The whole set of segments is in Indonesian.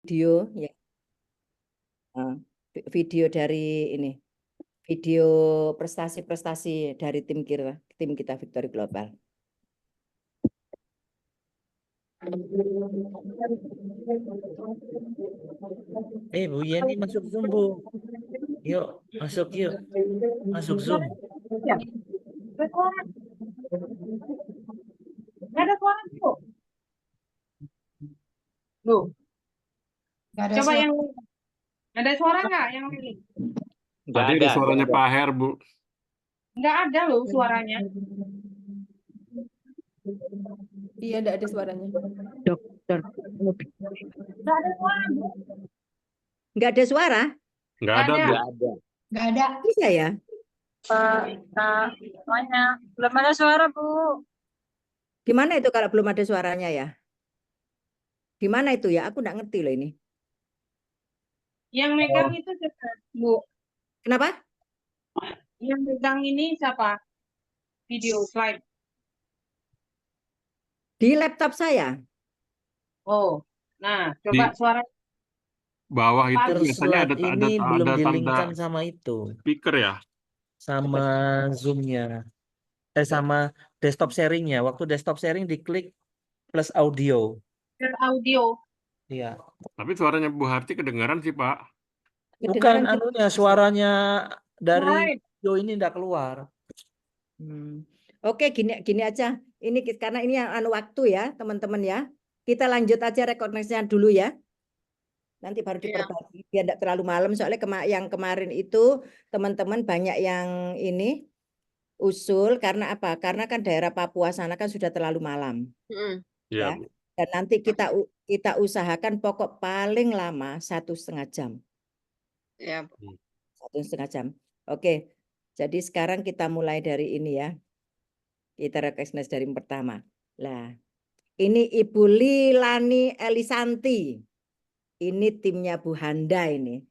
video ya. Video dari ini. Video prestasi-prestasi dari tim kita Victory Global. Bu Yeni masuk Zoom, Bu. Yuk, masuk yuk. Masuk Zoom. Nggak ada suara tuh. Tuh. Coba yang ada suara nggak yang ini? Tadi ada suaranya Pak Her, Bu. Nggak ada loh suaranya. Iya, enggak ada suaranya. Dokter. Nggak ada suara, Bu. Nggak ada suara? Nggak ada, Bu. Nggak ada. Bisa ya? Semuanya. Belum ada suara, Bu. Gimana itu kalau belum ada suaranya ya? Gimana itu ya? Aku nggak ngerti loh ini. Yang megang itu siapa, Bu? Kenapa? Yang megang ini siapa? Video slide. Di laptop saya. Oh, nah coba Di suara. bawah itu Pak, biasanya ada Terslide ini belum tanda di-linkkan sama itu, speaker ya. sama Zoom-nya. Sama desktop sharing-nya. Waktu desktop sharing diklik plus audio. audio. Iya. Tapi suaranya Bu Harti kedengaran sih, Pak. Bukan Kedengaran sih. anunya, suaranya dari Slide. video ini enggak keluar. Oke, gini aja. Ini karena ini yang waktu ya, teman-teman ya. Kita lanjut aja rekodnya dulu ya. Nanti baru diperbaiki biar tidak terlalu malam. Soalnya yang kemarin itu teman-teman banyak yang ini usul karena apa? Karena kan daerah Papua sana kan sudah terlalu malam. Iya, Ya. Bu. Dan nanti kita usahakan pokok paling lama 1,5 jam. Ya. 1,5 jam. Oke. Jadi sekarang kita mulai dari ini ya. Kita recognize dari yang pertama. Lah, ini Ibu Lilani Elisanti. Ini timnya Bu Handa ini.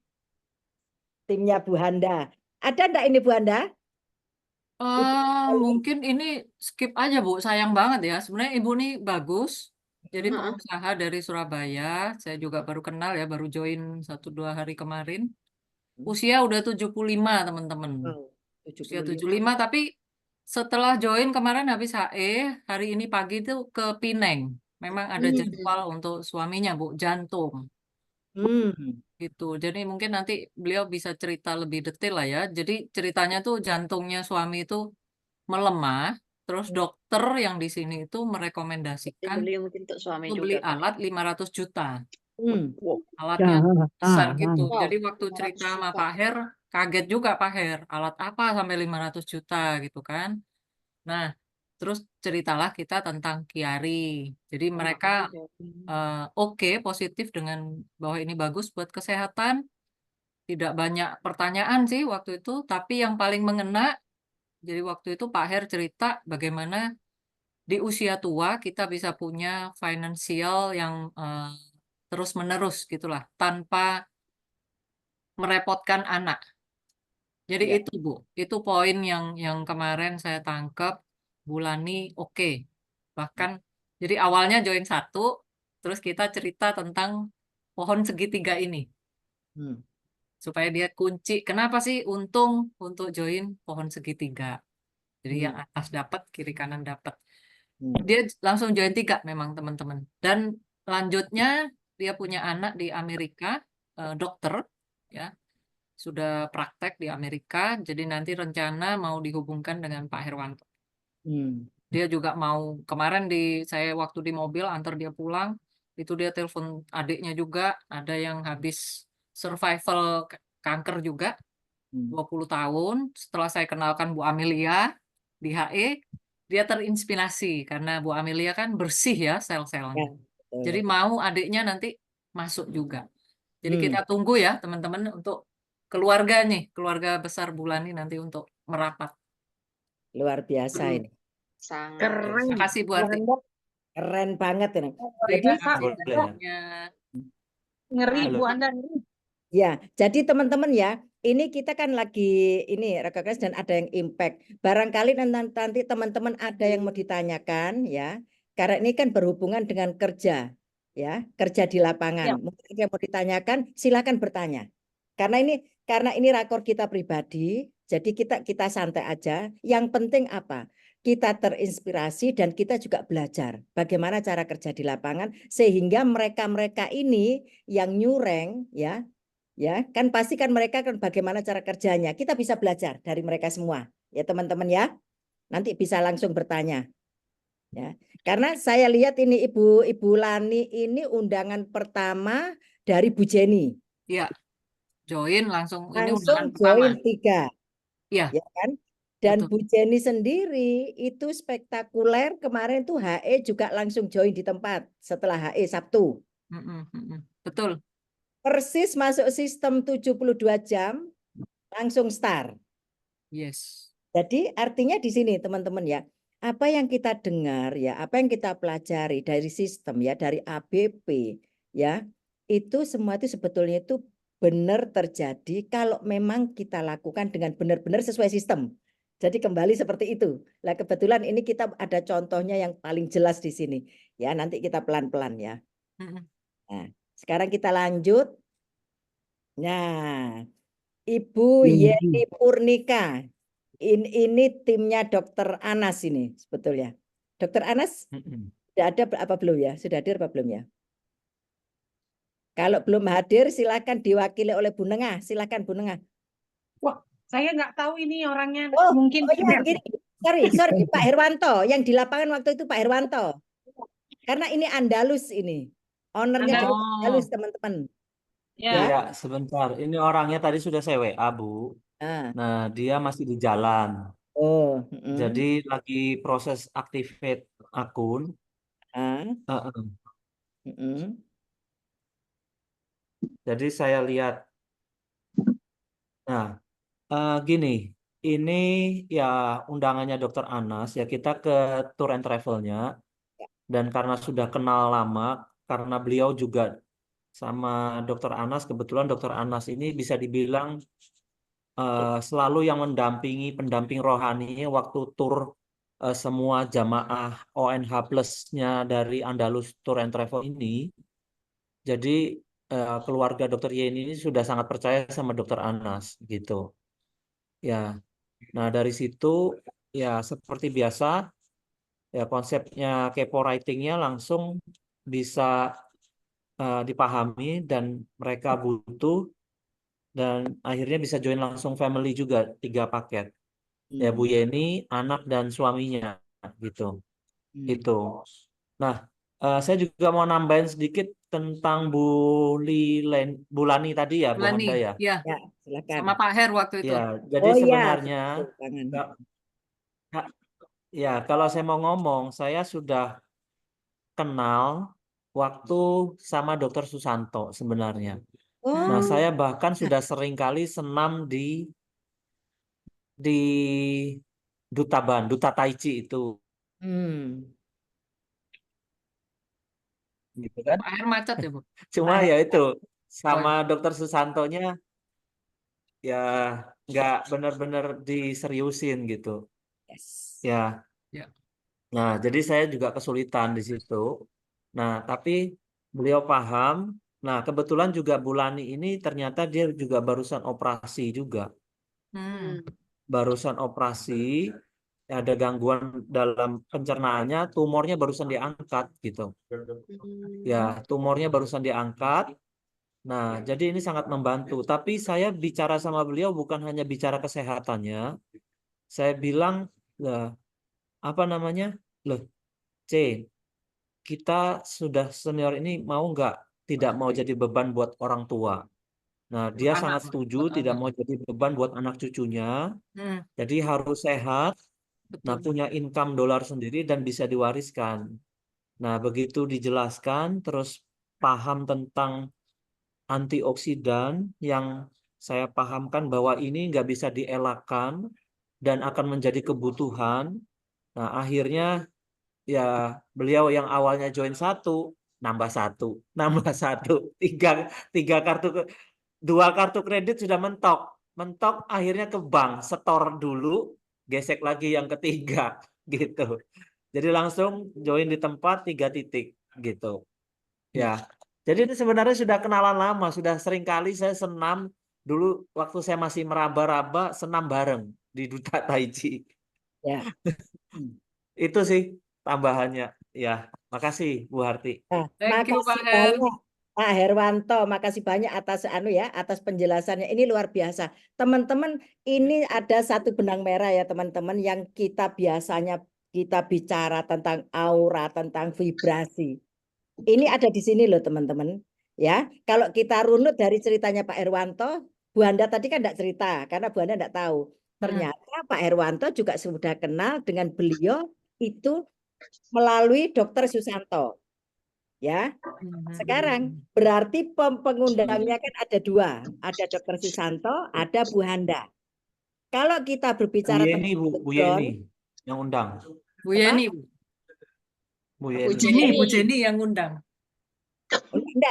Timnya Bu Handa. Ada enggak ini Bu Handa? Mungkin ini skip aja, Bu. Sayang banget ya. Sebenarnya Ibu nih bagus. Jadi pengusaha dari Surabaya. Saya juga baru kenal ya, baru join 1-2 hari kemarin. Usia udah 75, teman-teman. Oh, Usia 75. 75, tapi setelah join kemarin habis HE, hari ini pagi itu ke Pineng. Memang ada jadwal untuk suaminya, Bu, jantung. Gitu. Jadi mungkin nanti beliau bisa cerita lebih detail lah ya. Jadi ceritanya tuh jantungnya suami itu melemah, terus dokter yang di sini itu merekomendasikan mungkin untuk suami untuk beli alat 500 juta. Wow. Alatnya besar gitu. Jadi waktu cerita sama Pak Her, kaget juga Pak Her. Alat apa sampai 500 juta gitu kan. Nah, terus ceritalah kita tentang Kiari. Jadi mereka oke, positif dengan bahwa ini bagus buat kesehatan. Tidak banyak pertanyaan sih waktu itu, tapi yang paling mengena, jadi waktu itu Pak Her cerita bagaimana di usia tua kita bisa punya finansial yang terus-menerus gitulah, tanpa merepotkan anak. Jadi itu Bu, itu poin yang kemarin saya tangkap. Bulani oke. Bahkan jadi awalnya join 1, terus kita cerita tentang pohon segitiga ini. Supaya dia kunci. Kenapa sih untung untuk join pohon segitiga? Jadi yang atas dapat, kiri kanan dapat. Dia langsung join 3 memang teman-teman. Dan lanjutnya dia punya anak di Amerika, dokter, ya sudah praktek di Amerika. Jadi nanti rencana mau dihubungkan dengan Pak Herwanto. Dia juga mau kemarin saya waktu di mobil antar dia pulang, itu dia telepon adiknya juga, ada yang habis survival kanker juga, 20 tahun. Setelah saya kenalkan Bu Amelia di HE, dia terinspirasi karena Bu Amelia kan bersih ya sel-selnya. Jadi mau adiknya nanti masuk juga. Jadi kita tunggu ya teman-teman untuk keluarga nih, keluarga besar Bulani nanti untuk merapat. Luar biasa ini. Sangat keren. Terima kasih Bu Arti. Keren banget ini. Jadi ngeri Halo. Bu Anda. Ya, jadi teman-teman ya, ini kita kan lagi ini recognize dan ada yang impact. Barangkali nanti teman-teman ada yang mau ditanyakan ya, karena ini kan berhubungan dengan kerja ya, kerja di lapangan. Siap. Mungkin yang mau ditanyakan, silakan bertanya. Karena ini rakor kita pribadi, jadi kita santai aja. Yang penting apa? Kita terinspirasi dan kita juga belajar bagaimana cara kerja di lapangan sehingga mereka-mereka ini yang nyureng ya kan pasti kan mereka kan bagaimana cara kerjanya. Kita bisa belajar dari mereka semua ya teman-teman ya. Nanti bisa langsung bertanya. Ya. Karena saya lihat ini Ibu Lani ini undangan pertama dari Bu Jenny. Iya, join langsung. Ini Langsung undangan pertama. join 3. Iya, Ya kan? Dan betul. Bu Jenny sendiri itu spektakuler kemarin tuh HE juga langsung join di tempat setelah HE Sabtu. Betul. Persis masuk sistem 72 jam langsung start. Yes. Jadi artinya di sini teman-teman ya, apa yang kita dengar ya, apa yang kita pelajari dari sistem ya, dari ABP ya, itu semua itu sebetulnya itu benar terjadi kalau memang kita lakukan dengan benar-benar sesuai sistem. Jadi kembali seperti itu. Nah, kebetulan ini kita ada contohnya yang paling jelas di sini. Ya, nanti kita pelan-pelan ya. Nah, sekarang kita lanjut. Nah, Ibu Yeni Purnika. Ini timnya Dokter Anas ini sebetulnya. Dokter Anas, sudah ada apa belum ya? Sudah hadir apa belum ya? Kalau belum hadir, silakan diwakili oleh Bu Nengah. Silakan Bu Nengah. Wah, saya nggak tahu ini orangnya. Oh, Mungkin ya, gini. Sorry, Pak Herwanto. Yang di lapangan waktu itu Pak Herwanto. Karena ini Andalus ini. Ownernya juga Andalus, teman-teman. Ya. Iya, sebentar. Ini orangnya tadi sudah saya WA, Bu. Nah, dia masih di jalan. Oh. Jadi lagi proses activate akun. Jadi saya lihat. Nah, gini. Ini ya undangannya Dokter Anas. Ya kita ke tour and travelnya. Dan karena sudah kenal lama, karena beliau juga sama Dokter Anas, kebetulan Dokter Anas ini bisa dibilang selalu yang mendampingi pendamping rohaninya waktu tur semua jamaah ONH Plus-nya dari Andalus Tour and Travel ini. Jadi keluarga Dokter Yeni ini sudah sangat percaya sama Dokter Anas gitu. Ya, nah dari situ ya seperti biasa ya konsepnya kepo writing-nya langsung bisa dipahami dan mereka butuh dan akhirnya bisa join langsung family juga 3 paket. Ya Bu Yeni, anak dan suaminya gitu. Itu. Nah, saya juga mau nambahin sedikit tentang Bu Lani tadi ya, Bu Handa ya. Ya, silakan. sama Pak Her waktu itu. Ya, jadi sebenarnya ya kalau saya mau ngomong, saya sudah kenal waktu sama Dokter Susanto sebenarnya. Nah, saya bahkan sudah sering kali senam di Duta Tai Chi itu. Gitu kan? Pak Her macet ya, Bu? Cuma ya itu sama Dokter Susantonya ya nggak benar-benar diseriusin gitu. Ya. Nah, jadi saya juga kesulitan di situ. Nah, tapi beliau paham. Nah, kebetulan juga Bu Lani ini ternyata dia juga barusan operasi juga. Barusan operasi, ada gangguan dalam pencernaannya, tumornya barusan diangkat gitu. Ya, tumornya barusan diangkat. Nah, jadi ini sangat membantu. Tapi saya bicara sama beliau bukan hanya bicara kesehatannya. Saya bilang, apa namanya? Loh, C, kita sudah senior ini mau nggak tidak mau jadi beban buat orang tua. Nah, dia sangat setuju tidak mau jadi beban buat anak cucunya. Jadi harus sehat, nah punya income dolar sendiri dan bisa diwariskan. Nah, begitu dijelaskan, terus paham tentang antioksidan yang saya pahamkan bahwa ini nggak bisa dielakkan dan akan menjadi kebutuhan. Nah, akhirnya ya beliau yang awalnya join 1 nambah 1 nambah 1 tiga kartu 2 kartu kredit sudah mentok akhirnya ke bank setor dulu gesek lagi yang ketiga gitu jadi langsung join di tempat 3 titik gitu Ya. Jadi ini sebenarnya sudah kenalan lama, sudah sering kali saya senam dulu waktu saya masih meraba-raba senam bareng di Duta Tai Chi. Ya. Itu sih tambahannya. Ya, makasih Bu Harti. Nah, Thank you, Pak makasih Her. banyak Pak Herwanto, makasih banyak atas atas penjelasannya. Ini luar biasa. Teman-teman, ini ada satu benang merah ya teman-teman yang kita biasanya kita bicara tentang aura, tentang vibrasi. Ini ada di sini loh teman-teman. Ya, kalau kita runut dari ceritanya Pak Herwanto, Bu Handa tadi kan tidak cerita karena Bu Handa tidak tahu. Ternyata Pak Herwanto juga sudah kenal dengan beliau itu melalui Dr. Susanto. Ya, sekarang berarti pengundangnya kan ada dua, ada Dr. Susanto, ada Bu Handa. Kalau kita berbicara Bu tentang Yeni, Bu background, Yeni yang undang. Bu Yeni, Bu Bu Yeni. Jenny yang undang.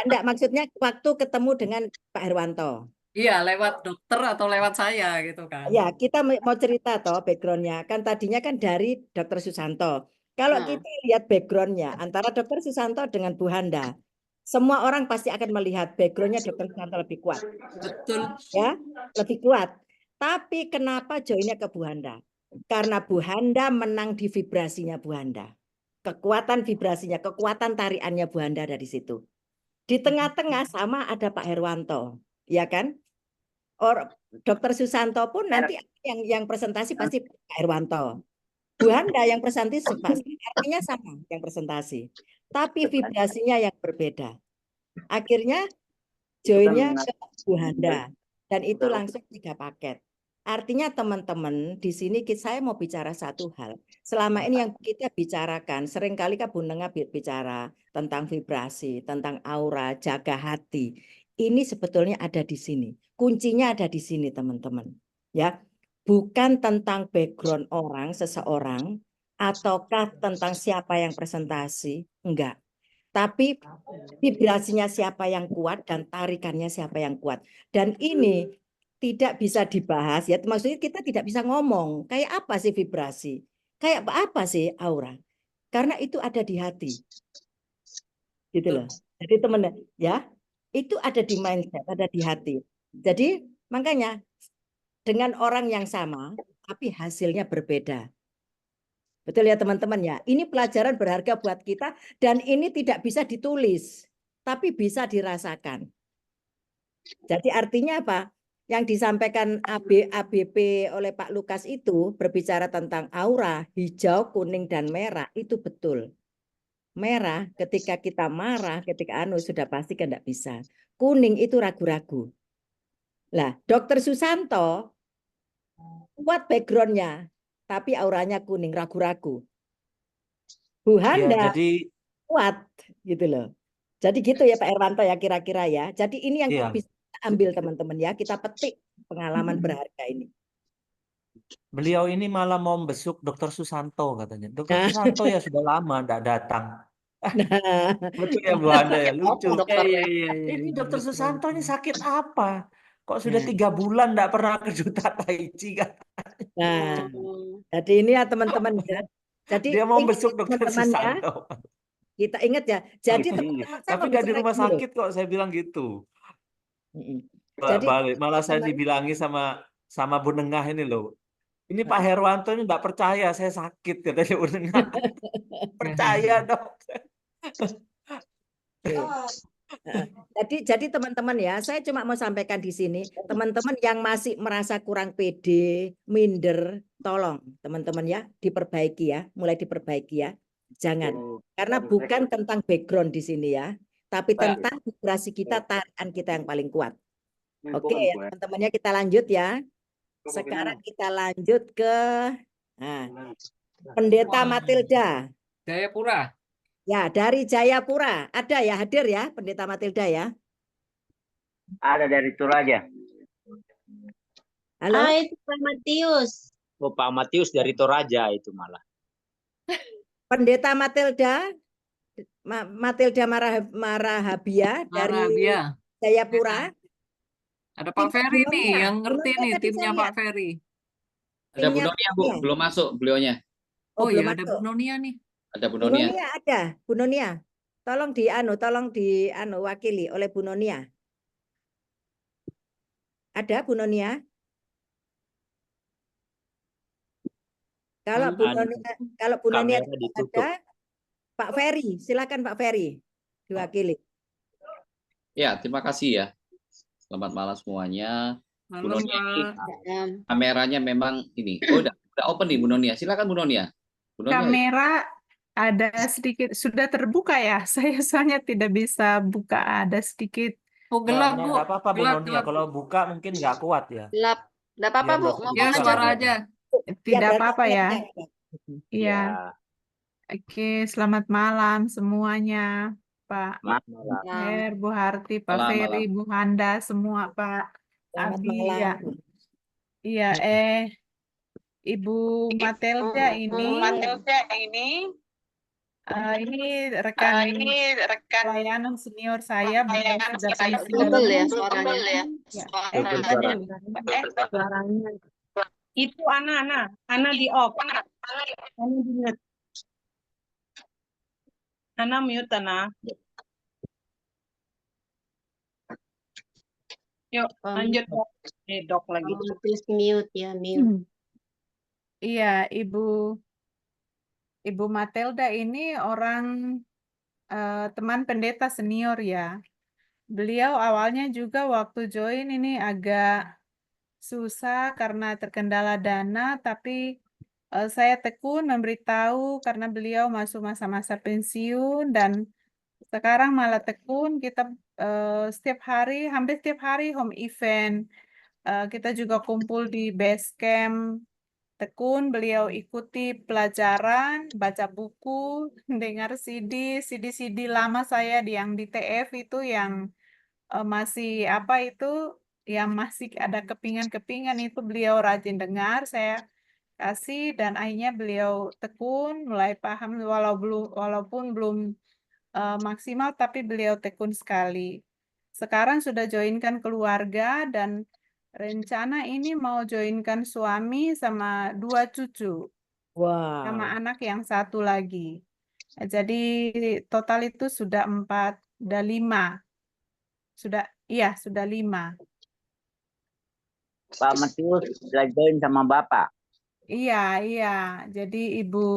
enggak, maksudnya waktu ketemu dengan Pak Herwanto. Iya, lewat dokter atau lewat saya gitu kan. Ya, kita mau cerita toh backgroundnya. Kan tadinya kan dari Dr. Susanto. Kalau kita lihat backgroundnya antara Dr. Susanto dengan Bu Handa, semua orang pasti akan melihat backgroundnya Dr. Susanto lebih kuat. Betul. Ya, lebih kuat. Tapi kenapa joinnya ke Bu Handa? Karena Bu Handa menang di vibrasinya Bu Handa. Kekuatan vibrasinya, kekuatan tariannya Bu Handa ada di situ. Di tengah-tengah sama ada Pak Herwanto, ya kan? Dr. Susanto pun nanti yang presentasi pasti Pak Herwanto. Bu Handa yang presentasi artinya sama yang presentasi. Tapi vibrasinya yang berbeda. Akhirnya joinnya ke Bu Handa. Dan itu langsung 3 paket. Artinya teman-teman, di sini saya mau bicara satu hal. Selama ini yang kita bicarakan, seringkali Kak Bu Nenga bicara tentang vibrasi, tentang aura, jaga hati. Ini sebetulnya ada di sini. Kuncinya ada di sini teman-teman. Ya, bukan tentang background orang, seseorang, ataukah tentang siapa yang presentasi, enggak. Tapi vibrasinya siapa yang kuat dan tarikannya siapa yang kuat. Dan ini tidak bisa dibahas ya, maksudnya kita tidak bisa ngomong kayak apa sih vibrasi, kayak apa sih aura, karena itu ada di hati, gitu loh. Jadi teman ya, itu ada di mindset, ada di hati. Jadi makanya dengan orang yang sama, tapi hasilnya berbeda. Betul ya teman-teman ya, ini pelajaran berharga buat kita dan ini tidak bisa ditulis, tapi bisa dirasakan. Jadi artinya apa? Yang disampaikan ABP oleh Pak Lukas itu berbicara tentang aura, hijau, kuning, dan merah, itu betul. Merah ketika kita marah, ketika sudah pasti kan tidak bisa. Kuning itu ragu-ragu. Lah, Dr. Susanto kuat backgroundnya, tapi auranya kuning, ragu-ragu. Bu Handa jadi kuat, gitu loh. Jadi gitu ya Pak Herwanto ya kira-kira ya. Jadi ini yang bisa ambil teman-teman ya, kita petik pengalaman berharga ini. Beliau ini malah mau besuk Dr. Susanto katanya. Dr. Susanto ya sudah lama tidak datang. Betul ya Bu Handa ya, lucu. Ini Dr. Susanto ini sakit apa? Kok sudah 3 bulan tidak pernah ke Duta Tai Chi kan? Nah, jadi ini ya teman-teman ya. Jadi dia mau besuk Dr. Susanto. Kita ingat ya. Jadi tapi nggak di rumah sakit kok, saya bilang gitu. Jadi balik, malah saya dibilangi sama Bu Nengah ini loh. Ini Pak Herwanto ini nggak percaya saya sakit katanya Bu Nengah. Percaya dong. Jadi teman-teman ya, saya cuma mau sampaikan di sini, teman-teman yang masih merasa kurang pede, minder, tolong teman-teman ya, diperbaiki ya, mulai diperbaiki ya. Jangan, karena bukan tentang background di sini ya, tapi tentang vibrasi kita, tarian kita yang paling kuat. Oke ya teman-temannya, kita lanjut ya. Sekarang kita lanjut ke Pendeta Matilda. Jayapura. Ya, dari Jayapura. Ada ya, hadir ya Pendeta Matilda ya? Ada dari Toraja. Halo? Itu Pak Matius. Oh, Pak Matius dari Toraja itu malah. Pendeta Matilda, Matilda Marahabia dari Jayapura. Ada Pak Ferry nih yang ngerti nih timnya Pak Ferry. Ada Bu Nonia Bu, belum masuk beliaunya. Oh iya ada Bu Nonia nih. Ada Bu Nonia. Ada Bu Nonia. tolong wakili oleh Bu Nonia. Ada Bu Nonia? Kalau Bu Nonia Kamera tidak ditutup. ada, Pak Ferry, silakan Pak Ferry diwakili. Ya, terima kasih ya. Selamat malam semuanya. Bu Halo, Nonia ini Pak. kameranya memang ini. Oh, udah open nih Bu Nonia. Silakan Bu Nonia. Bu Nonia. Kamera ada sedikit sudah terbuka ya. Saya soalnya tidak bisa buka, ada sedikit. Oh, gelap, Bu. Nggak apa-apa Bu Gelap, Nonia. gelap. Kalau buka mungkin nggak kuat ya. Gelap. Nggak apa-apa, Biar Bu. Dokter Mau Ya, buka suara nggak aja. Tidak berarti apa-apa ya. Ya, Iya. Oke, selamat malam semuanya. Pak malam. Her, Bu Harti, Pak Malam, Ferry, malam. Bu Handa, semua Pak Selamat Abi malam. ya. Iya, Ibu Matelda ini rekan pelayanan senior saya, beliau sudah pensiun. Double ya suaranya. Ya. Double suara. Suaranya. Itu Ana di off. Ana di mute. Ana mute, Ana. Yuk, lanjut. Dok lagi. Please mute ya, mute. Iya, Ibu Matelda ini orang teman pendeta senior ya. Beliau awalnya juga waktu join ini agak susah karena terkendala dana, tapi saya tekun memberitahu karena beliau masuk masa-masa pensiun dan sekarang malah tekun kita hampir setiap hari home event. Kita juga kumpul di base camp. Tekun, beliau ikuti pelajaran, baca buku, dengar CD lama saya yang di TF itu yang masih yang masih ada kepingan-kepingan itu beliau rajin dengar, saya kasih dan akhirnya beliau tekun, mulai paham walaupun belum maksimal tapi beliau tekun sekali. Sekarang sudah joinkan keluarga dan rencana ini mau joinkan suami sama 2 cucu. Sama Wow. anak yang 1 lagi. Jadi total itu sudah 5. Sudah 5. Pak Matius sudah join sama Bapak. Iya. Jadi Ibu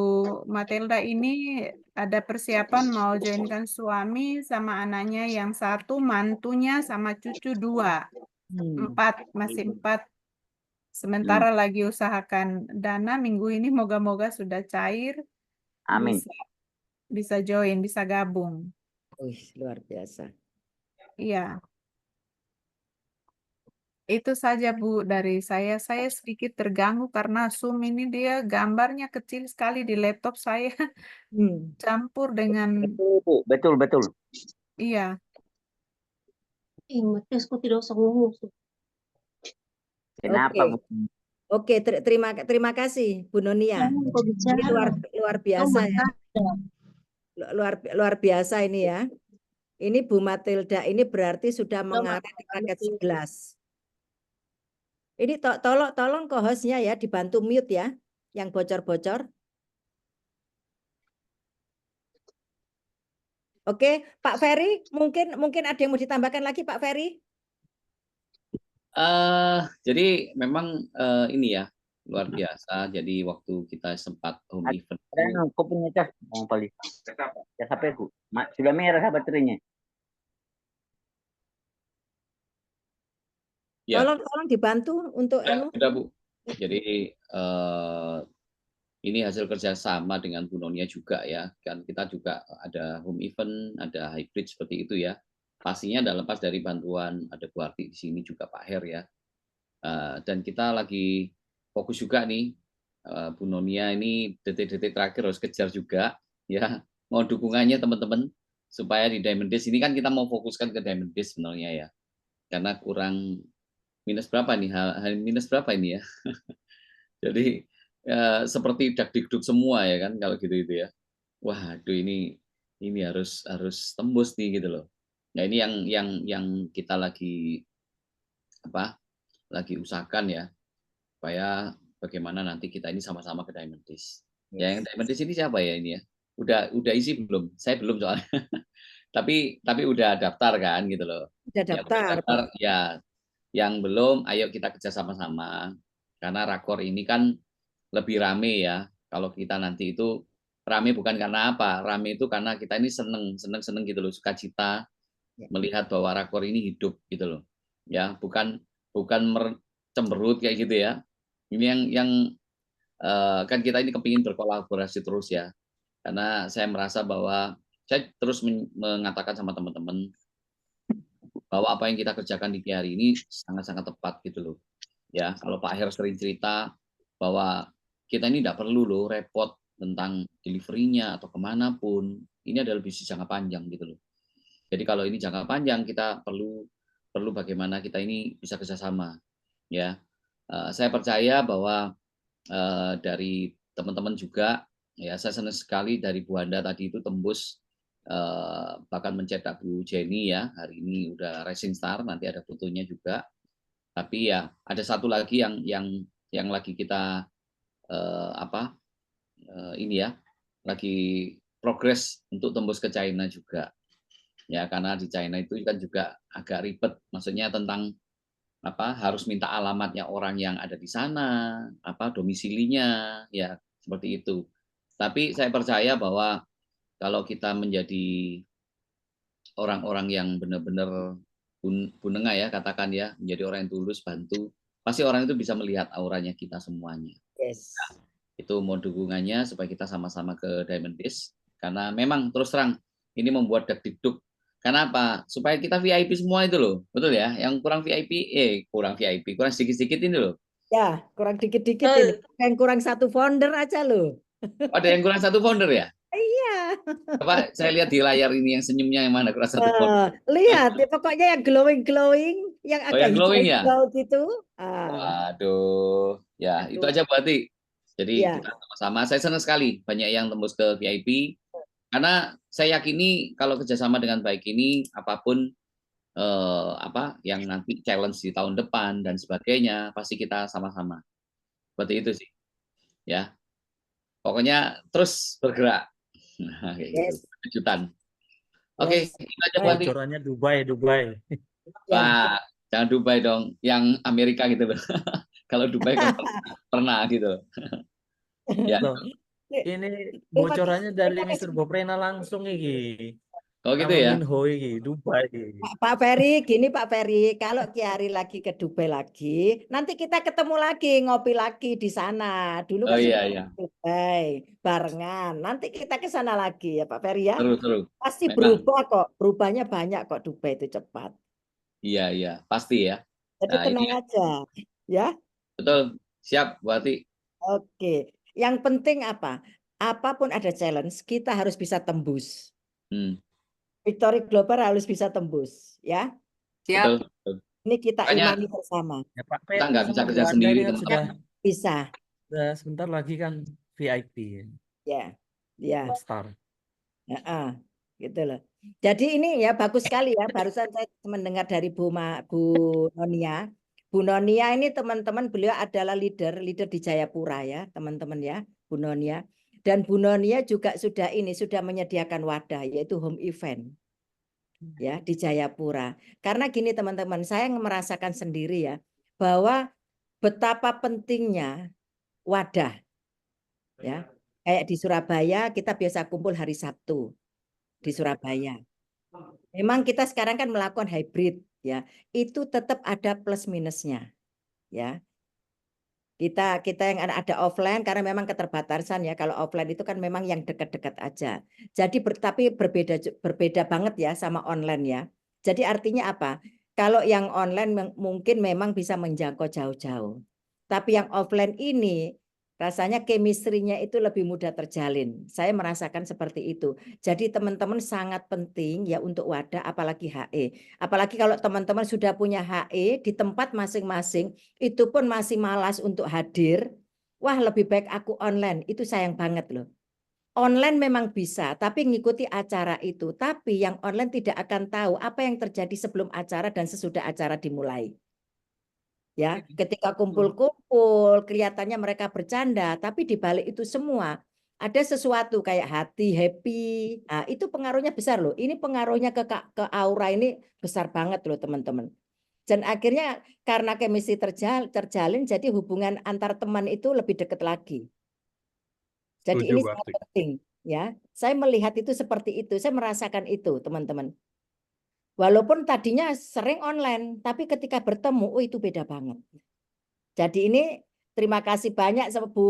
Matelda ini ada persiapan mau joinkan suami sama anaknya yang 1, mantunya sama cucu 2. 4, masih 4. Sementara lagi usahakan dana, minggu ini moga-moga sudah cair. Amin. Bisa join, bisa gabung. Luar biasa. Iya. Itu saja Bu dari saya. Saya sedikit terganggu karena Zoom ini dia gambarnya kecil sekali di laptop saya. Campur dengan Betul, Bu. Betul. iya. Matius kok tidak usah ngomong. Kenapa, Bu? Oke, terima kasih Bu Nonia. Ini luar biasa ya. Luar biasa ini ya. Ini Bu Matilda ini berarti sudah mengarah ke paket 11. Ini tolong co-hostnya ya dibantu mute ya, yang bocor-bocor. Oke, Pak Ferry, mungkin ada yang mau ditambahkan lagi Pak Ferry? Jadi memang ini ya luar biasa. Jadi waktu kita sempat home event. Kau punya cas, Bang Pali. Cas HP ku. Sudah merah baterainya. Ya. Tolong dibantu untuk Sudah Bu. Jadi ini hasil kerjasama dengan Bu Nonia juga ya. Kan kita juga ada home event, ada hybrid seperti itu ya. Pastinya tidak lepas dari bantuan ada Bu Harti di sini juga Pak Her ya. Dan kita lagi fokus juga nih Bu Nonia ini detik-detik terakhir harus kejar juga ya. Mau dukungannya teman-teman supaya di Diamond Days ini kan kita mau fokuskan ke Diamond Days sebenarnya ya. Karena kurang minus berapa nih? Minus berapa ini ya? Jadi seperti dak-dikduk semua ya kan kalau gitu ya. Waduh ini harus tembus nih gitu loh. Nah ini yang kita lagi usahakan ya supaya bagaimana nanti kita ini sama-sama ke Diamond Days. Ya yang Diamond Days ini siapa ya ini ya? udah isi belum? Saya belum soalnya. Tapi udah daftar kan gitu loh. Udah Ya udah daftar, daftar Pak. ya. Yang belum, ayo kita kerja sama-sama. Karena rakor ini kan lebih rame ya. Kalau kita nanti itu rame bukan karena apa? Rame itu karena kita ini seneng gitu loh, sukacita melihat bahwa rakor ini hidup gitu loh. Ya, bukan cemberut kayak gitu ya. Ini yang kan kita ini kepingin berkolaborasi terus ya. Karena saya merasa bahwa saya terus mengatakan sama teman-teman bahwa apa yang kita kerjakan di hari ini sangat-sangat tepat gitu loh. Ya, kalau Pak Her sering cerita bahwa kita ini tidak perlu loh repot tentang delivery-nya atau kemanapun. Ini adalah bisnis jangka panjang gitu loh. Jadi kalau ini jangka panjang kita perlu bagaimana kita ini bisa kerjasama. Ya, saya percaya bahwa dari teman-teman juga, ya saya senang sekali dari Bu Handa tadi itu tembus bahkan mencetak Bu Jenny ya, hari ini udah Rising Star, nanti ada fotonya juga. Tapi ya ada satu lagi yang lagi kita ini ya, lagi progres untuk tembus ke China juga. Ya karena di China itu kan juga agak ribet, maksudnya tentang harus minta alamatnya orang yang ada di sana, domisilinya, ya seperti itu. Tapi saya percaya bahwa kalau kita menjadi orang-orang yang benar-benar bunenga ya, katakan ya, menjadi orang yang tulus, bantu, pasti orang itu bisa melihat auranya kita semuanya. Yes. Nah, itu mau dukungannya supaya kita sama-sama ke Diamond Days. Karena memang terus terang ini membuat deg-degduk. Kenapa? Supaya kita VIP semua itu loh, betul ya? Yang kurang VIP, kurang sedikit-sedikit ini loh. Ya, kurang dikit-dikit ini. Yang kurang satu founder aja loh. Ada yang kurang satu founder ya? Iya. Apa? Saya lihat di layar ini yang senyumnya yang mana kurang satu founder. Lihat, ya, pokoknya yang glowing, yang agak yang glowing ya? hijau gitu. Waduh, ya itu aja berarti. Jadi kita sama-sama. Saya senang sekali banyak yang tembus ke VIP. Karena saya yakini kalau kerjasama dengan baik ini, apapun yang nanti challenge di tahun depan dan sebagainya, pasti kita sama-sama. Seperti itu sih. Ya. Pokoknya terus bergerak. Nah, kayak gitu. Kejutan. Oke, itu aja berarti. Bocorannya Dubai. Wah, jangan Dubai dong, yang Amerika gitu loh. Kalau Dubai kan pernah gitu. Ya. Ini bocorannya dari Mr. Boprena langsung iki. Oh gitu ya. Minho iki, Dubai. Pak Ferry, gini Pak Ferry, kalau Kiari lagi ke Dubai lagi, nanti kita ketemu lagi, ngopi lagi di sana. Dulu kan iya. Dubai barengan. Nanti kita ke sana lagi ya Pak Ferry ya. Seru. Pasti berubah kok, berubahnya banyak kok Dubai itu cepat. Iya, pasti ya. Jadi tenang aja, ya. Betul, siap berarti. Oke, yang penting apa? Apapun ada challenge, kita harus bisa tembus. Victory Global harus bisa tembus, ya. Siap. Betul. Ini kita imani bersama. Ya, Pak kita nggak bisa kerja sendiri, teman-teman. Bisa. Sebentar lagi kan VIP. Ya. Star. Gitu loh. Jadi ini ya bagus sekali ya. Barusan saya mendengar dari Bu Nonia. Bu Nonia ini teman-teman, beliau adalah leader di Jayapura ya, teman-teman ya, Bu Nonia. Dan Bu Nonia juga sudah menyediakan wadah yaitu home event ya di Jayapura. Karena gini teman-teman, saya merasakan sendiri ya bahwa betapa pentingnya wadah ya. Kayak di Surabaya kita biasa kumpul hari Sabtu di Surabaya. Memang kita sekarang kan melakukan hybrid ya. Itu tetap ada plus minusnya ya. Kita yang ada offline karena memang keterbatasan ya. Kalau offline itu kan memang yang dekat-dekat aja. Jadi tapi berbeda banget ya sama online ya. Jadi artinya apa? Kalau yang online mungkin memang bisa menjangkau jauh-jauh. Tapi yang offline ini rasanya chemistry-nya itu lebih mudah terjalin. Saya merasakan seperti itu. Jadi teman-teman sangat penting ya untuk wadah, apalagi HE. Apalagi kalau teman-teman sudah punya HE di tempat masing-masing, itu pun masih malas untuk hadir. Wah, lebih baik aku online. Itu sayang banget loh. Online memang bisa, tapi ngikuti acara itu. Tapi yang online tidak akan tahu apa yang terjadi sebelum acara dan sesudah acara dimulai. Ya, ketika kumpul-kumpul kelihatannya mereka bercanda, tapi di balik itu semua ada sesuatu kayak hati, happy. Nah, itu pengaruhnya besar loh. Ini pengaruhnya ke aura ini besar banget loh teman-teman. Dan akhirnya karena chemistry terjalin, jadi hubungan antar teman itu lebih dekat lagi. Jadi Setuju, ini Bu sangat Harti. penting ya. Saya melihat itu seperti itu, saya merasakan itu teman-teman. Walaupun tadinya sering online, tapi ketika bertemu, oh itu beda banget. Jadi ini terima kasih banyak sama Bu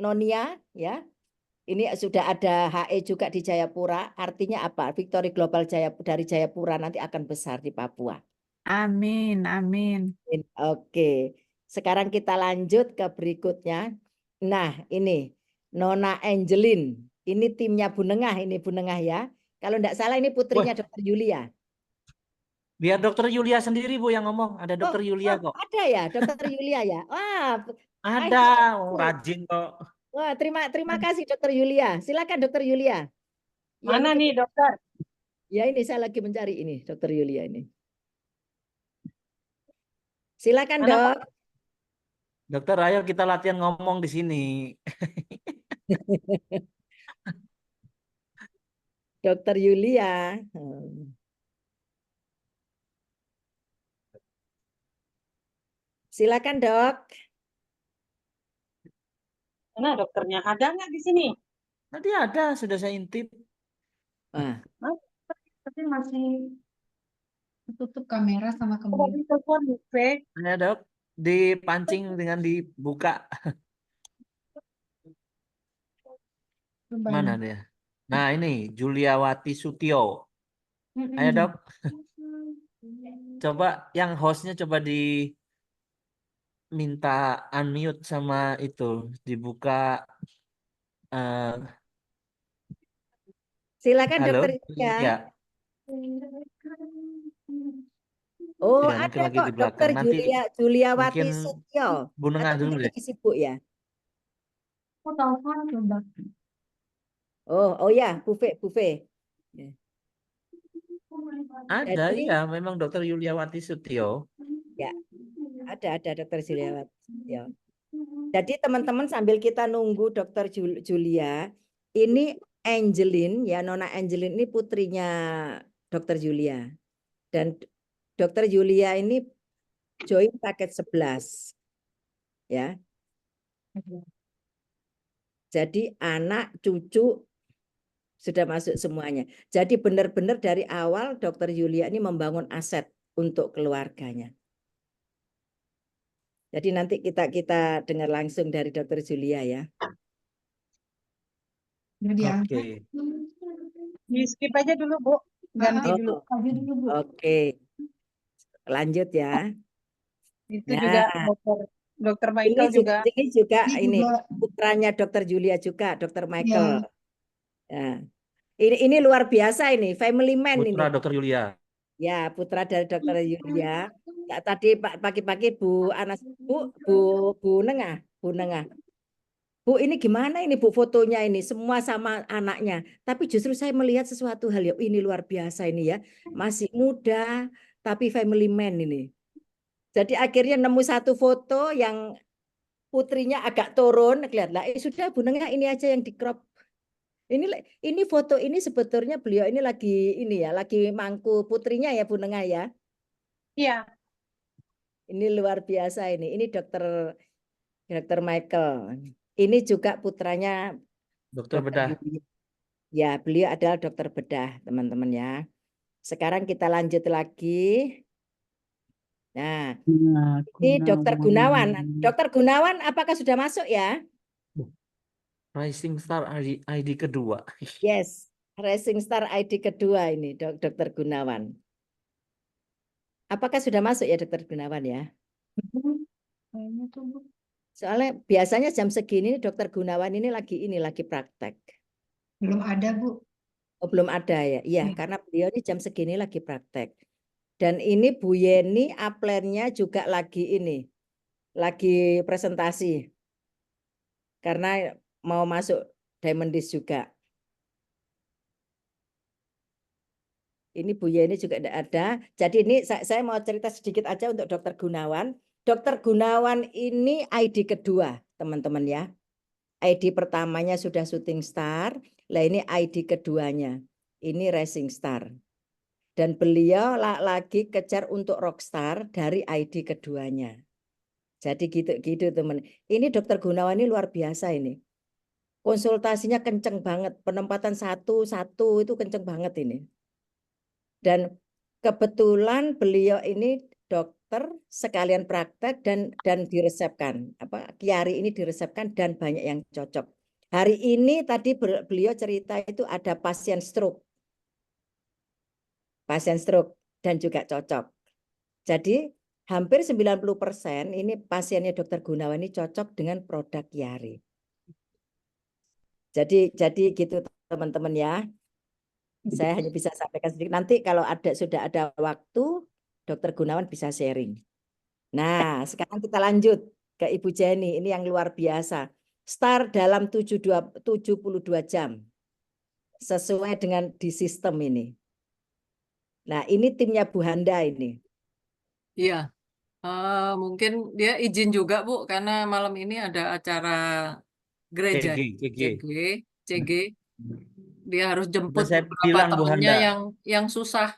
Nonia ya. Ini sudah ada HE juga di Jayapura. Artinya apa? Victory Global dari Jayapura nanti akan besar di Papua. Amin, amin. Oke, sekarang kita lanjut ke berikutnya. Nah, ini Nona Angelin. Ini timnya Bu Nengah, ini Bu Nengah ya. Kalau enggak salah ini putrinya Wah. Dokter Yulia. Biar Dokter Yulia sendiri Bu yang ngomong. Ada Dokter Yulia kok. Ada ya, Dokter Yulia ya. Wah, Ada, rajin kok. wah, terima kasih Dokter Yulia. Silakan Dokter Yulia. Mana nih dokter? Ya ini saya lagi mencari ini Dokter Yulia ini. Silakan Dok. Dokter, ayo kita latihan ngomong di sini. Dokter Yulia. Silakan Dok. Mana dokternya? Ada nggak di sini? Nanti ada, sudah saya intip. Tapi masih tutup kamera sama kemudian. telepon buffet. Ya Dok, dipancing dengan dibuka. Mana dia? Nah ini Juliawati Sutio. Ayo Dok. Coba yang hostnya coba minta unmute sama itu. Dibuka. Silakan Halo? Dokter Yulia. Ya. Oh, Ya, ada lagi kok di belakang. Dokter Nanti Juliawati mungkin Setio. Bu Nengah Atau dulu mungkin deh. lagi sibuk ya? Aku telepon coba. Oh ya, buffet. Ada Jadi, ya, memang Dokter Yuliawati Sutio. ya, ada Dokter Juliawati Setio. Jadi teman-teman sambil kita nunggu Dokter Julia, ini Angelin ya, Nona Angelin ini putrinya Dokter Julia. Dan Dokter Julia ini join paket 11. Ya. Jadi anak, cucu sudah masuk semuanya. Jadi benar-benar dari awal Dokter Julia ini membangun aset untuk keluarganya. Jadi nanti kita dengar langsung dari Dokter Julia ya. Oke. Di skip aja dulu Bu. Ganti dulu. Oke. Lanjut ya. Itu juga dokter Michael ini juga ini putranya Dokter Julia juga, Dokter Michael. Ya. Ini luar biasa ini, family man Putra ini. Dokter Yulia. Ya, putra dari Dokter Yulia. Tadi pagi-pagi Bu Nengah. Bu, ini gimana ini Bu fotonya ini semua sama anaknya. Tapi justru saya melihat sesuatu hal yang ini luar biasa ini ya. Masih muda tapi family man ini. Jadi akhirnya nemu satu foto yang putrinya agak turun, lihatlah. Sudah Bu Nengah ini aja yang di crop. Ini foto ini sebetulnya beliau ini lagi mangku putrinya ya Bu Nengah ya. Iya. Ini luar biasa ini. Ini Dokter Michael. Ini juga putranya Dokter bedah. Ya, beliau adalah dokter bedah, teman-teman ya. Sekarang kita lanjut lagi. Nah, ini Dokter Gunawan. Dokter Gunawan, apakah sudah masuk ya? Rising Star ID kedua. Yes, Rising Star ID kedua ini, Dokter Gunawan. Apakah sudah masuk ya Dokter Gunawan ya? Soalnya biasanya jam segini Dokter Gunawan ini lagi praktek. Belum ada Bu. Oh, belum ada ya? Iya, karena beliau ini jam segini lagi praktek. Dan ini Bu Yeni upline-nya juga lagi presentasi. Karena mau masuk Diamond Disc juga. Ini Bu Yeni juga tidak ada. Jadi ini saya mau cerita sedikit aja untuk Dokter Gunawan. Dokter Gunawan ini ID kedua, teman-teman ya. ID pertamanya sudah Shooting Star, lah ini ID keduanya. Ini Racing Star. Dan beliau lagi kejar untuk Rockstar dari ID keduanya. Jadi gitu teman. Ini Dokter Gunawan ini luar biasa ini. Konsultasinya kenceng banget. Penempatan satu itu kenceng banget ini. Dan kebetulan beliau ini dokter sekalian praktek dan diresepkan. Kiari ini diresepkan dan banyak yang cocok. Hari ini tadi beliau cerita itu ada pasien stroke dan juga cocok. Jadi hampir 90% ini pasiennya Dokter Gunawan ini cocok dengan produk Kiari. Jadi gitu teman-teman ya. Saya hanya bisa sampaikan sedikit. Nanti kalau sudah ada waktu, Dokter Gunawan bisa sharing. Nah, sekarang kita lanjut ke Ibu Jenny. Ini yang luar biasa. Star dalam 72 jam. Sesuai dengan di sistem ini. Nah, ini timnya Bu Handa ini. Iya, mungkin dia izin juga Bu, karena malam ini ada acara gereja CG. Dia harus jemput Saya beberapa bilang Bu temennya Handa. yang susah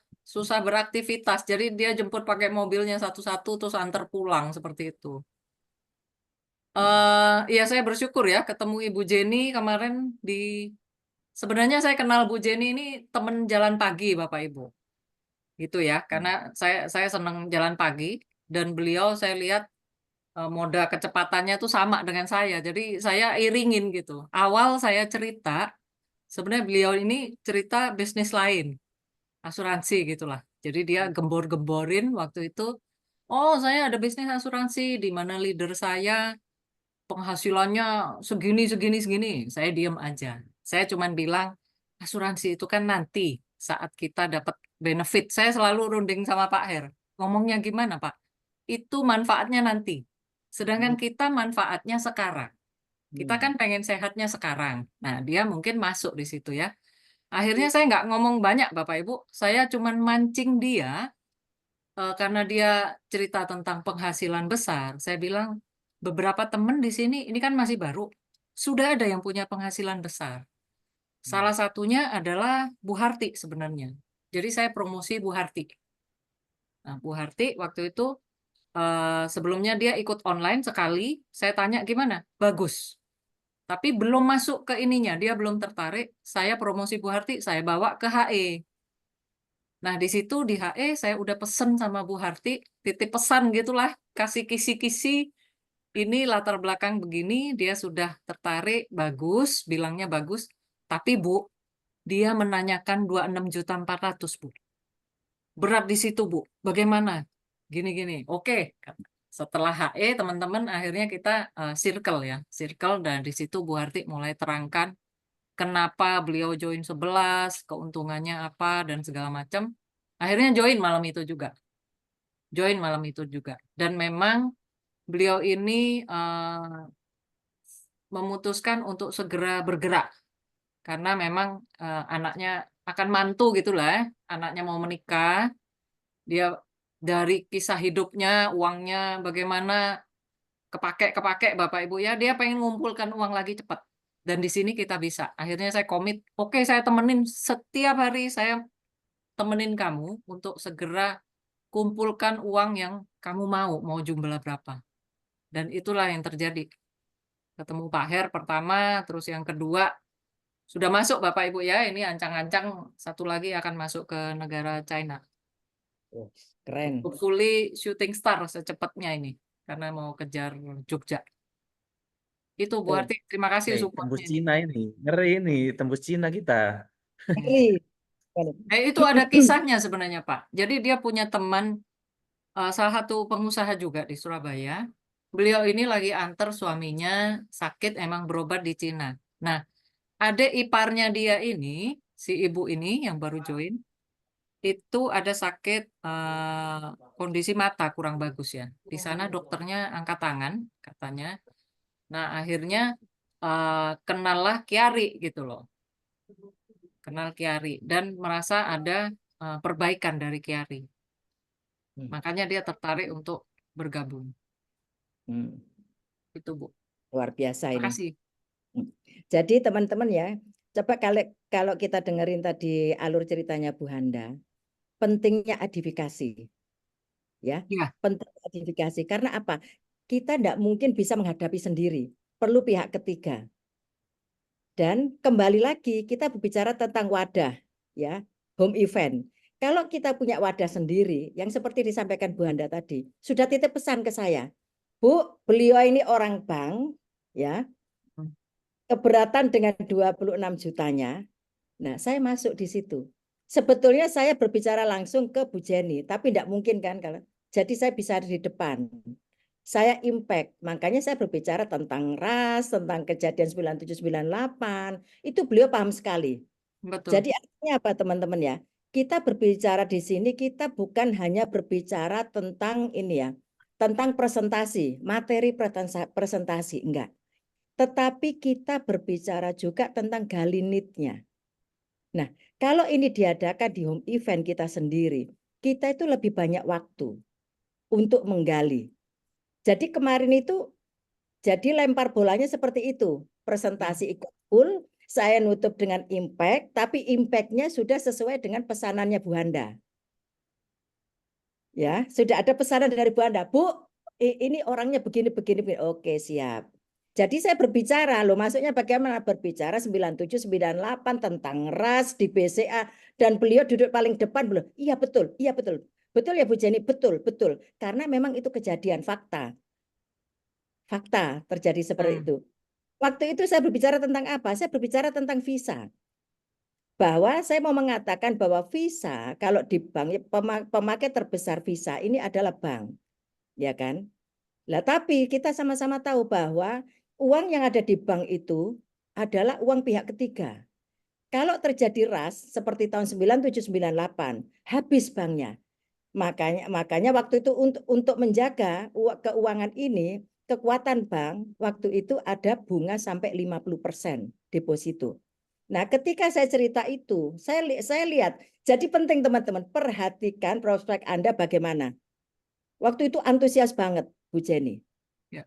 beraktivitas. Jadi dia jemput pakai mobilnya satu-satu terus antar pulang seperti itu. Ya saya bersyukur ya ketemu Ibu Jenny kemarin sebenarnya saya kenal Bu Jenny ini temen jalan pagi Bapak Ibu. Gitu ya, karena saya senang jalan pagi dan beliau saya lihat moda kecepatannya tuh sama dengan saya. Jadi saya iringin gitu. Awal saya cerita, sebenarnya beliau ini cerita bisnis lain, asuransi gitulah. Jadi dia gembor-gemborin waktu itu, oh saya ada bisnis asuransi di mana leader saya penghasilannya segini. Saya diem aja. Saya cuman bilang, asuransi itu kan nanti saat kita dapat benefit. Saya selalu runding sama Pak Her. Ngomongnya gimana Pak? Itu manfaatnya nanti. Sedangkan kita manfaatnya sekarang. Kita kan pengen sehatnya sekarang. Nah, dia mungkin masuk di situ ya. Akhirnya saya nggak ngomong banyak Bapak Ibu. Saya cuman mancing dia karena dia cerita tentang penghasilan besar. Saya bilang, beberapa teman di sini, ini kan masih baru, sudah ada yang punya penghasilan besar. Salah satunya adalah Bu Harti sebenarnya. Jadi saya promosi Bu Harti. Nah, Bu Harti waktu itu sebelumnya dia ikut online sekali, saya tanya gimana? Bagus. Tapi belum masuk ke ininya, dia belum tertarik. Saya promosi Bu Harti, saya bawa ke HE. Nah, di situ di HE saya udah pesen sama Bu Harti, titip pesan gitulah, kasih kisi-kisi, ini latar belakang begini, dia sudah tertarik, bagus, bilangnya bagus. Tapi Bu, dia menanyakan 26.400.000 Bu. Berat di situ Bu, bagaimana? Gini-gini, oke. Setelah HE, teman-teman, akhirnya kita circle ya, circle, dan di situ Bu Harti mulai terangkan kenapa beliau join 11, keuntungannya apa, dan segala macam. Akhirnya join malam itu juga. Dan memang beliau ini memutuskan untuk segera bergerak. Karena memang anaknya akan mantu gitulah ya. Anaknya mau menikah. Dia dari kisah hidupnya, uangnya bagaimana kepake Bapak Ibu ya. Dia pengen ngumpulkan uang lagi cepat. Dan di sini kita bisa. Akhirnya saya komit, oke saya temenin setiap hari, saya temenin kamu untuk segera kumpulkan uang yang kamu mau jumlah berapa. Dan itulah yang terjadi. Ketemu Pak Her pertama, terus yang kedua sudah masuk Bapak Ibu ya. Ini ancang-ancang satu lagi akan masuk ke negara China. Oh, keren. Hopefully Shooting Star secepatnya ini karena mau kejar Jogja. Itu Bu Harti, terima kasih Tembus supportnya. Cina ini, ngeri ini, tembus Cina kita. Itu ada kisahnya sebenarnya Pak. Jadi dia punya teman, salah satu pengusaha juga di Surabaya. Beliau ini lagi antar suaminya sakit, emang berobat di Cina. Nah, adik iparnya dia ini, si ibu ini yang baru join, itu ada sakit kondisi mata kurang bagus ya. Di sana dokternya angkat tangan katanya. Nah, akhirnya kenallah Kiari gitu loh. Kenal Kiari dan merasa ada perbaikan dari Kiari. Makanya dia tertarik untuk bergabung. Itu Bu. Luar biasa Terima ini. kasih. Jadi teman-teman ya, coba kalau kita dengerin tadi alur ceritanya Bu Handa, pentingnya edifikasi. Ya, Ya. penting edifikasi. Karena apa? Kita tidak mungkin bisa menghadapi sendiri. Perlu pihak ketiga. Dan kembali lagi kita berbicara tentang wadah, ya, home event. Kalau kita punya wadah sendiri, yang seperti disampaikan Bu Handa tadi, sudah titip pesan ke saya, Bu, beliau ini orang bank, ya, keberatan dengan 26 jutanya. Nah, saya masuk di situ. Sebetulnya saya berbicara langsung ke Bu Jenny, tapi tidak mungkin kan kalau. Jadi saya bisa di depan. Saya impact, makanya saya berbicara tentang ras, tentang kejadian 9798, itu beliau paham sekali. Betul. Jadi artinya apa teman-teman ya? Kita berbicara di sini, kita bukan hanya berbicara tentang ini ya, tentang presentasi, materi presentasi, enggak. Tetapi kita berbicara juga tentang galinitnya. Nah, kalau ini diadakan di home event kita sendiri, kita itu lebih banyak waktu untuk menggali. Jadi kemarin itu, jadi lempar bolanya seperti itu. Presentasi ikut full, saya nutup dengan impact, tapi impact-nya sudah sesuai dengan pesanannya Bu Handa. Ya, sudah ada pesanan dari Bu Handa. Bu, ini orangnya begini. Oke, siap. Jadi saya berbicara, loh maksudnya bagaimana berbicara 9798 tentang ras di BCA. Dan beliau duduk paling depan, belum? Iya betul. Betul ya Bu Jenny, betul. Karena memang itu kejadian, fakta terjadi seperti itu. Waktu itu saya berbicara tentang apa? Saya berbicara tentang visa. Bahwa saya mau mengatakan bahwa visa, kalau di bank, pemakai terbesar visa ini adalah bank. Ya kan? Lah, tapi kita sama-sama tahu bahwa uang yang ada di bank itu adalah uang pihak ketiga. Kalau terjadi ras seperti tahun 9798, habis banknya. Makanya waktu itu untuk menjaga keuangan ini, kekuatan bank waktu itu ada bunga sampai 50% deposito. Nah, ketika saya cerita itu, saya lihat, jadi penting teman-teman, perhatikan prospek Anda bagaimana. Waktu itu antusias banget, Bu Jenny. Ya.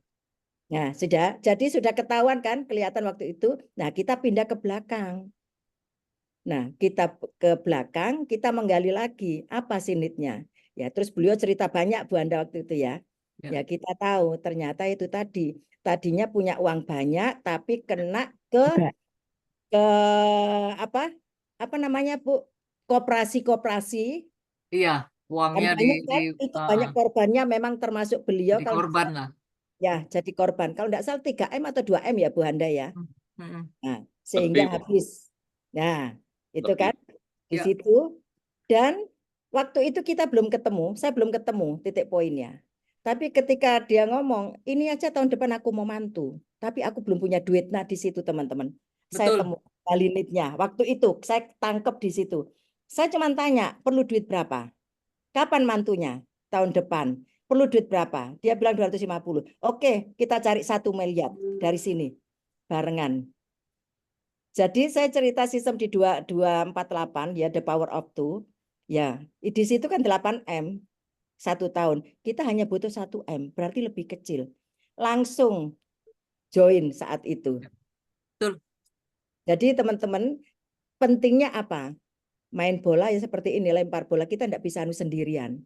Nah, jadi sudah ketahuan kan, kelihatan waktu itu. Nah, kita pindah ke belakang. Nah, kita ke belakang, kita menggali lagi apa sih need-nya. Ya, terus beliau cerita banyak Bu Handa waktu itu ya. Ya, kita tahu ternyata itu tadinya punya uang banyak tapi kena ke apa namanya Bu? Koperasi. Iya, uangnya itu banyak korbannya, memang termasuk beliau jadi korban lah. Ya, jadi korban. Kalau tidak salah 3M atau 2M ya Bu Handa ya. Nah, sehingga habis. Nah, itu kan di situ. Dan waktu itu kita belum ketemu, saya belum ketemu titik poinnya. Tapi ketika dia ngomong, ini aja tahun depan aku mau mantu, tapi aku belum punya duit. Nah, di situ teman-teman, saya temu galinitnya. Waktu itu saya tangkap di situ. Saya cuma tanya, perlu duit berapa? Kapan mantunya? Tahun depan. Perlu duit berapa? Dia bilang 250. Oke, kita cari 1 miliar dari sini. Barengan. Jadi saya cerita sistem di 248 ya, the power of 2. Ya, di situ kan 8M 1 tahun. Kita hanya butuh 1M, berarti lebih kecil. Langsung join saat itu. Betul. Jadi teman-teman, pentingnya apa? Main bola ya seperti ini, lempar bola, kita tidak bisa sendirian.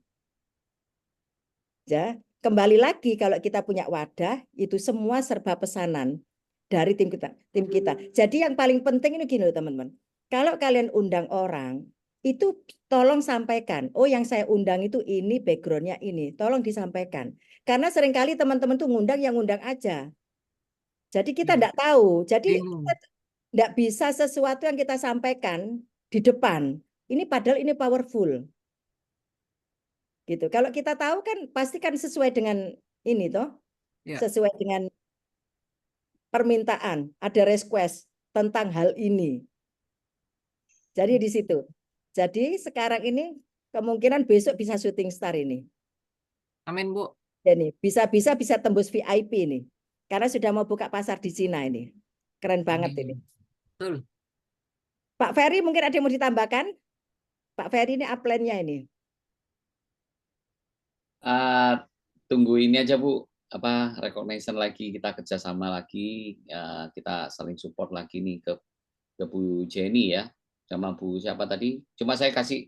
Ya, kembali lagi kalau kita punya wadah, itu semua serba pesanan dari tim kita. Jadi yang paling penting ini gini loh teman-teman. Kalau kalian undang orang, itu tolong sampaikan. Oh, yang saya undang itu ini, backgroundnya ini. Tolong disampaikan. Karena seringkali teman-teman tuh ngundang yang ngundang aja. Jadi kita tidak tahu. Jadi kita tidak bisa sesuatu yang kita sampaikan di depan. Ini padahal ini powerful. Gitu. Kalau kita tahu kan pasti kan sesuai dengan ini toh. Sesuai dengan permintaan, ada request tentang hal ini. Jadi di situ. Jadi sekarang ini kemungkinan besok bisa syuting star ini. Amin, Bu. Ini bisa tembus VIP ini. Karena sudah mau buka pasar di Cina ini. Keren banget ini. Betul. Pak Ferry mungkin ada yang mau ditambahkan? Pak Ferry ini upline-nya ini. Tunggu ini aja Bu. recognition lagi, kita kerjasama lagi, ya, kita saling support lagi nih ke Bu Jenny ya, sama Bu siapa tadi. Cuma saya kasih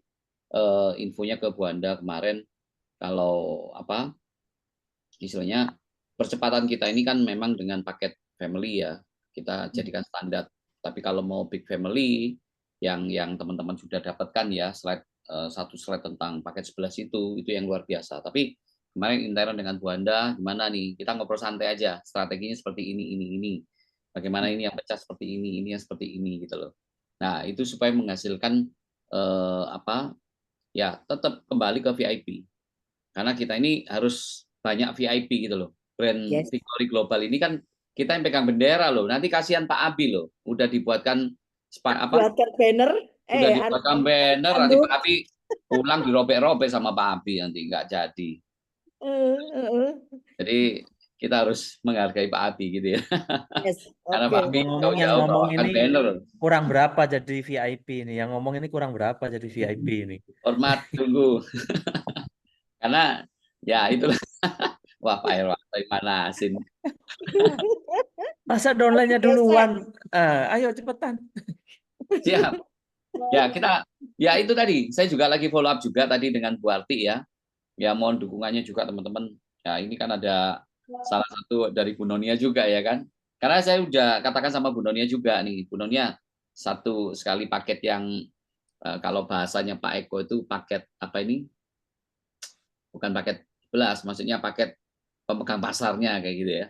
infonya ke Bu Anda kemarin, kalau istilahnya percepatan kita ini kan memang dengan paket family ya, kita jadikan standar. Tapi kalau mau big family yang teman-teman sudah dapatkan ya, satu slide tentang paket 11 itu yang luar biasa. Tapi kemarin intern dengan Bu Anda, gimana nih? Kita ngobrol santai aja, strateginya seperti ini. Bagaimana ini yang pecah seperti ini yang seperti ini gitu loh. Nah, itu supaya menghasilkan ya tetap kembali ke VIP. Karena kita ini harus banyak VIP gitu loh. Brand Victory Global ini kan kita yang pegang bendera loh. Nanti kasihan Pak Abi loh. Udah dibuatkan buatkan banner. Udah dibuatkan banner, nanti Pak Abi pulang dirobek-robek sama Pak Abi, nanti nggak jadi. Jadi kita harus menghargai Pak Abi gitu ya. Karena Pak Abi yang ngomong ini banner. kurang berapa jadi VIP ini? Yang ngomong ini kurang berapa jadi VIP ini? Hormat tunggu. Karena ya itulah. Wah, Pak Herwanto manasin. Masa downline-nya duluan? Ayo cepetan. Siap. Ya ya itu tadi. Saya juga lagi follow up juga tadi dengan Bu Arti ya. Ya mohon dukungannya juga teman-teman. Ya ini kan ada salah satu dari Bu Nonia juga ya kan. Karena saya udah katakan sama Bu Nonia juga nih. Bu Nonia satu sekali paket yang kalau bahasanya Pak Eko itu paket apa ini? Bukan paket 11, maksudnya paket pemegang pasarnya kayak gitu ya.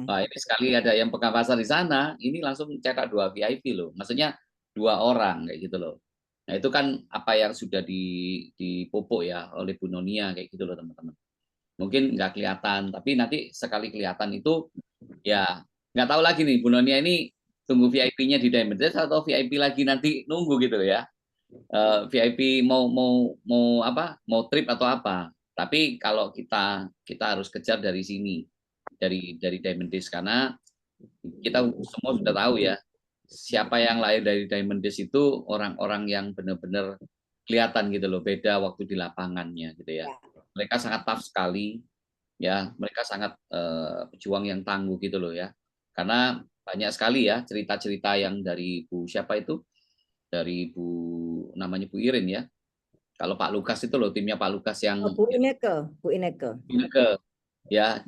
Nah, ini sekali ada yang pegang pasar di sana, ini langsung cetak 2 VIP loh. Maksudnya 2 orang kayak gitu loh. Nah, itu kan apa yang sudah dipupuk ya oleh Bu Nonia kayak gitu loh teman-teman. Mungkin nggak kelihatan, tapi nanti sekali kelihatan itu ya nggak tahu lagi nih Bu Nonia ini tunggu VIP-nya di Diamond Days atau VIP lagi nanti nunggu gitu ya. VIP mau trip atau apa. Tapi kalau kita harus kejar dari sini, dari Diamond Days, karena kita semua sudah tahu ya, siapa yang lahir dari Diamond Days itu orang-orang yang benar-benar kelihatan gitu loh, beda waktu di lapangannya gitu ya. Mereka sangat tough sekali, ya, mereka sangat pejuang yang tangguh gitu loh ya. Karena banyak sekali ya cerita-cerita yang dari Bu siapa itu, dari namanya Bu Irin ya. Kalau Pak Lukas itu loh, timnya Pak Lukas yang Bu Ineke. Ya,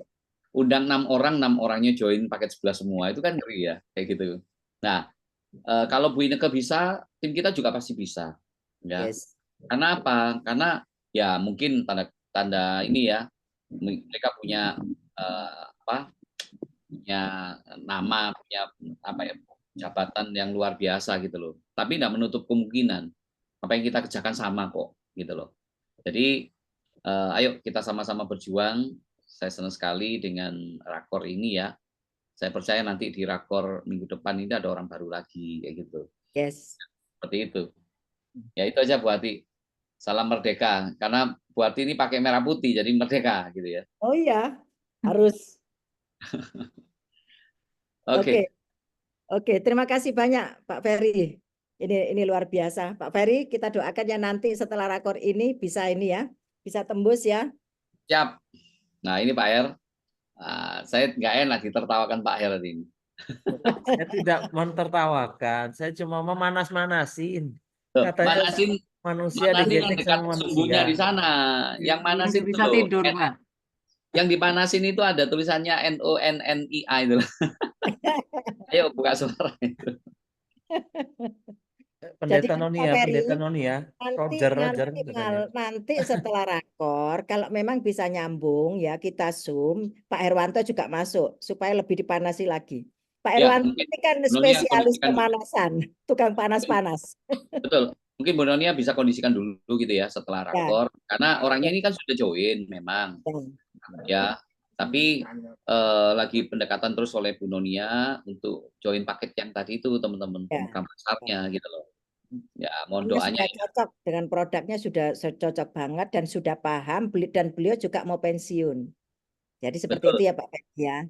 undang 6 orang, 6 orangnya join paket 11 semua, itu kan ngeri ya kayak gitu. Nah, kalau Bu Ineke bisa, tim kita juga pasti bisa. Ya. Karena apa? Karena ya mungkin tanda ini ya, mereka punya punya nama, punya jabatan yang luar biasa gitu loh. Tapi tidak menutup kemungkinan apa yang kita kerjakan sama kok gitu loh. Jadi ayo kita sama-sama berjuang. Saya senang sekali dengan rakor ini ya. Saya percaya nanti di rakor minggu depan ini ada orang baru lagi kayak gitu. Seperti itu. Ya itu aja Bu Ati. Salam merdeka. Karena Bu Ati ini pakai merah putih jadi merdeka gitu ya. Oh iya, harus. Oke, terima kasih banyak Pak Ferry. Ini luar biasa. Pak Ferry, kita doakan ya nanti setelah rakor ini bisa ini ya, bisa tembus ya. Siap. Nah ini Pak Her, saya nggak enak ditertawakan Pak Her ini. Saya tidak mentertawakan, saya cuma memanas-manasin. Manasin manusia digetek sama manusia. Di sana. Yang manasin itu bisa tidur, Pak. Yang dipanasin itu ada tulisannya NONNIA itu. Ayo buka suara itu. Pendeta Nonia, Roger. Nanti setelah rakor, kalau memang bisa nyambung ya kita Zoom, Pak Herwanto juga masuk supaya lebih dipanasi lagi. Pak Herwanto ini kan spesialis pemanasan, tukang panas-panas. Betul. Mungkin Bu Nonia bisa kondisikan dulu gitu ya setelah rakor, karena orangnya ini kan sudah join memang. Ya. Tapi lagi pendekatan terus oleh Bu Nonia untuk join paket yang tadi itu teman-teman, pemegang pasarnya gitu loh. Ya, mohon doanya. Sudah cocok dengan produknya, sudah cocok banget dan sudah paham, dan beliau juga mau pensiun. Jadi seperti itu ya Pak ya.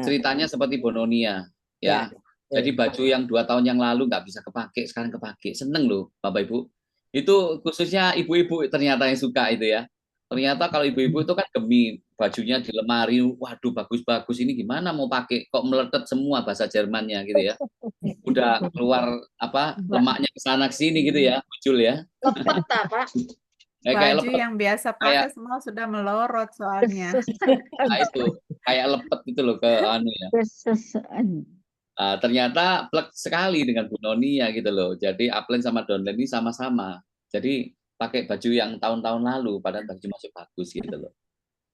Ceritanya seperti Bu Nonia ya. Jadi baju yang 2 tahun yang lalu nggak bisa kepake, sekarang kepake. Seneng loh Bapak Ibu. Itu khususnya ibu-ibu ternyata yang suka itu ya. Ternyata kalau ibu-ibu itu kan demi bajunya di lemari, waduh bagus-bagus ini gimana mau pakai kok meletet semua bahasa Jermannya gitu ya. Udah keluar apa lemaknya ke sana ke sini gitu ya, muncul ya. Lepet tak, Pak? Kayak Baju lepet, yang biasa kayak pakai semua sudah melorot soalnya. nah itu kayak lepet itu loh ke anu ya. Nah, ternyata plek sekali dengan Bu Noni ya gitu loh. Jadi upline sama downline ini sama-sama. Jadi pakai baju yang tahun-tahun lalu, padahal baju masih bagus gitu loh.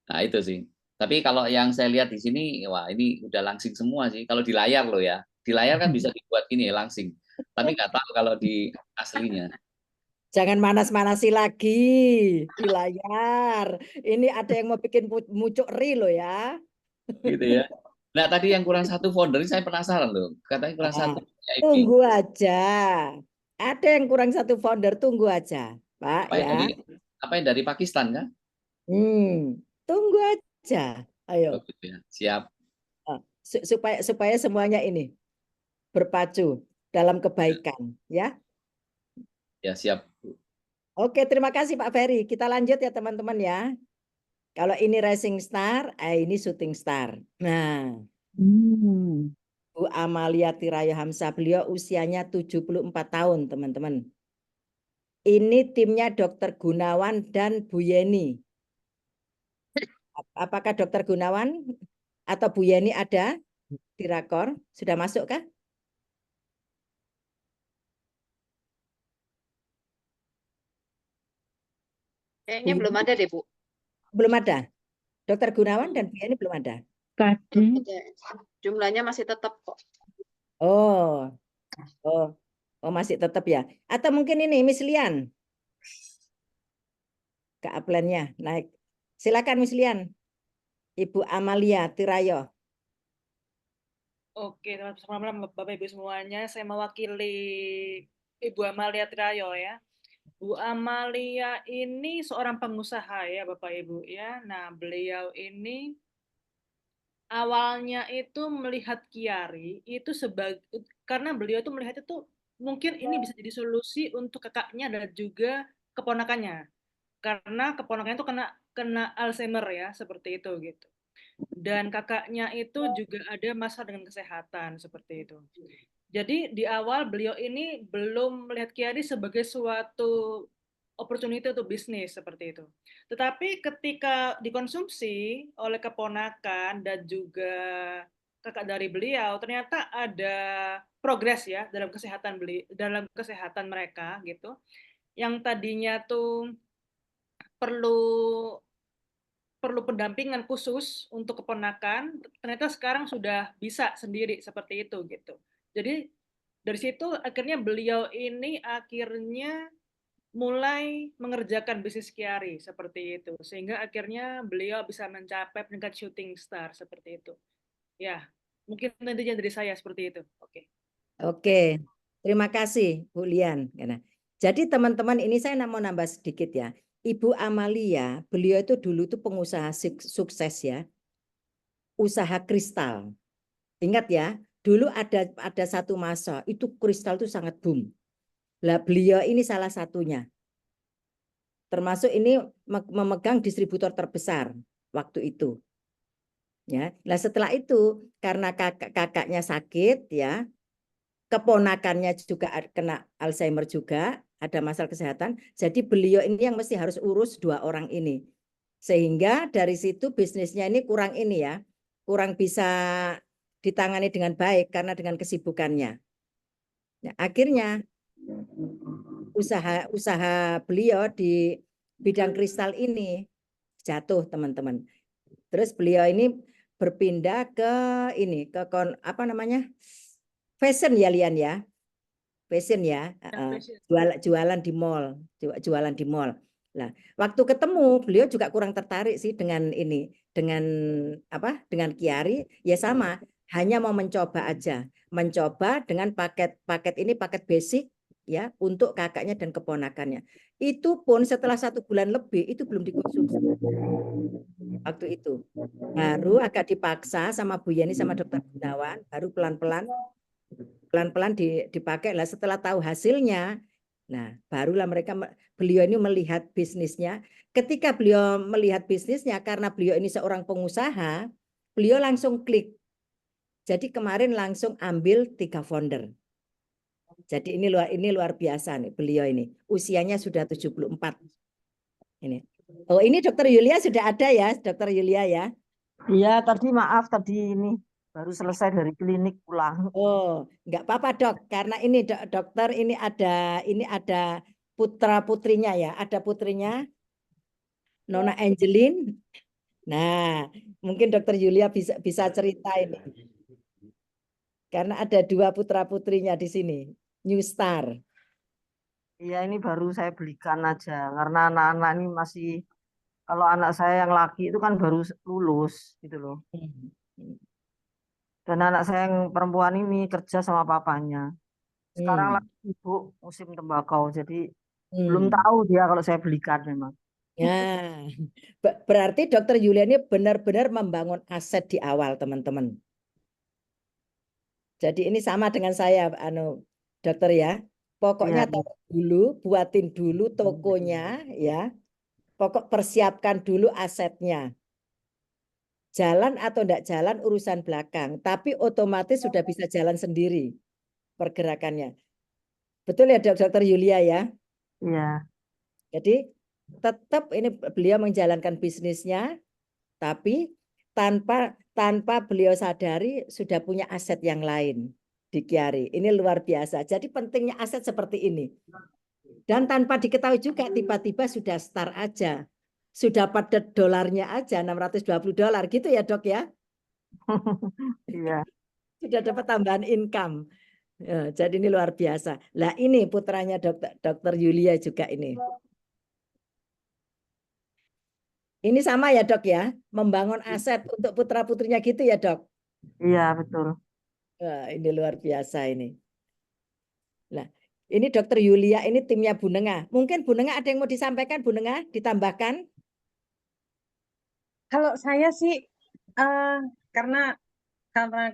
Nah itu sih. Tapi kalau yang saya lihat di sini, wah ini udah langsing semua sih. Kalau di layar loh ya. Di layar kan bisa dibuat gini ya langsing. Tapi nggak tahu kalau di aslinya. Jangan manas-manasi lagi di layar. Ini ada yang mau bikin mucuk ri loh ya. Gitu ya. Nah tadi yang kurang satu founder ini saya penasaran loh. Katanya kurang satu. Tunggu aja. Ada yang kurang satu founder, tunggu aja, Pak ya. Apa yang dari Pakistan kan? Tunggu aja. Ayo. Oh, gitu ya. Siap. Supaya semuanya ini berpacu dalam kebaikan ya. Ya siap. Oke, terima kasih Pak Ferry. Kita lanjut ya teman-teman ya. Kalau ini Rising Star, ini Shooting Star. Nah, Bu Amalia Tiraya Hamzah, beliau usianya 74 tahun teman-teman. Ini timnya Dr. Gunawan dan Bu Yeni. Apakah Dr. Gunawan atau Bu Yeni ada di rakor? Sudah masuk kah? Kayaknya belum ada deh, Bu. Belum ada. Dr. Gunawan dan Bu Yeni belum ada. Jumlahnya masih tetap kok. Oh, masih tetap ya. Atau mungkin ini Miss Lian. Ke upline-nya naik. Silakan Miss Lian. Ibu Amalia Tirayo. Oke, selamat malam Bapak Ibu semuanya. Saya mewakili Ibu Amalia Tirayo ya. Bu Amalia ini seorang pengusaha ya Bapak Ibu ya. Nah, beliau ini awalnya itu melihat Kiari itu karena beliau itu melihat itu mungkin ini bisa jadi solusi untuk kakaknya dan juga keponakannya. Karena keponakannya itu kena Alzheimer ya, seperti itu gitu. Dan kakaknya itu juga ada masalah dengan kesehatan seperti itu. Jadi di awal beliau ini belum melihat Kiari sebagai suatu opportunity untuk bisnis seperti itu. Tetapi ketika dikonsumsi oleh keponakan dan juga kakak dari beliau, ternyata ada progres ya dalam kesehatan mereka gitu. Yang tadinya tuh perlu pendampingan khusus untuk keponakan, ternyata sekarang sudah bisa sendiri seperti itu gitu. Jadi dari situ akhirnya beliau ini akhirnya mulai mengerjakan bisnis Kiari seperti itu, sehingga akhirnya beliau bisa mencapai peringkat shooting star seperti itu. Ya, mungkin nantinya dari saya seperti itu. Oke, terima kasih Bu Lian. Jadi teman-teman ini saya mau nambah sedikit ya. Ibu Amalia, beliau itu dulu tuh pengusaha sukses ya. Usaha kristal. Ingat ya, dulu ada satu masa itu kristal itu sangat boom. Lah beliau ini salah satunya. Termasuk ini memegang distributor terbesar waktu itu. Ya. Nah, setelah itu karena kakaknya sakit ya, keponakannya juga kena Alzheimer juga, ada masalah kesehatan. Jadi beliau ini yang mesti harus urus dua orang ini. Sehingga dari situ bisnisnya ini kurang ini ya, kurang bisa ditangani dengan baik karena dengan kesibukannya. Nah, akhirnya usaha beliau di bidang kristal ini jatuh teman-teman. Terus beliau ini berpindah ke ini ke apa namanya fashion ya Lian ya, fashion ya, jualan di mall, jualan di mall. Nah, waktu ketemu beliau juga kurang tertarik sih dengan ini, dengan apa, dengan Kiari ya sama, hanya mau mencoba aja, mencoba dengan paket ini paket basic ya untuk kakaknya dan keponakannya. Itu pun setelah 1 bulan lebih itu belum dikonsumsi. Waktu itu baru agak dipaksa sama Bu Yeni sama Dokter Gunawan, baru pelan-pelan dipakai lah. Setelah tahu hasilnya Nah, barulah beliau ini melihat bisnisnya. Ketika beliau melihat bisnisnya, karena beliau ini seorang pengusaha, beliau langsung klik. Jadi kemarin langsung ambil 3 founder. Jadi ini luar biasa nih beliau ini. Usianya sudah 74. Ini. Oh, ini Dokter Yulia sudah ada ya, Dokter Yulia ya? Iya, tadi maaf tadi ini baru selesai dari klinik pulang. Oh, nggak apa-apa dok, karena ini dokter ini ada putra putrinya ya, ada putrinya Nona Angelin. Nah, mungkin Dokter Yulia bisa cerita ini, karena ada 2 putra putrinya di sini, New Star. Iya, ini baru saya belikan aja karena anak-anak ini masih, kalau anak saya yang laki itu kan baru lulus gitu loh. Dan anak saya yang perempuan ini kerja sama papanya. Sekarang lagi sibuk musim tembakau, jadi belum tahu dia kalau saya belikan memang. Ya, berarti Dokter Yulia ini benar-benar membangun aset di awal, teman-teman. Jadi ini sama dengan saya, dokter ya. Pokoknya buatin dulu tokonya ya. Pokok persiapkan dulu asetnya. Jalan atau tidak jalan urusan belakang, tapi otomatis sudah bisa jalan sendiri pergerakannya. Betul ya Dokter Yulia ya? Iya. Jadi tetap ini beliau menjalankan bisnisnya, tapi tanpa beliau sadari sudah punya aset yang lain di Chiari. Ini luar biasa. Jadi pentingnya aset seperti ini. Dan tanpa diketahui juga tiba-tiba sudah start aja. Sudah padat dolarnya aja $620 gitu ya dok ya? Iya. Sudah dapat tambahan income. Ya, jadi ini luar biasa. Lah ini putranya Dokter Yulia juga ini. Ini sama ya dok ya, membangun aset untuk putra-putrinya gitu ya dok? Iya betul. Wah, ini luar biasa ini. Nah, ini Dokter Yulia, ini timnya Bu Nengah. Mungkin Bu Nengah ada yang mau disampaikan, Bu Nengah, ditambahkan? Kalau saya sih, karena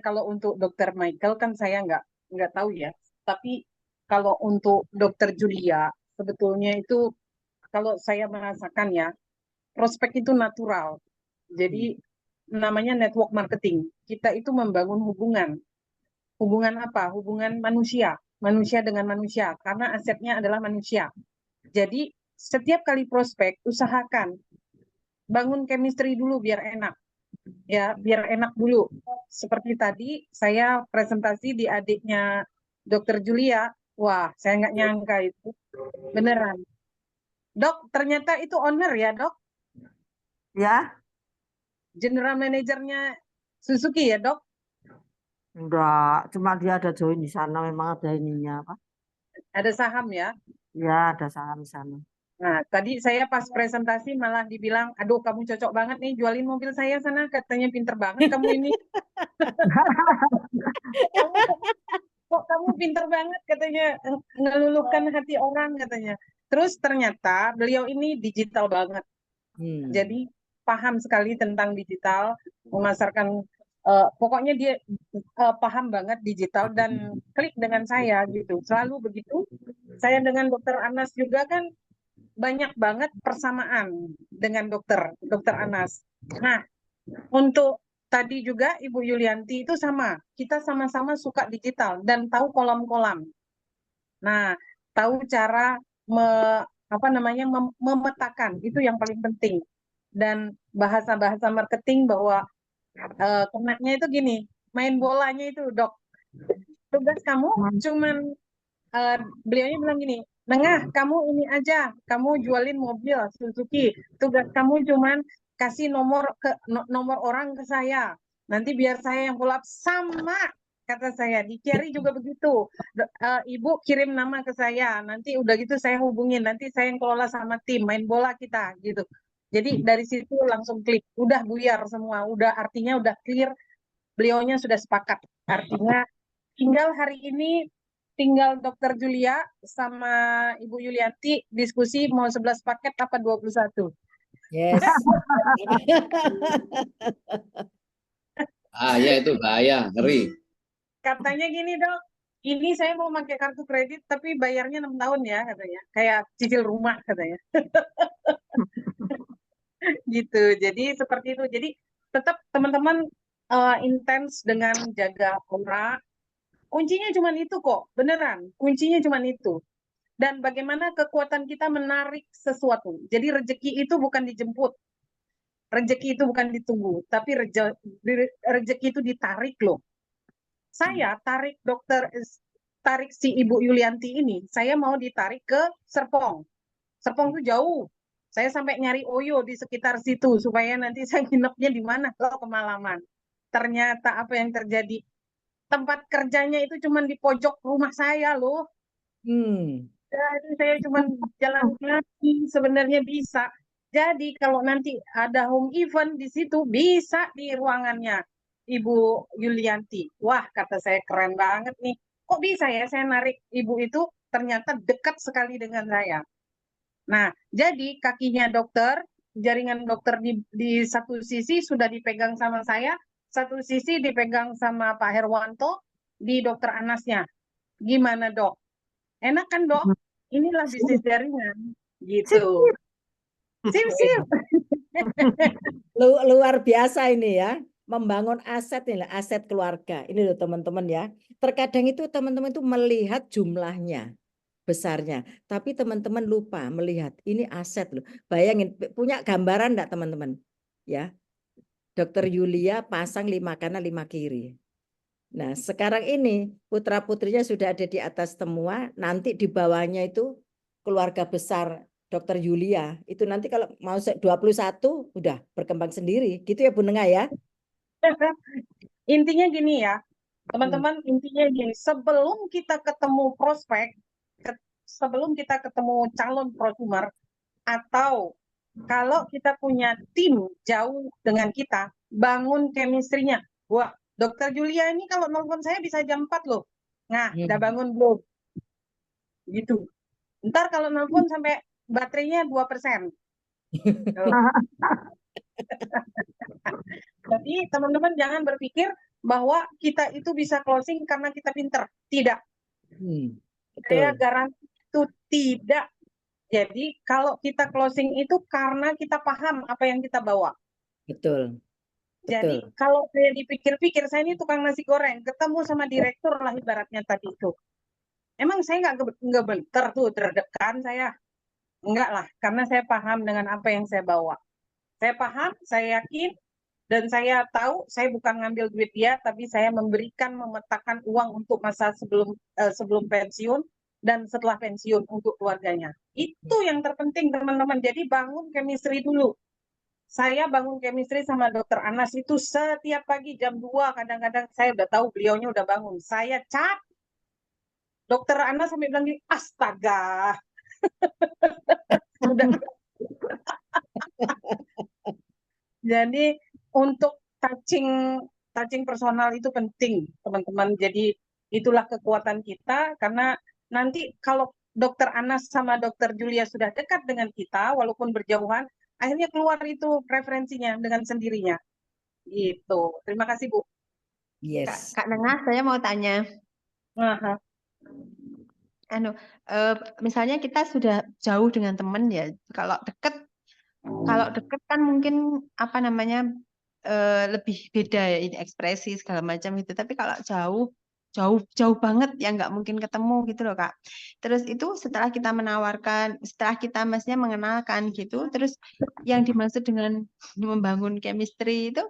kalau untuk Dokter Michael kan saya nggak tahu ya. Tapi kalau untuk Dokter Julia, sebetulnya itu kalau saya merasakan ya, prospek itu natural. Jadi namanya network marketing. Kita itu membangun hubungan. Hubungan apa? Hubungan manusia. Manusia dengan manusia. Karena asetnya adalah manusia. Jadi setiap kali prospek, usahakan bangun chemistry dulu biar enak. Ya, biar enak dulu. Seperti tadi saya presentasi di adiknya Dokter Julia. Wah, saya nggak nyangka itu. Beneran. Dok, ternyata itu owner ya, Dok? Ya. General manajernya Suzuki ya, Dok? Enggak, cuma dia ada join di sana, memang ada ininya apa? Ada saham ya? Ya, ada saham di sana. Nah, tadi saya pas presentasi malah dibilang, aduh kamu cocok banget nih jualin mobil saya sana, katanya pinter banget kamu ini. kamu pinter banget katanya, ngeluluhkan hati orang katanya. Terus ternyata beliau ini digital banget. Jadi paham sekali tentang digital, memasarkan, pokoknya dia paham banget digital dan klik dengan saya gitu. Selalu begitu. Saya dengan Dokter Anas juga kan banyak banget persamaan dengan Dokter Anas. Nah, untuk tadi juga Ibu Yulianti itu sama. Kita sama-sama suka digital dan tahu kolam-kolam. Nah, tahu cara memetakan, itu yang paling penting. Dan bahasa-bahasa marketing bahwa kenaknya itu gini, main bolanya itu dok. Tugas kamu cuman, beliaunya bilang gini, Nengah, kamu ini aja, kamu jualin mobil Suzuki. Tugas kamu cuman kasih nomor orang ke saya. Nanti biar saya yang follow up. Sama kata saya, di Chiari juga begitu. Ibu kirim nama ke saya, nanti udah gitu saya hubungin, nanti saya yang kelola sama tim, main bola kita gitu. Jadi dari situ langsung klik, udah buyar semua, artinya udah clear, beliaunya sudah sepakat. Artinya tinggal hari ini, tinggal Dokter Julia sama Ibu Yulianti diskusi mau 11 paket apa 21. Yes. Ya itu bahaya, ngeri. Katanya gini dok, ini saya mau pakai kartu kredit tapi bayarnya 6 tahun ya katanya. Kayak cicil rumah katanya. Gitu. Jadi seperti itu. Jadi tetap teman-teman intens dengan jaga aura. Kuncinya cuma itu kok, beneran. Kuncinya cuma itu. Dan bagaimana kekuatan kita menarik sesuatu. Jadi rezeki itu bukan dijemput. Rezeki itu bukan ditunggu, tapi rezeki itu ditarik loh. Saya tarik si Ibu Yulianti ini, saya mau ditarik ke Serpong. Serpong itu jauh. Saya sampai nyari Oyo di sekitar situ supaya nanti saya nginepnya di mana kalau kemalaman. Ternyata apa yang terjadi? Tempat kerjanya itu cuma di pojok rumah saya loh. Jadi saya cuma jalan kaki sebenarnya bisa. Jadi kalau nanti ada home event di situ bisa di ruangannya Ibu Yulianti. Wah, kata saya keren banget nih. Kok bisa ya saya narik ibu itu ternyata dekat sekali dengan saya. Nah, jadi kakinya dokter, jaringan dokter di satu sisi sudah dipegang sama saya, satu sisi dipegang sama Pak Herwanto di dokter Anasnya. Gimana dok? Enak kan dok? Inilah bisnis jaringan. Gitu. Sip. Luar biasa ini ya. Membangun aset ini, aset keluarga. Ini loh teman-teman ya. Terkadang itu teman-teman itu melihat jumlahnya, besarnya. Tapi teman-teman lupa melihat ini aset loh. Bayangin, punya gambaran enggak teman-teman? Ya. Dokter Yulia pasang 5 kanan 5 kiri. Nah, sekarang ini putra-putrinya sudah ada di atas semua, nanti di bawahnya itu keluarga besar Dokter Yulia. Itu nanti kalau mau 21 udah berkembang sendiri. Gitu ya Bu Nengah ya? Intinya gini ya, teman-teman, intinya gini, sebelum kita ketemu prospek, sebelum kita ketemu calon prosumer, atau kalau kita punya tim jauh dengan kita, bangun chemistry-nya. Wah, Dokter Julia ini kalau nelfon saya bisa jam 4 loh. Nah, udah bangun belum? Gitu. Ntar kalau nelfon sampai baterainya 2%. Jadi teman-teman jangan berpikir bahwa kita itu bisa closing karena kita pinter. Tidak. Saya garansi itu tidak. Jadi kalau kita closing itu karena kita paham apa yang kita bawa. Betul. Jadi kalau saya dipikir-pikir, saya ini tukang nasi goreng, ketemu sama direktur lah ibaratnya tadi itu. Emang saya nggak bentar tuh terdekan saya. Enggak lah, karena saya paham dengan apa yang saya bawa. Saya paham, saya yakin, dan saya tahu saya bukan ngambil duit dia, tapi saya memetakan uang untuk masa sebelum pensiun dan setelah pensiun untuk keluarganya. Itu yang terpenting teman-teman. Jadi bangun chemistry dulu. Saya bangun chemistry sama Dokter Anas itu setiap pagi jam 2, kadang-kadang saya udah tahu beliaunya udah bangun. Saya cap. Dokter Anas sampai bilang, astaga. Jadi untuk touching personal itu penting, teman-teman. Jadi itulah kekuatan kita, karena nanti kalau Dokter Anas sama Dokter Julia sudah dekat dengan kita, walaupun berjauhan, akhirnya keluar itu preferensinya dengan sendirinya. Gitu. Terima kasih, Bu. Yes. Kak Nengah, saya mau tanya. Misalnya kita sudah jauh dengan teman ya, kalau deket kan mungkin apa namanya lebih beda ya ini ekspresi segala macam itu. Tapi kalau jauh banget ya nggak mungkin ketemu gitu loh Kak. Terus itu setelah kita maksudnya mengenalkan gitu, terus yang dimaksud dengan membangun chemistry itu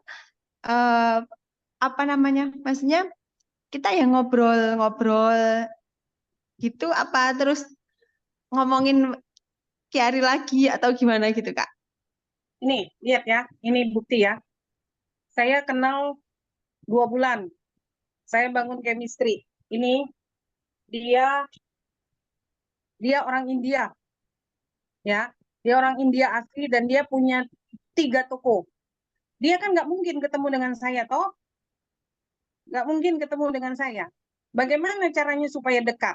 apa namanya? Maksudnya kita yang ngobrol gitu apa terus ngomongin Kiari lagi atau gimana gitu Kak? Ini lihat ya, ini bukti ya. Saya kenal 2 bulan. Saya bangun chemistry. Ini dia orang India. Ya, dia orang India asli dan dia punya 3 toko. Dia kan nggak mungkin ketemu dengan saya toh. Nggak mungkin ketemu dengan saya. Bagaimana caranya supaya dekat?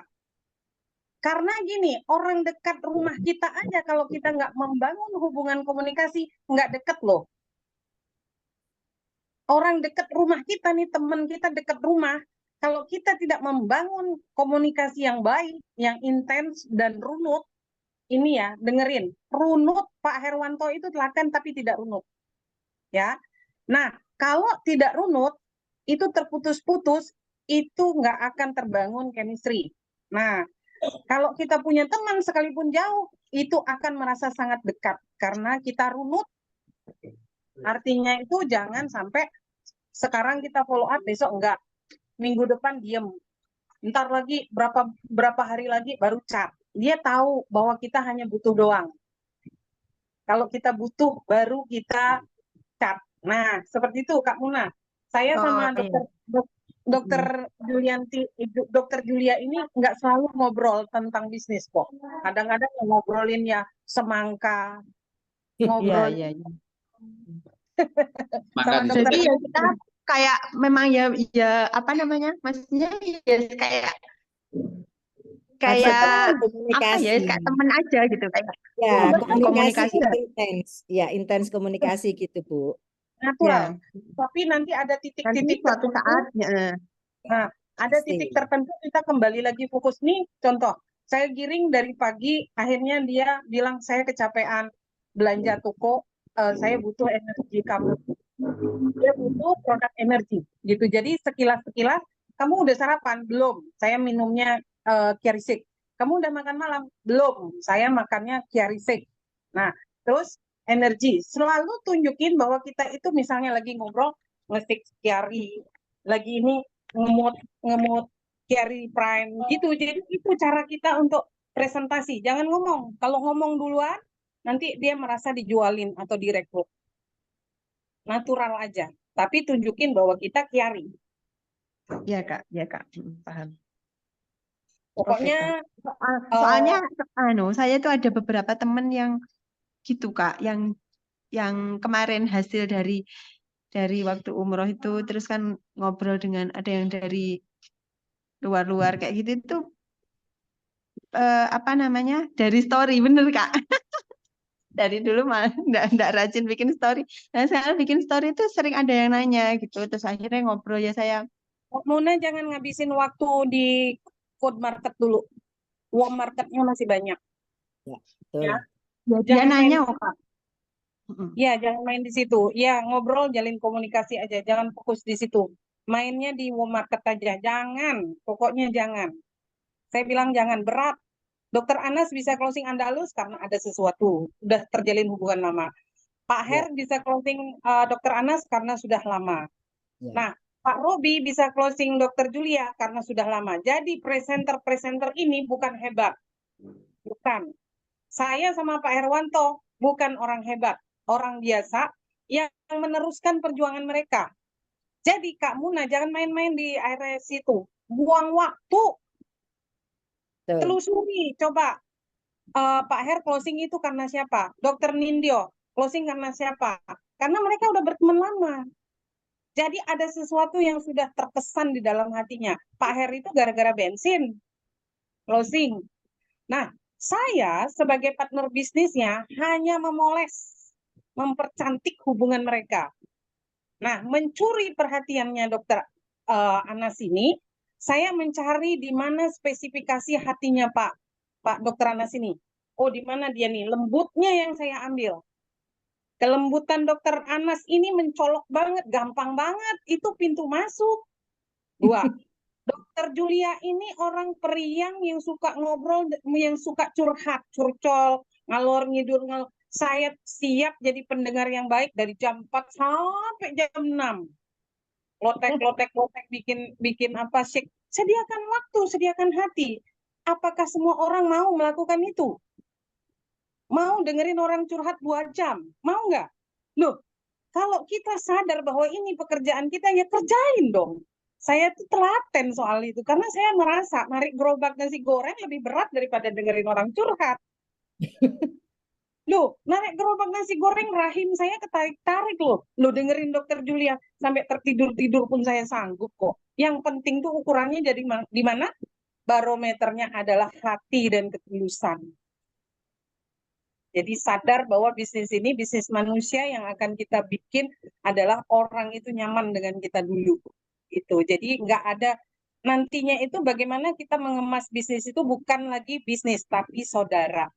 Karena gini, orang dekat rumah kita aja kalau kita nggak membangun hubungan komunikasi, nggak dekat loh. Orang dekat rumah kita nih, teman kita dekat rumah, kalau kita tidak membangun komunikasi yang baik, yang intens dan runut, ini ya, dengerin, runut, Pak Herwanto itu telaten tapi tidak runut. Ya. Nah, kalau tidak runut, itu terputus-putus, itu nggak akan terbangun chemistry. Nah, kalau kita punya teman sekalipun jauh, itu akan merasa sangat dekat karena kita runut. Artinya itu jangan sampai sekarang kita follow up, besok enggak. Minggu depan diem. Ntar lagi berapa hari lagi baru chat. Dia tahu bahwa kita hanya butuh doang. Kalau kita butuh baru kita chat. Nah, seperti itu Kak Muna. Saya sama Dokter Julia ini nggak selalu ngobrol tentang bisnis kok. Kadang-kadang ngobrolin ya semangka, ngobrol. Iya. Sama Jadi dokter ya kita kayak memang ya apa namanya, maksudnya ya kayak apa ya, kayak teman aja gitu, kayak ya komunikasi komunikasi intens, ya intens komunikasi gitu Bu. Natural. Tapi nanti ada titik-titik suatu saat nah, ada titik tertentu kita kembali lagi fokus nih. Contoh, saya giring dari pagi, akhirnya dia bilang saya kecapean belanja toko, saya butuh energi kamu. Dia butuh produk energi, gitu. Jadi sekilas-sekilas, kamu udah sarapan? Belum. Saya minumnya Chiarisik. Kamu udah makan malam? Belum. Saya makannya Chiarisik. Nah, terus energi. Selalu tunjukin bahwa kita itu misalnya lagi ngobrol, ngestik Chiari, lagi ini ngemut Chiari Prime, gitu. Jadi itu cara kita untuk presentasi. Jangan ngomong. Kalau ngomong duluan, nanti dia merasa dijualin atau direkrut. Natural aja, tapi tunjukin bahwa kita Chiari. Ya Kak, paham. Pokoknya soalnya saya tuh ada beberapa temen yang gitu Kak, yang kemarin hasil dari waktu umroh itu, terus kan ngobrol dengan ada yang dari luar kayak gitu itu apa namanya, dari story, bener Kak. Dari dulu malah enggak rajin bikin story. Nah, saya bikin story itu sering ada yang nanya gitu. Terus akhirnya ngobrol ya saya. Muna jangan ngabisin waktu di food market dulu. Warm marketnya masih banyak. Ya, betul. Ya. Dia nanya Kak. Ya, jangan main di situ. Ya, ngobrol, jalin komunikasi aja. Jangan fokus di situ. Mainnya di warm market aja. Jangan. Pokoknya jangan. Saya bilang jangan, berat. Dokter Anas bisa closing Andalus karena ada sesuatu, sudah terjalin hubungan lama. Pak Her bisa closing Dokter Anas karena sudah lama. Nah, Pak Robi bisa closing Dokter Julia karena sudah lama. Jadi presenter ini bukan hebat. Bukan. Saya sama Pak Herwanto bukan orang hebat, orang biasa yang meneruskan perjuangan mereka. Jadi Kak Muna jangan main-main di area situ. Buang waktu. Telusuri, coba Pak Her closing itu karena siapa? Dokter Nindyo closing karena siapa? Karena mereka udah berteman lama. Jadi ada sesuatu yang sudah terkesan di dalam hatinya. Pak Her itu gara-gara bensin closing. Nah, saya sebagai partner bisnisnya hanya memoles, mempercantik hubungan mereka. Nah, mencuri perhatiannya Dokter Anas ini, saya mencari di mana spesifikasi hatinya Pak Dokter Anas ini. Oh, di mana dia nih? Lembutnya yang saya ambil. Kelembutan Dokter Anas ini mencolok banget, gampang banget. Itu pintu masuk. 2. Dokter Julia ini orang periang yang suka ngobrol, yang suka curhat, curcol, ngalor ngidur. Saya siap jadi pendengar yang baik dari jam 4 sampai jam 6. Lotek, bikin apa sih? Sediakan waktu, sediakan hati. Apakah semua orang mau melakukan itu? Mau dengerin orang curhat 2 jam? Mau nggak? Loh, kalau kita sadar bahwa ini pekerjaan kita, ya kerjain dong. Saya tuh telaten soal itu, karena saya merasa narik gerobak nasi goreng lebih berat daripada dengerin orang curhat. Loh, narik gerobak nasi goreng rahim saya ketarik-tarik loh. Loh, dengerin Dokter Julia sampai tertidur-tidur pun saya sanggup kok. Yang penting tuh ukurannya jadi di mana? Barometernya adalah hati dan ketulusan. Jadi sadar bahwa bisnis ini bisnis manusia, yang akan kita bikin adalah orang itu nyaman dengan kita dulu. Itu. Jadi nggak ada nantinya itu bagaimana kita mengemas bisnis itu bukan lagi bisnis tapi saudara.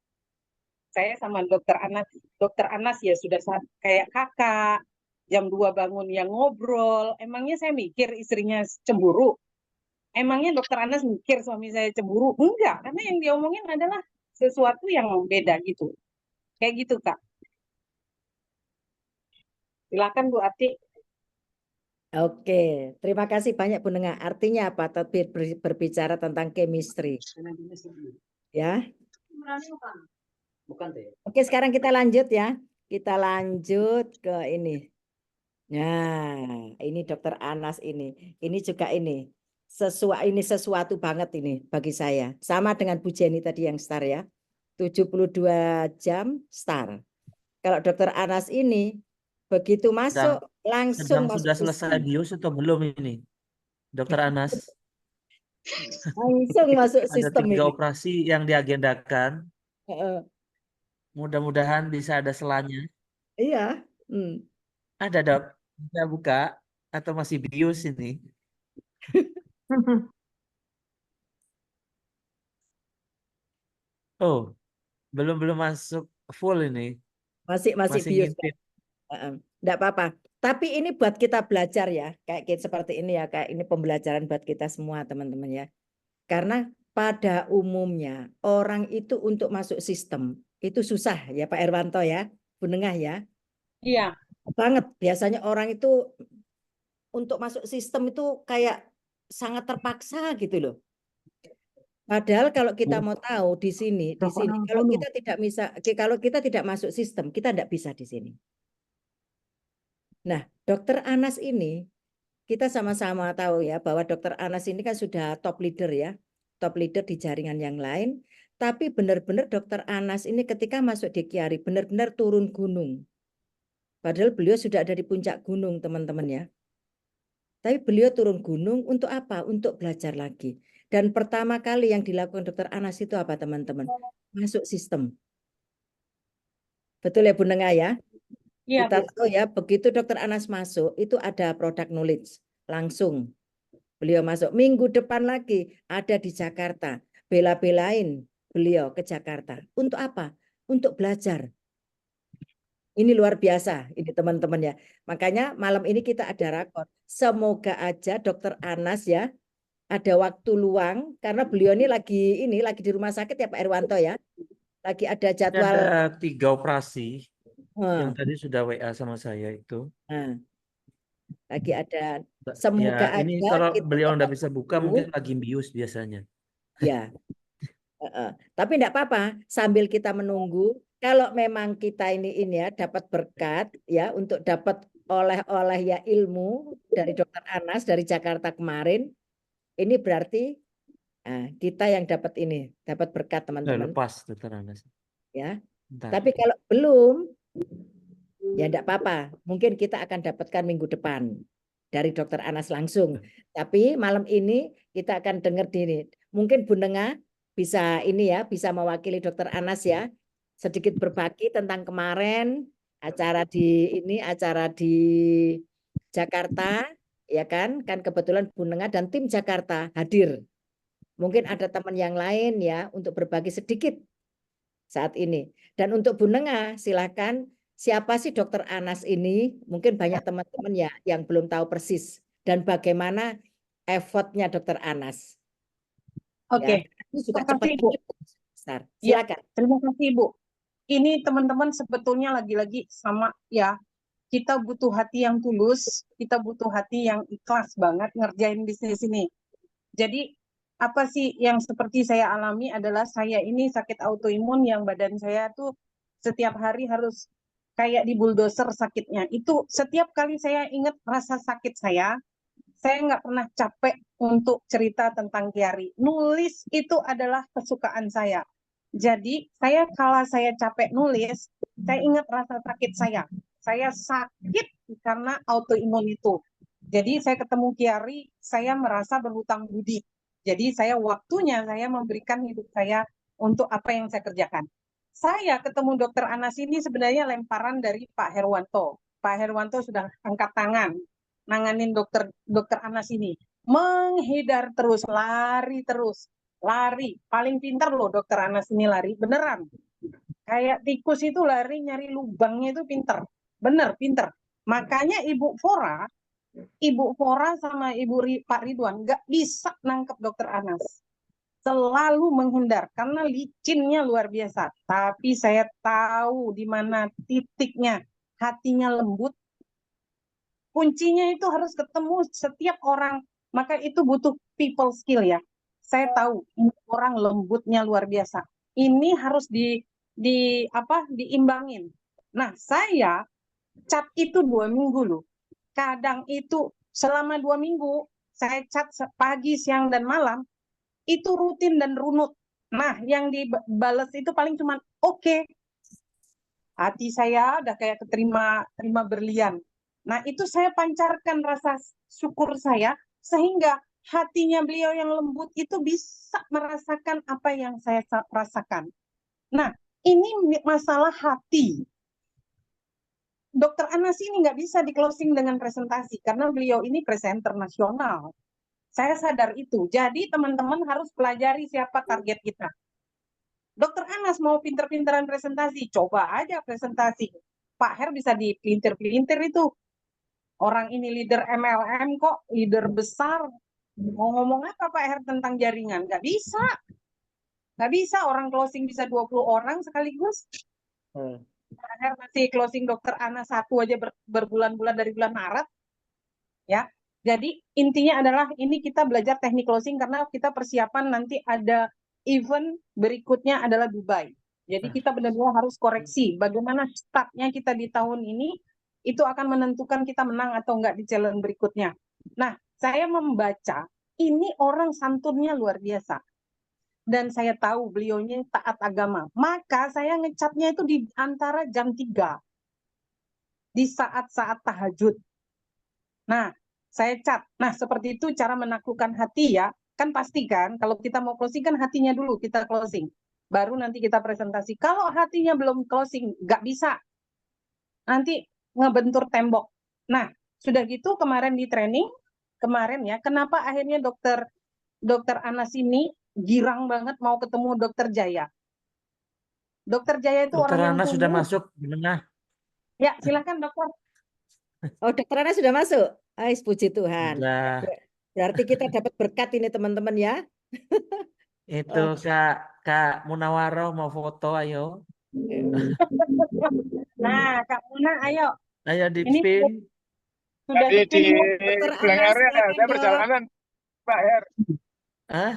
Saya sama Dokter Anas ya sudah kayak kakak, jam 2 bangun yang ngobrol. Emangnya saya mikir istrinya cemburu? Emangnya Dokter Anas mikir suami saya cemburu? Enggak, karena yang diomongin adalah sesuatu yang beda gitu. Kayak gitu, Kak. Silakan Bu Ati. Oke, terima kasih banyak Bu Nengah. Artinya apa? Tapi berbicara tentang chemistry. Ya. Oke, sekarang kita lanjut ya. Kita lanjut ke ini. Nah, ini Dokter Anas ini. Ini juga ini. Sesuatu banget ini bagi saya. Sama dengan Bu Jenny tadi yang star ya. 72 jam star. Kalau Dokter Anas ini begitu masuk langsung masuk sudah selesai bius atau belum ini, Dokter Anas? Langsung masuk Ada sistem 3 ini. operasi yang diagendakan. Mudah-mudahan bisa ada selanya. Iya. Ada Dok, bisa buka atau masih bius ini? Oh, belum masuk full ini. Masih bius. ngintip. Enggak apa-apa. Tapi ini buat kita belajar ya, kayak seperti ini ya, kayak ini pembelajaran buat kita semua teman-teman ya. Karena pada umumnya orang itu untuk masuk sistem itu susah ya Pak Herwanto ya, Bu Nengah ya. Iya. Banget. Biasanya orang itu untuk masuk sistem itu kayak sangat terpaksa gitu loh. Padahal kalau kita mau tahu di sini kalau kita tidak masuk sistem, kita tidak bisa di sini. Nah, Dokter Anas ini kita sama-sama tahu ya bahwa Dokter Anas ini kan sudah top leader ya, top leader di jaringan yang lain. Tapi benar-benar Dokter Anas ini ketika masuk di Chiari benar-benar turun gunung. Padahal beliau sudah ada di puncak gunung teman-teman ya. Tapi beliau turun gunung untuk apa? Untuk belajar lagi. Dan pertama kali yang dilakukan Dokter Anas itu apa teman-teman? Masuk sistem. Betul ya Bu Nengah ya? Iya, Kita Bu. tahu ya, begitu Dokter Anas masuk, itu ada product knowledge. Langsung. Beliau masuk. Minggu depan lagi ada di Jakarta. Bela-belain beliau ke Jakarta. Untuk apa? Untuk belajar. Ini luar biasa, ini teman-teman ya. Makanya malam ini kita ada rakor. Semoga aja Dokter Anas ya, ada waktu luang karena beliau ini lagi di rumah sakit ya Pak Herwanto ya. Lagi ada jadwal. Ada 3 operasi yang tadi sudah WA sama saya itu. Lagi ada. Semoga ya, ini aja kalau kita beliau dapat nggak bisa buka waktu. mungkin lagi bius biasanya. Ya. Tapi enggak apa-apa sambil kita menunggu. Kalau memang kita ini ya dapat berkat ya untuk dapat oleh-oleh ya ilmu dari Dokter Anas dari Jakarta kemarin. Ini berarti kita yang dapat berkat teman-teman. Lepas Dokter Anas. Ya. Bentar. Tapi kalau belum, ya enggak apa-apa. Mungkin kita akan dapatkan minggu depan dari Dokter Anas langsung. Tapi malam ini kita akan dengar mungkin Bu Nengah bisa bisa mewakili Dokter Anas ya. Sedikit berbagi tentang kemarin acara di Jakarta ya kan kebetulan Bu Nengah dan tim Jakarta hadir. Mungkin ada teman yang lain ya untuk berbagi sedikit saat ini. Dan untuk Bu Nengah silakan, siapa sih Dokter Anas ini? Mungkin banyak teman-teman ya yang belum tahu persis dan bagaimana effortnya Dokter Anas. Oke. Ya, ini juga Terima kasih, Bu. Silakan. Terima kasih, Bu. Ini teman-teman sebetulnya lagi-lagi sama ya. Kita butuh hati yang tulus, kita butuh hati yang ikhlas banget ngerjain bisnis ini. Jadi apa sih yang seperti saya alami adalah saya ini sakit autoimun yang badan saya tuh setiap hari harus kayak di bulldozer sakitnya. Itu setiap kali saya ingat rasa sakit saya nggak pernah capek untuk cerita tentang Chiari. Nulis itu adalah kesukaan saya. Jadi kalau saya capek nulis, saya ingat rasa sakit saya. Saya sakit karena autoimun itu. Jadi saya ketemu Chiari, saya merasa berhutang budi. Jadi waktunya saya memberikan hidup saya untuk apa yang saya kerjakan. Saya ketemu Dokter Anas ini sebenarnya lemparan dari Pak Herwanto. Pak Herwanto sudah angkat tangan nanganin dokter Anas ini. menghindar terus, lari terus, lari. Paling pintar loh dokter Anas ini lari, beneran. Kayak tikus itu lari nyari lubangnya itu pinter, bener pinter. Makanya Ibu Fora sama Pak Ridwan nggak bisa nangkep dokter Anas. Selalu menghindar karena licinnya luar biasa. Tapi saya tahu di mana titiknya, hatinya lembut. Kuncinya itu harus ketemu setiap orang. Maka itu butuh people skill ya. Saya tahu ini orang lembutnya luar biasa. Ini harus diimbangin. Nah, saya cat itu 2 minggu loh. Kadang itu selama 2 minggu saya cat pagi, siang, dan malam. Itu rutin dan runut. Nah, yang dibales itu paling cuma oke. Hati saya udah kayak terima berlian. Nah, itu saya pancarkan rasa syukur saya sehingga hatinya beliau yang lembut itu bisa merasakan apa yang saya rasakan. Nah, ini masalah hati. Dokter Anas ini nggak bisa di closing dengan presentasi karena beliau ini presenter nasional. Saya sadar itu. Jadi teman-teman harus pelajari siapa target kita. Dokter Anas mau pinter-pinteran presentasi, coba aja presentasi. Pak Her bisa dipelintir-pelintir itu. Orang ini leader MLM kok, leader besar. Mau ngomong apa Pak Her tentang jaringan? Nggak bisa. Nggak bisa, orang closing bisa 20 orang sekaligus. Pak Her masih closing dokter Anas 1 aja berbulan-bulan dari bulan Maret. Ya. Jadi intinya adalah ini kita belajar teknik closing karena kita persiapan nanti ada event berikutnya adalah Dubai. Jadi kita benar-benar harus koreksi bagaimana startnya kita di tahun ini itu akan menentukan kita menang atau enggak di challenge berikutnya. Nah, saya membaca ini orang santunnya luar biasa. Dan saya tahu beliaunya taat agama. Maka saya ngecatnya itu di antara jam 3. Di saat-saat tahajud. Nah, saya cat. Nah, seperti itu cara menaklukkan hati ya. Kan pasti kan, kalau kita mau closing kan hatinya dulu kita closing. Baru nanti kita presentasi. Kalau hatinya belum closing, nggak bisa. Nanti ngebentur tembok. Nah, sudah gitu kemarin di training, kemarin ya, kenapa akhirnya dokter Anas ini girang banget mau ketemu dokter Jaya. Dokter Jaya itu Dokter orang yang Anas sudah masuk, gimana? Ya, silakan dokter. Oh, dokter Anas sudah masuk. Ais, puji Tuhan. Sudah. Berarti kita dapat berkat ini teman-teman ya. Itu Kak Munawaroh mau foto, ayo. Nah, Kak Muna, ayo. Ayo di Ini pin. sudah Tadi di Dokter Blank Anas, Area silakan, saya Dok. perjalanan, Pak Her. Hah?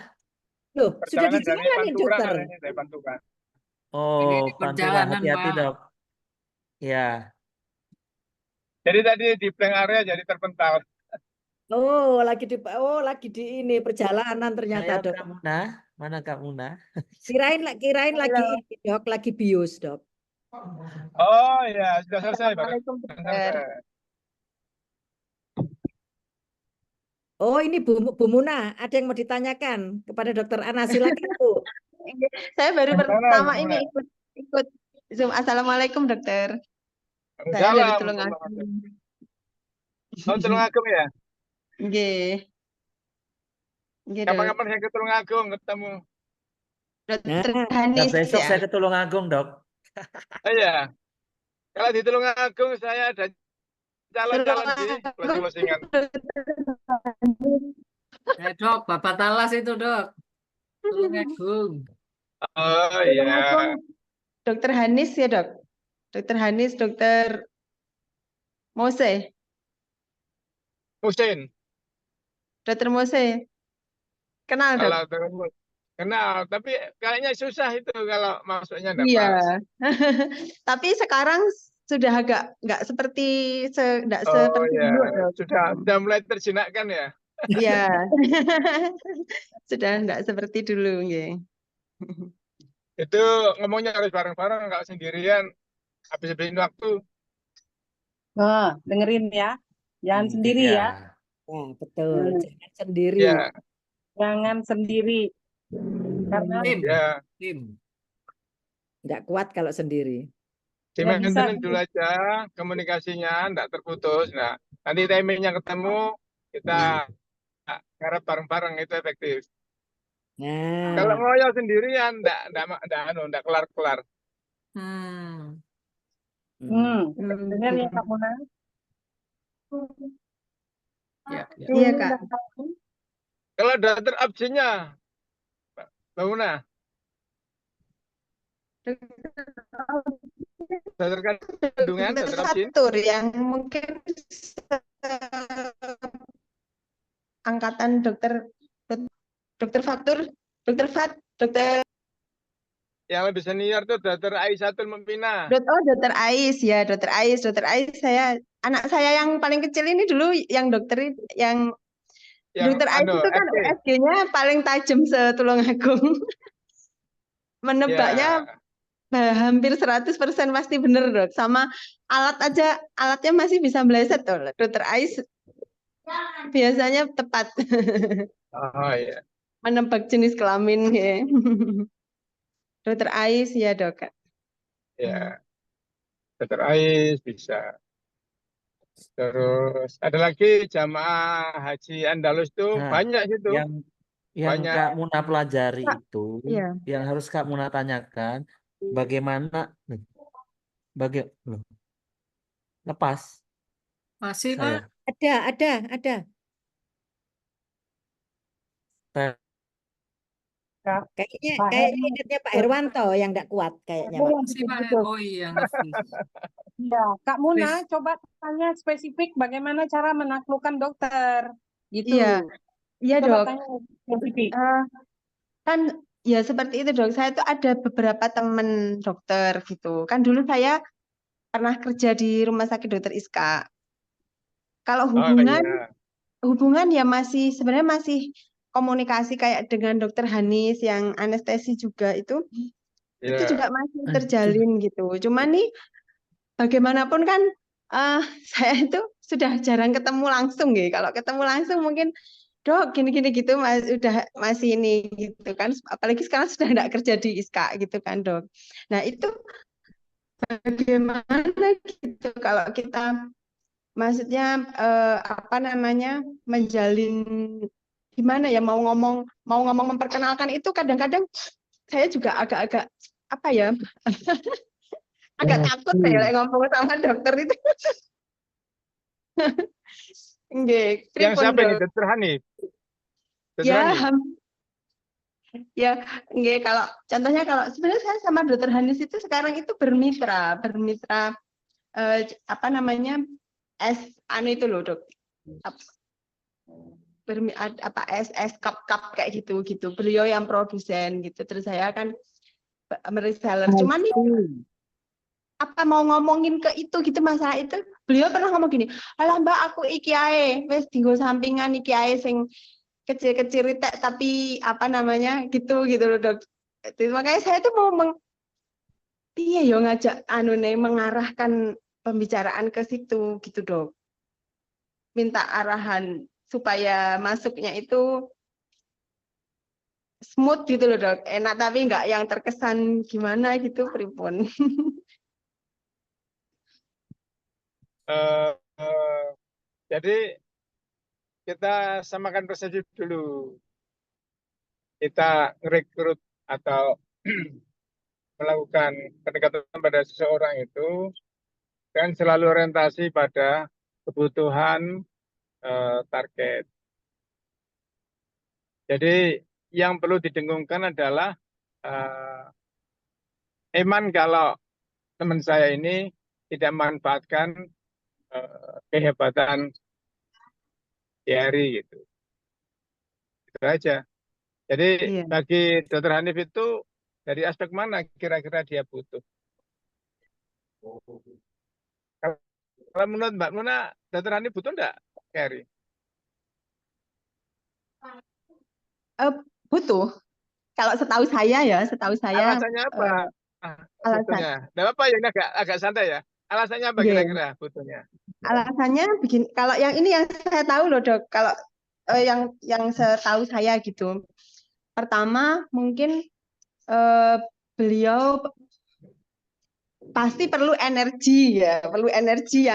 Loh, sudah Perjalanan dari dijalanin Pantura, dokter. katanya, dari Pantura. Oh, Ini Pantura, perjalanan, hati-hati Pak. dok. Ya. Jadi tadi di Blank Area jadi terpental. Oh, lagi di ini perjalanan ternyata, Ayo Dok. Kak Muna, mana Kak Muna? Kirain lagi ini, Dok, lagi bius, Dok. Oh ya, sudah selesai, Pak. Assalamualaikum, Sudah dokter. selesai. Oh, ini Bu Muna, ada yang mau ditanyakan kepada Dokter Anas, silakan Bu. Saya baru Mana, pertama Bu ini Muna? ikut Zoom. Assalamualaikum, dokter. Saya dari Waalaikumsalam. Tulungagung. Oh, Tulungagung ya? Nggih. Nggih, Dok. Kapan-kapan saya ke Tulungagung ketemu. Dokter Nah, Nah, Hanis besok ya. saya ke Tulungagung dok. Oh iya. Kalau di Tulungagung saya ada calon-calon di closing-closingan. Dok, Bapak Talas itu, Dok. Tulungagung. Oh iya. Tulungagung. Dokter Hanis ya, Dok. Dokter Hanis, Dokter Mose. Musin. Dokter Mose. Kenal, Dok? Kalau kenal, tapi kayaknya susah itu kalau masuknya enggak Iya. pas. Tapi sekarang sudah agak nggak seperti Oh seperti ya, dulu, Dok. sudah mulai terjinakkan ya. Iya. Sudah nggak seperti dulu, nggih. Itu ngomongnya harus bareng-bareng, nggak sendirian. Habis-habisin waktu. Nah, dengerin ya. Jangan sendiri Iya. ya. Ya, betul. Jangan sendiri. Ya, Jangan sendiri. Karena Tim. Nggak kuat kalau sendiri. nggak bisa. di-maintenance dulu aja komunikasinya, nggak terputus. Nah, nanti timingnya ketemu, kita garap bareng-bareng itu efektif. Nah, Kalau ngoyo sendirian enggak kelar-kelar. Hmm. Benar ya Kak Muna? Ya. Iya, Kak. Kalau dokter absennya, Mbak Muna, dokter kandungan, Dokter dokter absen, Fatur yang mungkin angkatan dokter Fatur, dokter yang lebih senior tuh dokter Aisyah Mempina. dokter Ais ya, dokter Ais saya anak saya yang paling kecil ini dulu yang Yang dokter Ais itu kan FT. USG-nya paling tajam se-Tulungagung. Menebaknya hampir 100% pasti bener, Dok. Sama alatnya masih bisa meleset tuh. Dokter Ais biasanya tepat. Oh iya. Menebak jenis kelamin ya. Dokter Ais ya, Dok. Ya. Dokter Ais bisa. Terus ada lagi jamaah haji Andalus tuh Nah, banyak situ. yang Banyak. Kak Muna pelajari Kak, itu, iya. yang harus Kak Muna tanyakan, bagaimana loh, lepas Masih, saya. Pak? ada. Kayaknya ingatnya Pak Herwanto yang tidak kuat kayaknya, Pak. Masih, Pak. Oh iya, ngerti. Ya, Kak Muna, coba tanya spesifik bagaimana cara menaklukkan dokter, gitu. Iya, Coba Dok. tanya spesifik. Kan ya seperti itu, Dok. Saya tuh ada beberapa teman dokter gitu. Kan dulu saya pernah kerja di Rumah Sakit Dokter Iska. Kalau hubungan ya sebenarnya masih komunikasi kayak dengan Dokter Hanis yang anestesi juga itu juga masih terjalin gitu. Cuman nih bagaimanapun kan saya itu sudah jarang ketemu langsung gitu. Kalau ketemu langsung mungkin Dok gini-gini gitu udah masih ini gitu kan. Apalagi sekarang sudah enggak kerja di ISKA gitu kan, Dok. Nah, itu bagaimana gitu kalau kita maksudnya menjalin gimana ya mau ngomong memperkenalkan itu kadang-kadang saya juga agak-agak apa ya agak takut ya ngomong sama dokter itu. Nggih, Yang siapa ini, Dok? Dokter Hanif? Ya, nggih, kalau contohnya kalau sebenarnya saya sama Dokter Hanis itu sekarang itu bermitra itu loh, Dok. Es cup kayak gitu. Beliau yang produsen gitu. Terus saya kan reseller. Cuman nih apa mau ngomongin ke itu gitu masalah itu. Beliau pernah ngomong gini, "Alah Mbak, aku iki ae wis dienggo sampingan iki ae sing kecil-kecil ritek tapi gitu loh, Dok." Makanya saya tuh mau piye yo ngajak mengarahkan pembicaraan ke situ gitu, Dok. Minta arahan supaya masuknya itu smooth gitu loh, Dok. Enak tapi nggak yang terkesan gimana gitu, pripun. Jadi kita samakan persepsi dulu. Kita merekrut atau melakukan pendekatan pada seseorang itu kan selalu orientasi pada kebutuhan target. Jadi yang perlu didengungkan adalah Eman kalau teman saya ini tidak memanfaatkan kehebatan Thierry gitu. Itu aja. Jadi bagi Dokter Hanif itu dari aspek mana kira-kira dia butuh? Kalau menurut Mbak Muna, Dokter Hanif butuh enggak, Thierry? Butuh. Kalau setahu saya. Alasannya apa? Butuhnya. Tidak apa ya, ini agak santai ya. Alasannya apa kira-kira butuhnya? Alasannya kalau yang ini yang saya tahu loh, Dok. Kalau yang setahu saya gitu. Pertama mungkin beliau pasti perlu energi ya, perlu energi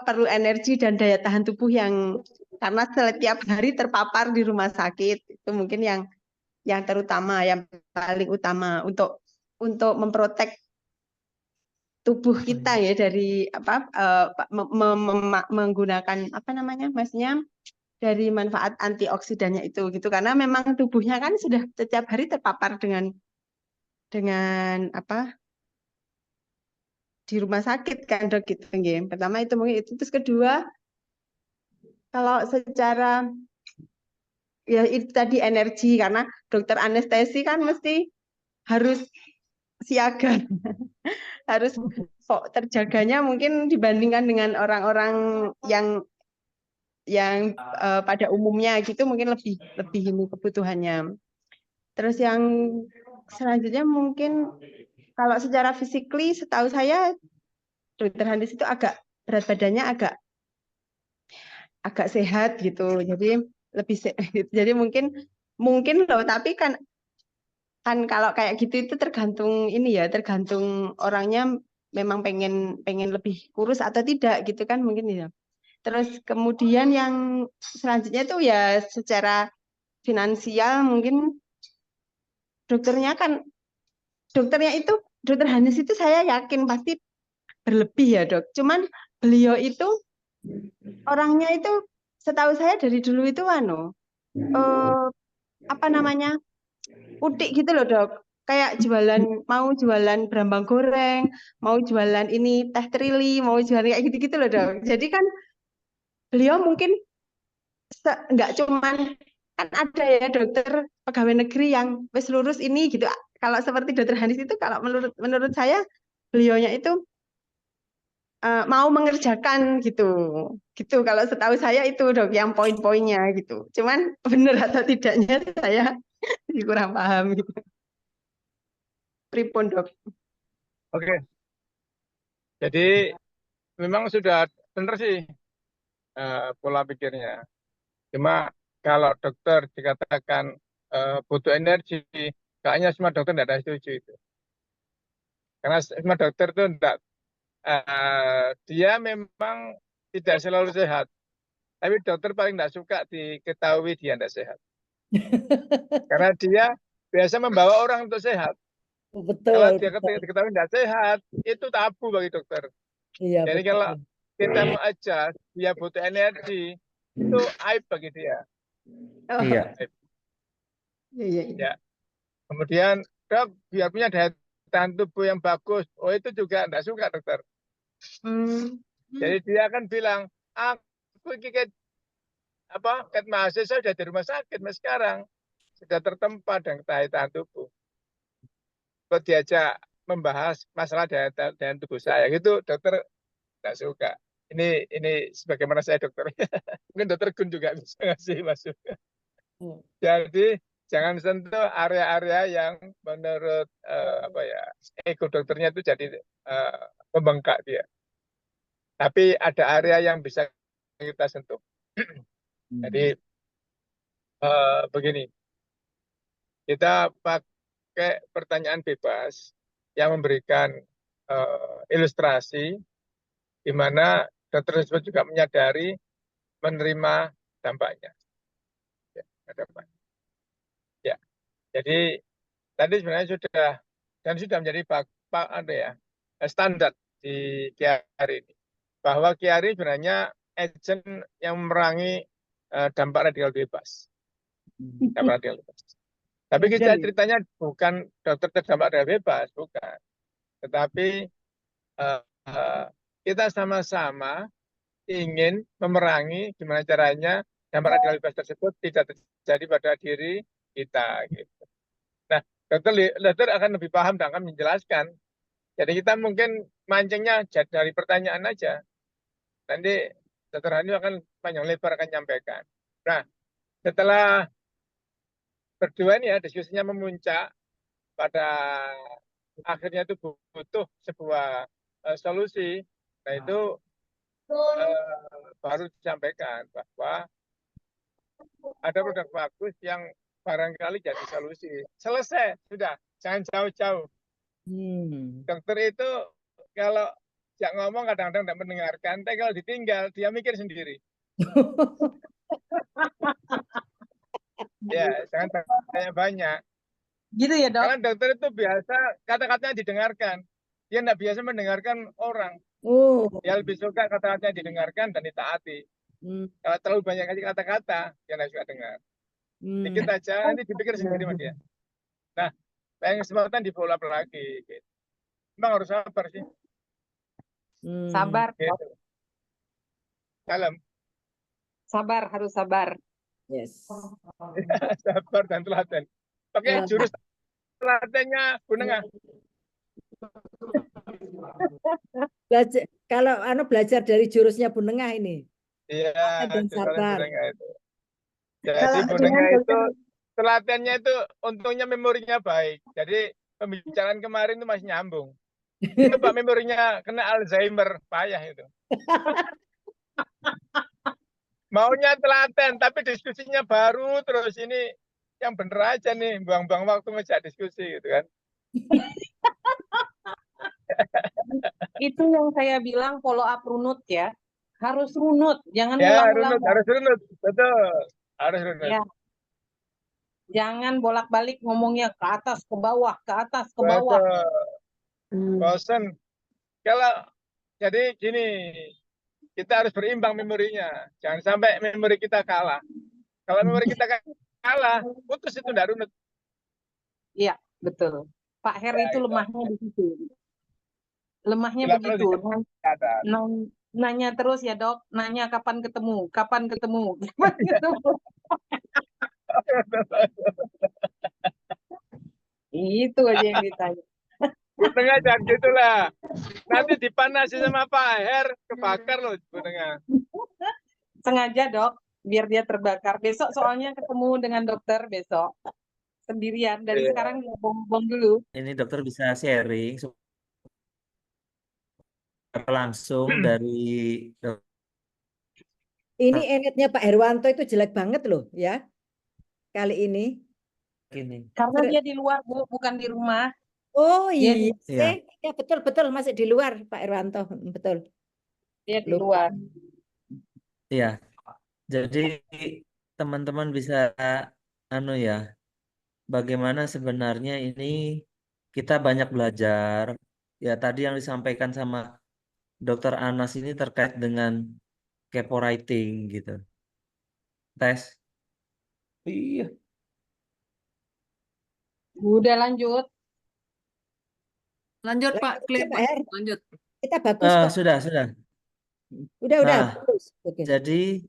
perlu energi dan daya tahan tubuh yang karena setiap hari terpapar di rumah sakit. Itu mungkin yang terutama, yang paling utama untuk memprotek tubuh kita ya dari menggunakan apa namanya, maksudnya dari manfaat antioksidannya itu gitu, karena memang tubuhnya kan sudah setiap hari terpapar dengan apa di rumah sakit kan Dok gitu. Pertama itu mungkin itu, terus kedua kalau secara ya itu tadi energi, karena dokter anestesi kan mesti harus siaga harus terjaganya mungkin dibandingkan dengan orang-orang yang pada umumnya gitu mungkin lebih ini kebutuhannya. Terus yang selanjutnya mungkin kalau secara fisikly setahu saya dokter Hanis itu agak berat badannya agak sehat gitu. Jadi lebih jadi mungkin loh, tapi kan kalau kayak gitu itu tergantung ini ya, tergantung orangnya memang pengen lebih kurus atau tidak gitu kan mungkin ya. Terus kemudian yang selanjutnya tuh ya secara finansial mungkin dokter Hanis itu saya yakin pasti berlebih ya Dok. Cuman beliau itu orangnya itu setahu saya dari dulu itu apa namanya, utik gitu loh Dok. Kayak mau jualan berambang goreng, mau jualan ini teh trili, mau jualan kayak gitu-gitu loh Dok. Jadi kan beliau mungkin nggak cuman, kan ada ya dokter pegawai negeri yang wis lulus ini gitu. Kalau seperti dokter Hanis itu kalau menurut saya beliaunya itu mau mengerjakan gitu kalau setahu saya itu Dok yang poin-poinnya gitu. Cuman benar atau tidaknya saya kurang paham gitu. Pripun Dok? Oke. Jadi memang sudah benar sih pola pikirnya. Cuma kalau dokter dikatakan butuh energi, kayaknya semua dokter tidak ada setuju itu. Karena semua dokter itu tidak, dia memang tidak selalu sehat. Tapi dokter paling tidak suka diketahui dia tidak sehat. Karena dia biasa membawa orang untuk sehat. Betul. Kalau dia diketahui tidak sehat, itu tabu bagi dokter. Iya, jadi betul. Kalau kita mau adjust, dia butuh energi, itu aib bagi dia. Iya. Ya. Kemudian Dok, biar punya daya tahan tubuh yang bagus. Oh, itu juga tidak suka dokter. Jadi dia akan bilang, aku kayak mahasiswa sudah di rumah sakit, mas sekarang sudah tertempa dengan daya tahan tubuh. Kok diajak membahas masalah daya tahan tubuh saya, gitu dokter tidak suka. Ini sebagaimana saya dokter, mungkin dokter Gun juga bisa ngasih masukan. Jadi jangan sentuh area-area yang menurut ego dokternya itu jadi membengkak dia. Tapi ada area yang bisa kita sentuh. Jadi begini, kita pakai pertanyaan bebas yang memberikan ilustrasi di mana dokter tersebut juga menyadari menerima dampaknya. Ya, jadi tadi sebenarnya sudah menjadi standar di Chiari ini, bahwa Chiari sebenarnya agent yang memerangi dampak radikal bebas. Tapi kita ceritanya bukan dokter terdampak radikal bebas, bukan. Tetapi kita sama-sama ingin memerangi gimana caranya dampak radikal bebas tersebut tidak terjadi pada diri kita. Gitu. Nah, dokter akan lebih paham dan akan menjelaskan. Jadi kita mungkin mancingnya dari pertanyaan aja. Nanti dokter Hani akan panjang lebar akan nyampaikan. Nah, setelah berdua ini ya diskusinya memuncak, pada akhirnya itu butuh sebuah solusi. Nah itu baru disampaikan bahwa ada produk bagus yang barangkali jadi solusi. Selesai, sudah. Jangan jauh-jauh. Dokter itu kalau jak ngomong kadang-kadang tidak mendengarkan, tapi kalau ditinggal dia mikir sendiri. Ya, jangan tanya banyak. Gitu ya, Dok? Karena dokter itu biasa kata-katanya didengarkan. Dia tidak biasa mendengarkan orang. Oh. Dia lebih suka kata-katanya didengarkan dan ditaati. Kalau terlalu banyak kasih kata-kata, dia tidak suka dengar. Dikit aja, nanti dipikir sendiri sama dia. Nah, lain kesempatan di follow up lagi. Gitu. Memang harus sabar sih. Sabar, Dok. Gitu. Salam. Sabar, harus sabar. Yes. Sabar dan telaten. Pakai jurus telatennya Bu Nengah. Belajar, kalau belajar dari jurusnya Bu Nengah ini. Iya, dan sabar. Bu Nengah itu. Jadi Bu Nengah itu telatennya itu untungnya memorinya baik. Jadi pembicaraan kemarin itu masih nyambung. Coba memorinya kena Alzheimer, payah itu. Maunya telaten, tapi diskusinya baru terus. Ini yang bener aja nih, buang-buang waktu ngejak diskusi gitu kan. Itu yang saya bilang follow up runut ya. Harus runut, jangan Ya, ulang-ulang. harus runut. Betul, harus runut. Ya. Jangan bolak-balik ngomongnya ke atas, ke bawah, ke atas, ke bawah. Bosen. Kalau jadi gini, kita harus berimbang memorinya. Jangan sampai memori kita kalah. Kalau memori kita kalah, putus itu ndak runut. Iya, betul. Pak Her Ya, itu lemahnya di situ. Lemahnya Bila begitu. Nanya terus ya, Dok. Nanya kapan ketemu, kapan ketemu. Kapan ketemu. Itu aja yang ditanya. Bu Tengah jangan gitulah. Nanti dipanasi sama Pak Her, kebakar loh Bu Tengah. Sengaja, Dok, biar dia terbakar. Besok soalnya ketemu dengan dokter besok. Sendirian. Dari sekarang dia bom dulu. Ini dokter bisa sharing langsung dari Ini enetnya Pak Herwanto itu jelek banget loh ya. Kali ini. Karena dia di luar, Bu, bukan di rumah. Oh Dia iya. Ya betul masih di luar Pak Herwanto. Betul. Dia di luar. Iya. Jadi teman-teman bisa ya. Bagaimana sebenarnya ini kita banyak belajar. Ya tadi yang disampaikan sama Dr. Anas ini terkait dengan kepo writing gitu. Tes. Iya. Udah lanjut. Lanjut Pak, clear Pak. Lanjut. Kita bagus kok. Sudah. Udah bagus. Oke. Jadi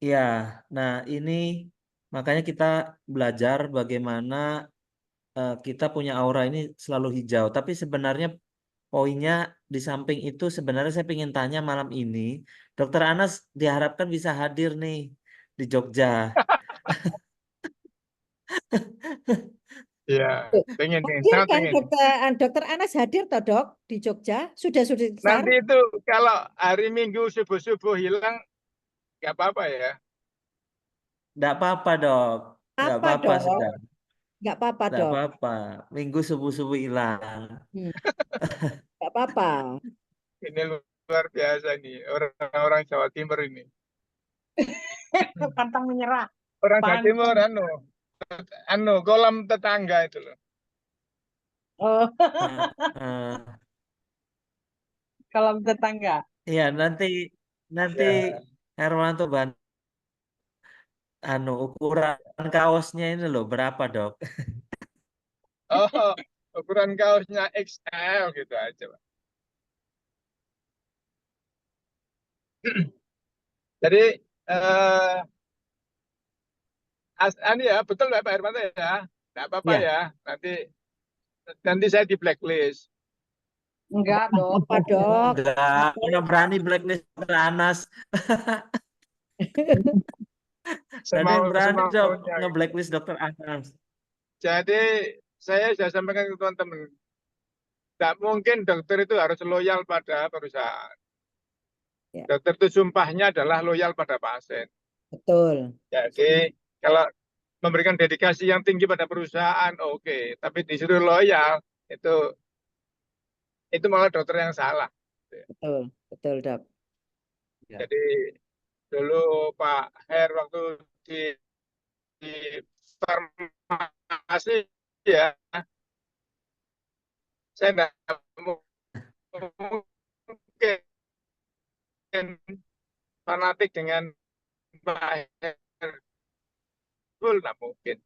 ya, nah ini makanya kita belajar bagaimana kita punya aura ini selalu hijau. Tapi sebenarnya poinnya di samping itu sebenarnya saya ingin tanya malam ini, Dokter Anas diharapkan bisa hadir nih di Jogja. Iya, pengen. Hadir kan Dokter Anas hadir toh Dok di Jogja? Sudah. Nanti itu kalau hari Minggu subuh-subuh hilang, nggak apa-apa ya. Nggak apa-apa Dok. Nggak apa-apa sudah. Nggak apa-apa Dok. Nggak apa-apa. Minggu subuh-subuh hilang. Nggak apa-apa. Ini luar biasa nih orang-orang Jawa Timur ini. Pantang menyerah. Orang Jawa Timur kolam tetangga itu loh. Oh. Kolam tetangga. Iya, nanti Herwanto bantu ukuran kaosnya ini loh berapa, Dok? Oh, ukuran kaosnya XL gitu aja, Pak. Jadi ya betul Pak Hermanto ya, nggak apa-apa ya. Nanti saya di blacklist. Enggak dong, Pak Dok. Enggak, mana berani blacklist Anas. Ada yang berani Dok nge-blacklist Dokter Anas. Jadi saya sudah sampaikan ke teman-teman, tidak mungkin dokter itu harus loyal pada perusahaan. Ya. Dokter itu sumpahnya adalah loyal pada pasien. Betul. Jadi kalau memberikan dedikasi yang tinggi pada perusahaan, oke. Tapi disuruh loyal, itu malah dokter yang salah. Betul Dok. Ya. Jadi dulu Pak Her waktu di farmasi ya, saya enggak mungkin fanatik dengan Pak Her. Enggak mungkin.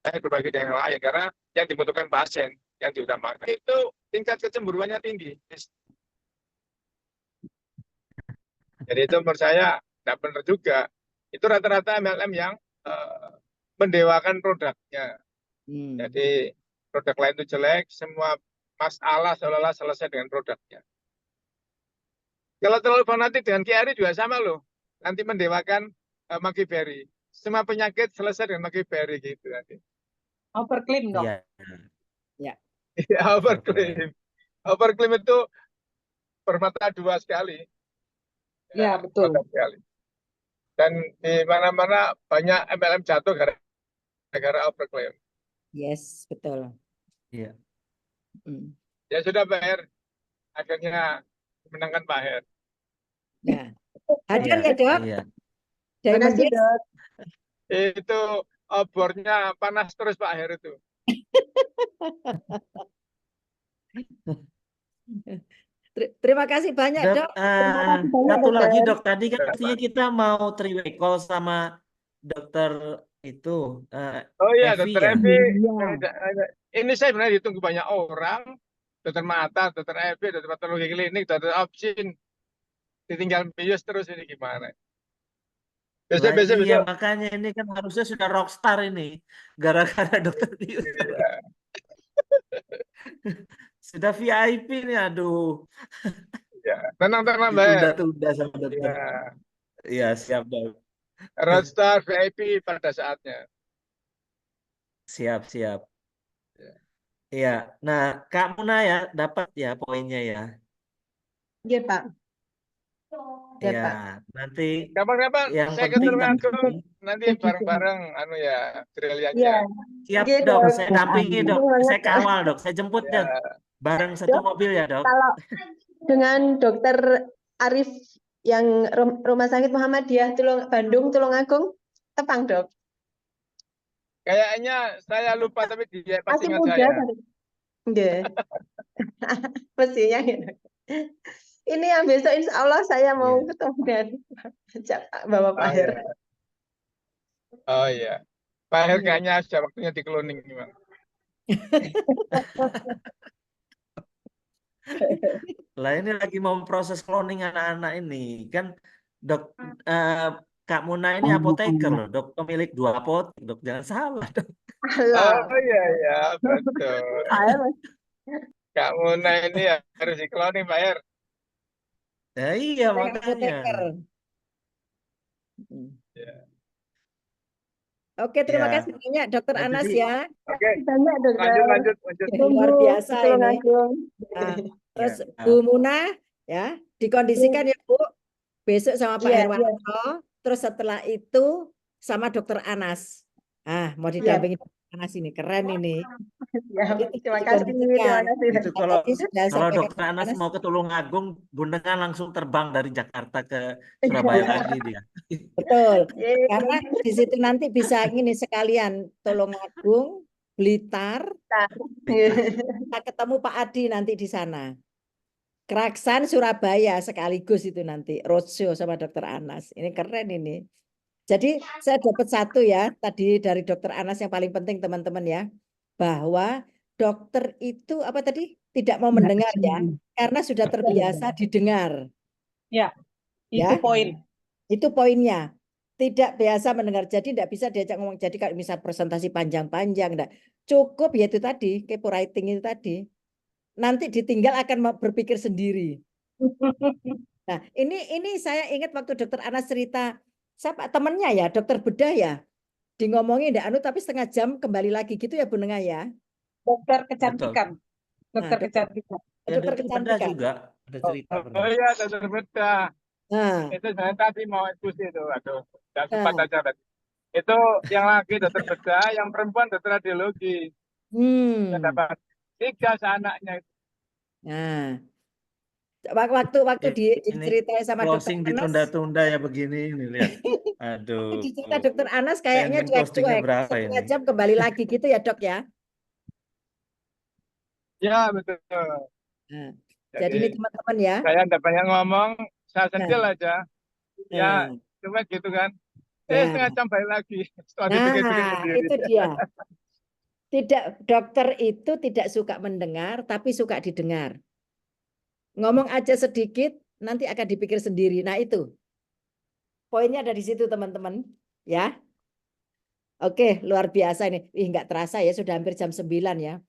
Saya berbagi dengan yang lain karena yang dibutuhkan pasien, yang diutamakan itu tingkat kecemburuannya tinggi. Jadi itu menurut saya tidak benar juga. Itu rata-rata MLM yang mendewakan produknya. Jadi produk lain itu jelek, semua masalah seolah-olah selesai dengan produknya. Kalau terlalu fanatik dengan Kiari juga sama loh. Nanti mendewakan Maki Berry. Semua penyakit selesai dengan Maki Berry gitu nanti. Overclaim dong. Iya. Ya. Overclaim. Overclaim itu bermata dua sekali. Ya, betul. Sekali. Dan di mana-mana banyak MLM jatuh gara-gara overclaim. Yes, betul. Iya. Ya sudah Pak Her, akhirnya menangkan Pak Her. Nah, hadir ya Dok? Iya. Diamond Makasih, Days? Dok. Itu obornya panas terus Pak Her itu. Terima kasih banyak Dok, Dok. Terima kasih banyak, satu lagi Dokter. Dok, tadi kan artinya kita mau three-way call sama dokter itu Oh iya, Evi Dokter ya. Evi. Iya. Ini saya benar ditunggu banyak orang. Dokter mata, Dokter Evi, Dokter patologi klinik, Dokter opsin. Ditinggal bius terus ini gimana? Lah Besok. iya, makanya ini kan harusnya sudah rockstar ini. Gara-gara dokter Dius. Iya. Sudah VIP nih, aduh. Ya, tenang Mbak Her. Ditunda-tunda sama dokter. Ya, Iya, siap Dok. rockstar VIP pada saatnya. Siap. Iya. Nah, Kak Muna ya dapat ya poinnya ya. Iya, Pak. Iya, Iya, Pak. nanti Kapan-kapan yang saya ke penting Tulungagung nanti nanti bareng-bareng anu ya Iya. gerillianya. siap Oke, Dok, Dok. saya dampingi Dok, Senang banget, saya Dok. kawal Dok, saya jemput Ya. Dok, bareng satu Dok, mobil ya Dok. kalau dengan Dokter Arif yang Rumah Sakit Muhammadiyah Bandung Tulungagung, tepang Dok. Kayaknya saya lupa tapi dia pasti Masih ingat muda saya. kan? Iya. Mestinya ya, Dok. Ini yang besok insya Allah saya mau Iya. ketemu dengan Bapak Pak Oh Her. iya. Oh iya. Pak Her Iya. kayaknya sudah waktunya di cloning gimana? Lah ini lagi mau proses cloning anak-anak ini kan Dok Kak Muna ini apoteker loh, Dok, pemilik 2 apotek, Dok, jangan salah Dok. Alah. Oh iya betul. Kak Muna ini harus di cloning Pak Her. Ya iya Saya makanya. apoteker. Ya. Oke, terima Ya. kasih banyak Dokter Nah, Anas jadi ya. Oke. Banyak Dokter. Lanjut. Luar Tunggu biasa di ini. Tulungagung. Nah, terus Ya. Bu Muna ya, dikondisikan ya Bu, besok sama Pak Iya, iya. Herwanto, terus setelah itu sama Dokter Anas. Mau Iya. didampingi Dokter Anas ini, keren ini. Ya, Jadi terima kasih. dikondisikan. Terima kasih. Itu kalau Tadi sudah kalau sampaikan Dokter Anas Anas. mau ke Tulungagung, Bundengan langsung terbang dari Jakarta ke Surabaya lagi dia. Betul. Yeay. Karena di situ nanti bisa ini sekalian Tulungagung, Blitar, kita ketemu Pak Adi nanti di sana. Keraksan Surabaya sekaligus itu nanti roadshow sama Dokter Anas. Ini keren ini. Jadi saya dapat satu ya tadi dari Dokter Anas yang paling penting teman-teman ya, bahwa dokter itu apa tadi tidak mau mendengar ya, karena sudah terbiasa didengar. Ya, itu Ya. poin. Itu poinnya. Tidak biasa mendengar, jadi tidak bisa diajak ngomong. Jadi kalau misal presentasi panjang-panjang, enggak. Cukup ya itu tadi, kepo writing itu tadi. Nanti ditinggal akan berpikir sendiri. Nah, ini saya ingat waktu Dokter Anas cerita, siapa temennya ya, dokter bedah ya, di ngomongin enggak anu tapi setengah jam kembali lagi gitu ya Bu Nenga ya. Dokter kecantikan. Dokter Nah, kecantikan. Ya, dokter dokter bedah kecantikan. juga ada cerita Oh pernah. iya, Dokter bedah. Nah, Itu saya tadi mau diskusi itu, aduh, nggak sempat nah. aja tadi. Itu yang laki dokter bedah, yang perempuan dokter radiologi. Saya dapat 3 anaknya itu. Nah, Waktu Ini diceritain sama Dokter closing Anas, ditunda-tunda ya begini ini lihat. waktu Aduh, dicerita Dokter Anas kayaknya pending closingnya cuek-cuek, berapa setengah ini? jam kembali lagi gitu ya Dok ya. Ya, betul. Nah, jadi ini Jadi teman-teman ya. saya tidak banyak ngomong, saya Nah, sentil aja. Ya, nah, cuma gitu kan. ya. Setengah jam balik lagi. Setelah Nah, dipikir-pikir sendiri. itu dia. Dokter itu tidak suka mendengar, tapi suka didengar. Ngomong aja sedikit, nanti akan dipikir sendiri. Nah itu, poinnya ada di situ teman-teman. Ya, oke, luar biasa ini. Nggak terasa ya, sudah hampir jam 9 ya.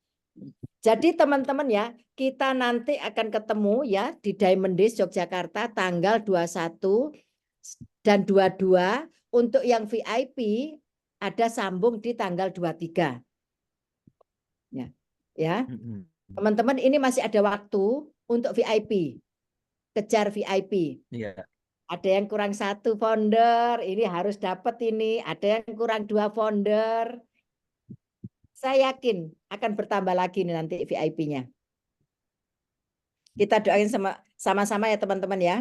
Jadi teman-teman ya, kita nanti akan ketemu ya di Diamond Days Yogyakarta tanggal 21 dan 22. Untuk yang VIP ada sambung di tanggal 23. Ya, teman-teman ini masih ada waktu untuk VIP, kejar VIP. Iya. Ada yang kurang 1 founder, ini harus dapat ini. Ada yang kurang 2 founder. Saya yakin akan bertambah lagi nih nanti VIP-nya. Kita doain sama-sama ya teman-teman ya.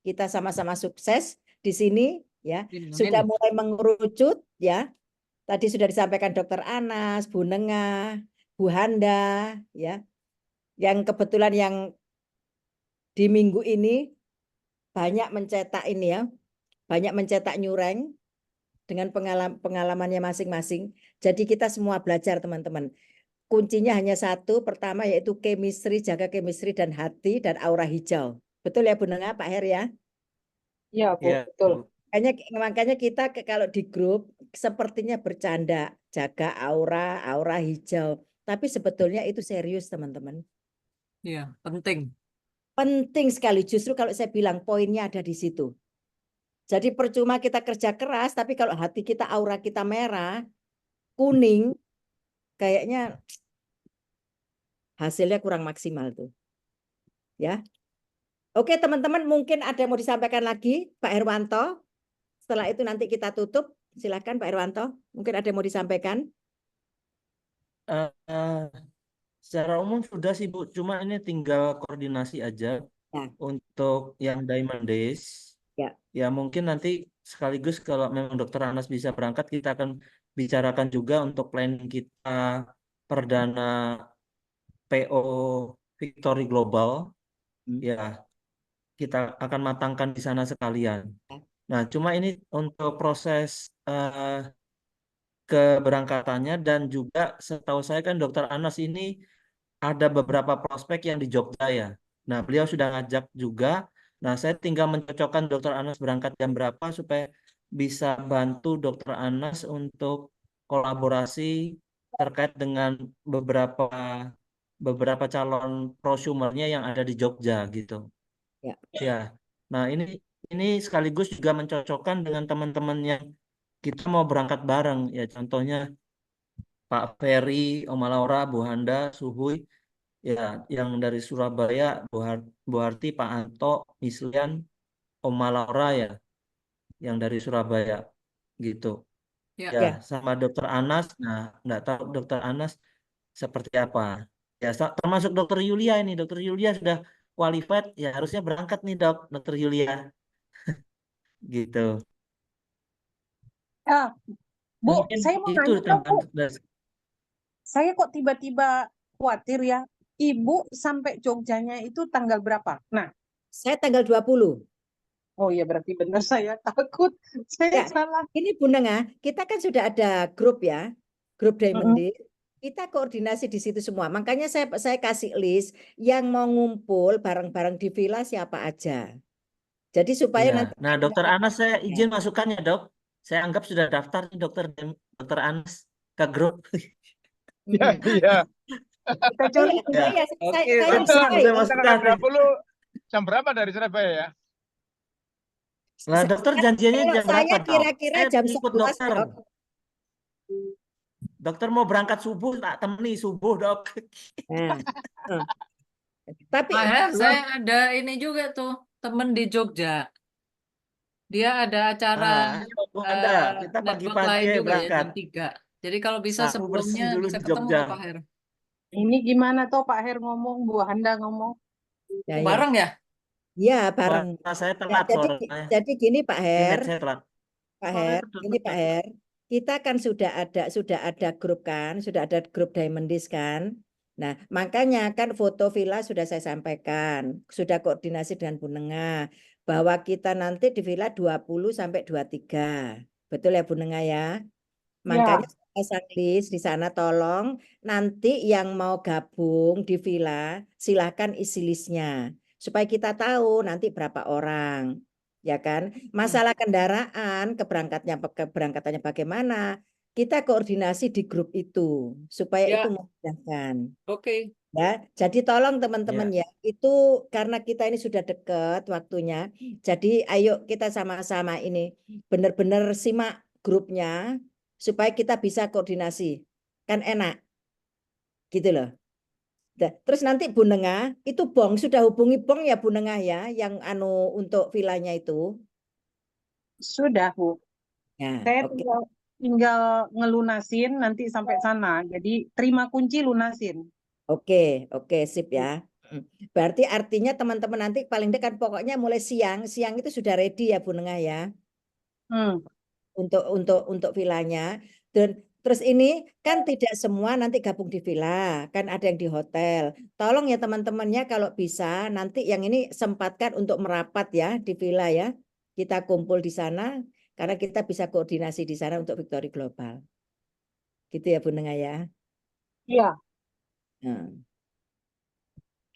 Kita sama-sama sukses di sini ya. Sudah mulai mengerucut ya. Tadi sudah disampaikan Dokter Anas, Bu Nengah, Bu Handa ya. Yang kebetulan yang di minggu ini banyak mencetak ini ya. Banyak mencetak nyureng dengan pengalamannya masing-masing. Jadi kita semua belajar teman-teman. Kuncinya hanya satu, pertama yaitu chemistry, jaga chemistry dan hati dan aura hijau. Betul ya Bu Nengah, Pak Her ya? Iya, Bu, Iya, betul. Makanya kita kalau di grup sepertinya bercanda, jaga aura hijau. Tapi sebetulnya itu serius teman-teman. Iya, penting. Penting sekali, justru kalau saya bilang poinnya ada di situ. Jadi percuma kita kerja keras, tapi kalau hati kita, aura kita merah, kuning, kayaknya hasilnya kurang maksimal tuh. Ya. Oke teman-teman, mungkin ada yang mau disampaikan lagi, Pak Herwanto. Setelah itu nanti kita tutup. Silakan Pak Herwanto. Mungkin ada yang mau disampaikan. Secara umum sudah sih Bu, cuma ini tinggal koordinasi aja untuk yang Diamond Days. Ya mungkin nanti sekaligus kalau memang Dokter Anas bisa berangkat, kita akan bicarakan juga untuk planning kita perdana PO Victory Global. Ya, kita akan matangkan di sana sekalian. Nah, cuma ini untuk proses keberangkatannya dan juga setahu saya kan Dokter Anas ini ada beberapa prospek yang di Jogja ya. Nah, beliau sudah ngajak juga. Nah, saya tinggal mencocokkan Dokter Anas berangkat jam berapa supaya bisa bantu Dokter Anas untuk kolaborasi terkait dengan beberapa calon prosumernya yang ada di Jogja gitu. Ya. Nah, ini sekaligus juga mencocokkan dengan teman-teman yang kita mau berangkat bareng ya. Contohnya Pak Ferry, Oma Laura, Bu Handa, Suhuy, ya yang dari Surabaya, Bu Harti, Pak Anto, Mislian, Oma Laura ya, yang dari Surabaya gitu. Ya, sama Dokter Anas. Nah, nggak tahu Dokter Anas seperti apa. Ya, termasuk Dokter Yulia ini. Dokter Yulia sudah qualified, ya harusnya berangkat nih Dokter Yulia. Gitu. Bu, Mungkin saya mau itu nanya dong, Bu. tentang Saya kok tiba-tiba khawatir ya. Ibu sampai Jogjanya itu tanggal berapa? Nah, saya tanggal 20. Oh iya, berarti benar saya takut. Saya salah. Ini Bu Nengah, kita kan sudah ada grup ya. Grup Diamond Days. Kita koordinasi di situ semua. Makanya saya kasih list yang mau ngumpul bareng-bareng di villa siapa aja. Jadi supaya ya. nanti Nah, Dokter Anas saya izin masukannya, Dok. Saya anggap sudah daftar nih Dokter Anas ke grup. Iya, iya. Kita cari. Saya masukkan. 20 jam berapa dari Surabaya ya? Nah, dokter janjiannya jam berapa, Dok? Kira-kira jam ikut 11, dokter. Dok. Dokter mau berangkat subuh, tak temani subuh, Dok. Tapi saya ada ini juga tuh, temen di Jogja. Dia ada acara kita network pagi-pagi lain juga berangkat. ya, jam 3. Jadi kalau bisa Sapu bersih sebelumnya dulu bisa di ketemu Jogja. Pak Her. Ini gimana toh Pak Her ngomong, Bu Handa ngomong? Bareng ya? Ya, bareng. Suara saya Ya, telat suaranya. jadi gini Pak Her, Internet saya telat. Pak Suaranya Her, ini Pak Her, kita kan sudah ada grup kan, sudah ada grup Diamondis kan. Nah, makanya kan foto villa sudah saya sampaikan, sudah koordinasi dengan Bu Nenga bahwa kita nanti di villa 20 sampai 23. Betul ya Bu Nenga ya? Makanya saya pasang list di sana, tolong nanti yang mau gabung di villa silahkan isi listnya supaya kita tahu nanti berapa orang, ya kan? Masalah kendaraan keberangkatannya bagaimana? Kita koordinasi di grup itu supaya Ya, itu memudahkan. oke. Ya, jadi tolong teman-teman Ya. ya, itu karena kita ini sudah dekat waktunya, jadi ayo kita sama-sama ini benar-benar simak grupnya supaya kita bisa koordinasi, kan enak, gitu loh. Terus nanti Bu Nenga, itu Bong sudah hubungi Bong ya Bu Nenga ya, yang untuk villanya itu. Sudah, Bu. Ya, Saya oke. tinggal ngelunasin nanti sampai sana. Jadi terima kunci lunasin. Oke, sip ya. Berarti artinya teman-teman nanti paling dekat pokoknya mulai siang itu sudah ready ya Bu Nenga ya. Untuk villanya. Dan terus ini kan tidak semua nanti gabung di villa, kan ada yang di hotel. Tolong ya teman-temannya kalau bisa nanti yang ini sempatkan untuk merapat ya di villa ya. Kita kumpul di sana karena kita bisa koordinasi di sana untuk Victory Global. Gitu ya Bu Nenga ya. Iya. Nah,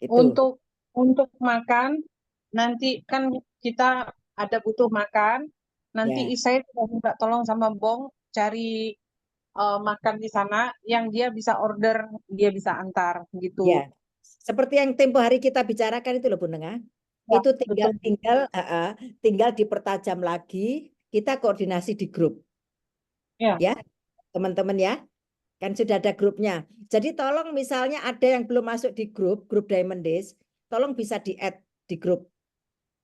gitu. Untuk makan nanti kan kita ada butuh makan. Nanti saya sudah minta tolong sama Bong cari makan di sana yang dia bisa order, dia bisa antar gitu. Ya, seperti yang tempo hari kita bicarakan itu loh Bu Nenga. Ya, Itu tinggal dipertajam lagi, kita koordinasi di grup. Ya, teman-teman ya. Kan sudah ada grupnya. Jadi tolong misalnya ada yang belum masuk di grup Diamond Days, tolong bisa di-add di grup.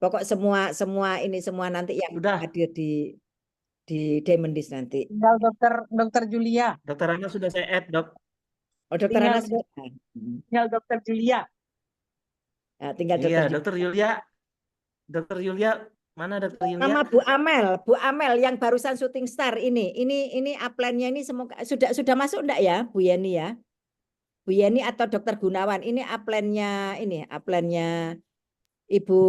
Pokok semua nanti yang hadir di Diamond Days nanti. Tinggal dokter Julia. Dokter Ana sudah saya add, Dok. Oh, Dokter Ana sudah. Tinggal dokter Julia. Ya, tinggal Iya, Dokter Dokter Yulia, mana Dokter Yulia? sama Bu Amel yang barusan syuting star ini upline-nya ini semoga sudah masuk enggak ya Bu Yeni ya? Bu Yeni atau Dokter Gunawan ini upline-nya Ibu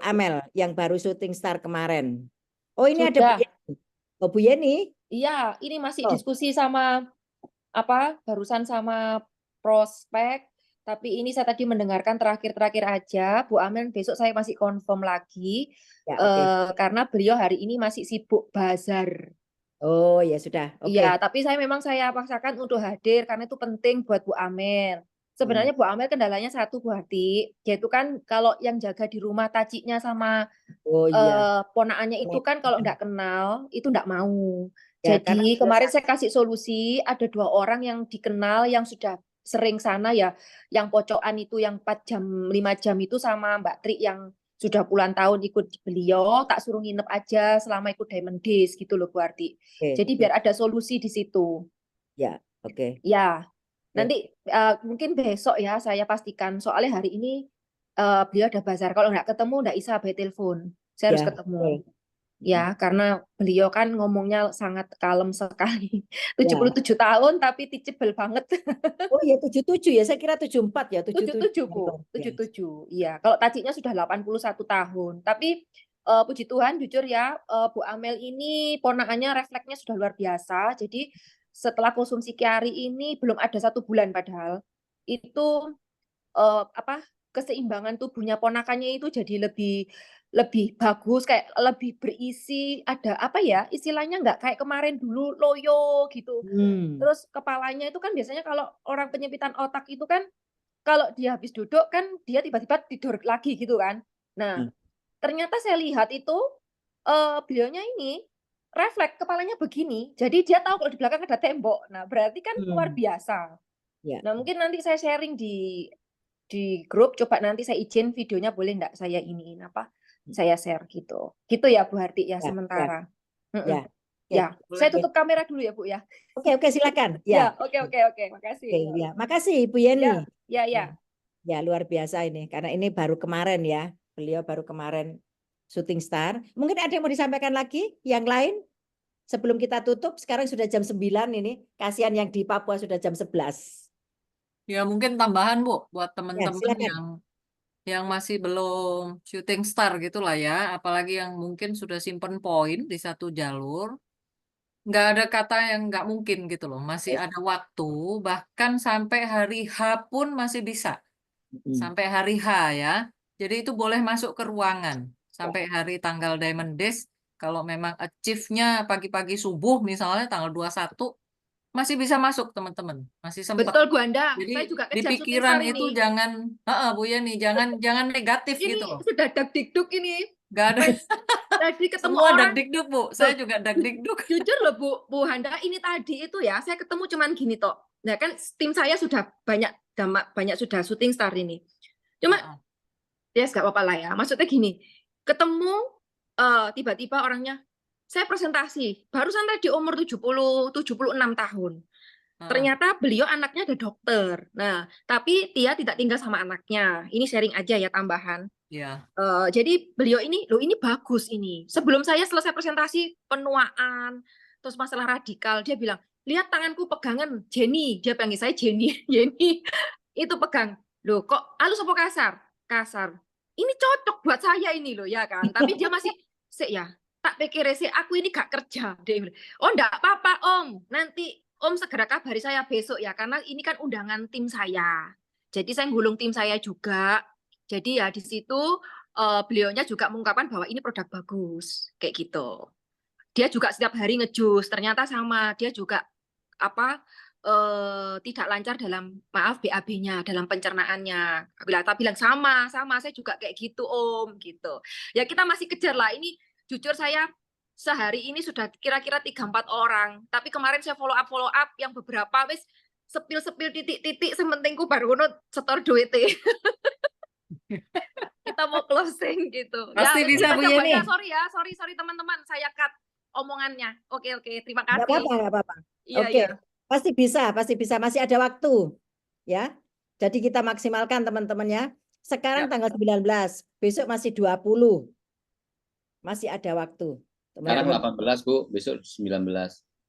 Amel yang baru syuting star kemarin. Oh, ini ada Bu Sudah. Yeni. Oh, Bu Yeni? Iya, ini masih diskusi sama barusan sama prospek. Tapi ini saya tadi mendengarkan terakhir-terakhir aja, Bu Amel besok saya masih confirm lagi, karena beliau hari ini masih sibuk bazar. Oh ya sudah, oke. Iya, tapi saya paksakan untuk hadir karena itu penting buat Bu Amel. Sebenarnya Bu Amel kendalanya satu Bu Harti, yaitu kan kalau yang jaga di rumah taciknya sama ponaannya itu kan kalau nggak kenal itu nggak mau. Ya, Jadi kemarin saya kasih solusi, ada 2 orang yang dikenal yang sudah sering sana ya, yang pocokan itu yang 4 jam, 5 jam itu sama Mbak Tri yang sudah puluhan tahun ikut beliau, tak suruh nginep aja selama ikut Diamond Days gitu loh Bu Arti. Jadi biar ada solusi di situ. Ya, oke. Ya, nanti mungkin besok ya saya pastikan, soalnya hari ini beliau ada bazar. Kalau nggak ketemu nggak bisa by telepon, saya harus ketemu. Ya, karena beliau kan ngomongnya sangat kalem sekali. 77 tahun tapi teachable banget. Oh ya 77 ya, saya kira 74 ya, 77 Bu, 77. Iya, kalau taciknya sudah 81 tahun. Tapi puji Tuhan jujur ya, Bu Amel ini ponakannya refleksnya sudah luar biasa. Jadi setelah konsumsi Chiari ini belum ada 1 bulan padahal itu keseimbangan tubuhnya ponakannya itu jadi lebih bagus, kayak lebih berisi, ada istilahnya nggak kayak kemarin dulu loyo gitu. Terus kepalanya itu kan biasanya kalau orang penyempitan otak itu kan kalau dia habis duduk kan dia tiba-tiba tidur lagi gitu kan. Nah, ternyata saya lihat itu beliaunya ini refleks kepalanya begini. Jadi dia tahu kalau di belakang ada tembok. Nah, berarti kan luar biasa. Nah, mungkin nanti saya sharing di grup, coba nanti saya izin videonya boleh enggak saya iniin saya share gitu. Gitu ya Bu Harti ya sementara. Ya, saya tutup kamera dulu ya Bu ya. Oke, silakan. Ya, oke, makasih. Ya, makasih Bu Yeni. Ya. Ya, luar biasa ini karena ini baru kemarin ya. Beliau baru kemarin syuting star. Mungkin ada yang mau disampaikan lagi yang lain sebelum kita tutup. Sekarang sudah jam 9 ini. Kasihan yang di Papua sudah jam 11. Ya mungkin tambahan Bu buat Ya, teman-teman silakan. yang masih belum shooting star gitulah ya, apalagi yang mungkin sudah simpen poin di satu jalur, nggak ada kata yang nggak mungkin gitu loh, masih ada waktu, bahkan sampai hari H pun masih bisa, sampai hari H ya. Jadi itu boleh masuk ke ruangan sampai hari tanggal Diamond Days. Kalau memang achieve-nya pagi-pagi subuh misalnya tanggal 21 masih bisa masuk teman-teman, masih sempat. Betul Bu Anda, Jadi saya juga di kejar syuting pikiran star itu ini. jangan, Bu Yani, jangan negatif Ini gitu loh. sudah dag-digdug ini. Nggak ada. Tadi ketemu Semua orang. dag-digdug Bu, saya juga dag-digdug. Jujur loh Bu Handa, ini tadi itu ya saya ketemu cuman gini toh. Nah kan tim saya sudah banyak sudah syuting star ini. Cuma ya nggak apa-apa lah ya. Maksudnya gini, ketemu tiba-tiba orangnya saya presentasi, barusan tadi umur 76 tahun. Ternyata beliau anaknya ada dokter. Nah, tapi dia tidak tinggal sama anaknya. Ini sharing aja ya tambahan. Iya. Jadi beliau ini, loh ini bagus ini. Sebelum saya selesai presentasi penuaan, terus masalah radikal, dia bilang, lihat tanganku pegangan Jenny. Dia panggil saya Jenny. Jenny itu pegang. Loh kok halus apa kasar? Kasar. Ini cocok buat saya ini loh ya kan. Tapi dia masih, ya tak pikir sih aku ini gak kerja. Dia bilang, oh enggak apa-apa Om. Nanti Om segera kabari saya besok ya. Karena ini kan undangan tim saya. Jadi saya gulung tim saya juga. Jadi ya di situ beliaunya juga mengungkapkan bahwa ini produk bagus kayak gitu. Dia juga setiap hari ngejus, ternyata sama dia juga tidak lancar dalam BAB-nya dalam pencernaannya. Tak bilang sama saya juga kayak gitu Om gitu. Ya kita masih kejar lah ini. Jujur saya sehari ini sudah kira-kira 3-4 orang. Tapi kemarin saya follow up yang beberapa wis sepil titik-titik sementingku baru ngono setor duitnya. Kita mau closing gitu. Pasti ya, bisa Bu Yeni. Sorry teman-teman, saya cut omongannya. Oke, terima kasih. Nggak apa-apa. Iya, Oke, iya. pasti bisa, masih ada waktu, ya. Jadi kita maksimalkan teman-teman ya. Sekarang tanggal 19, besok masih 20, masih ada waktu. Sekarang 18 Bu, besok 19.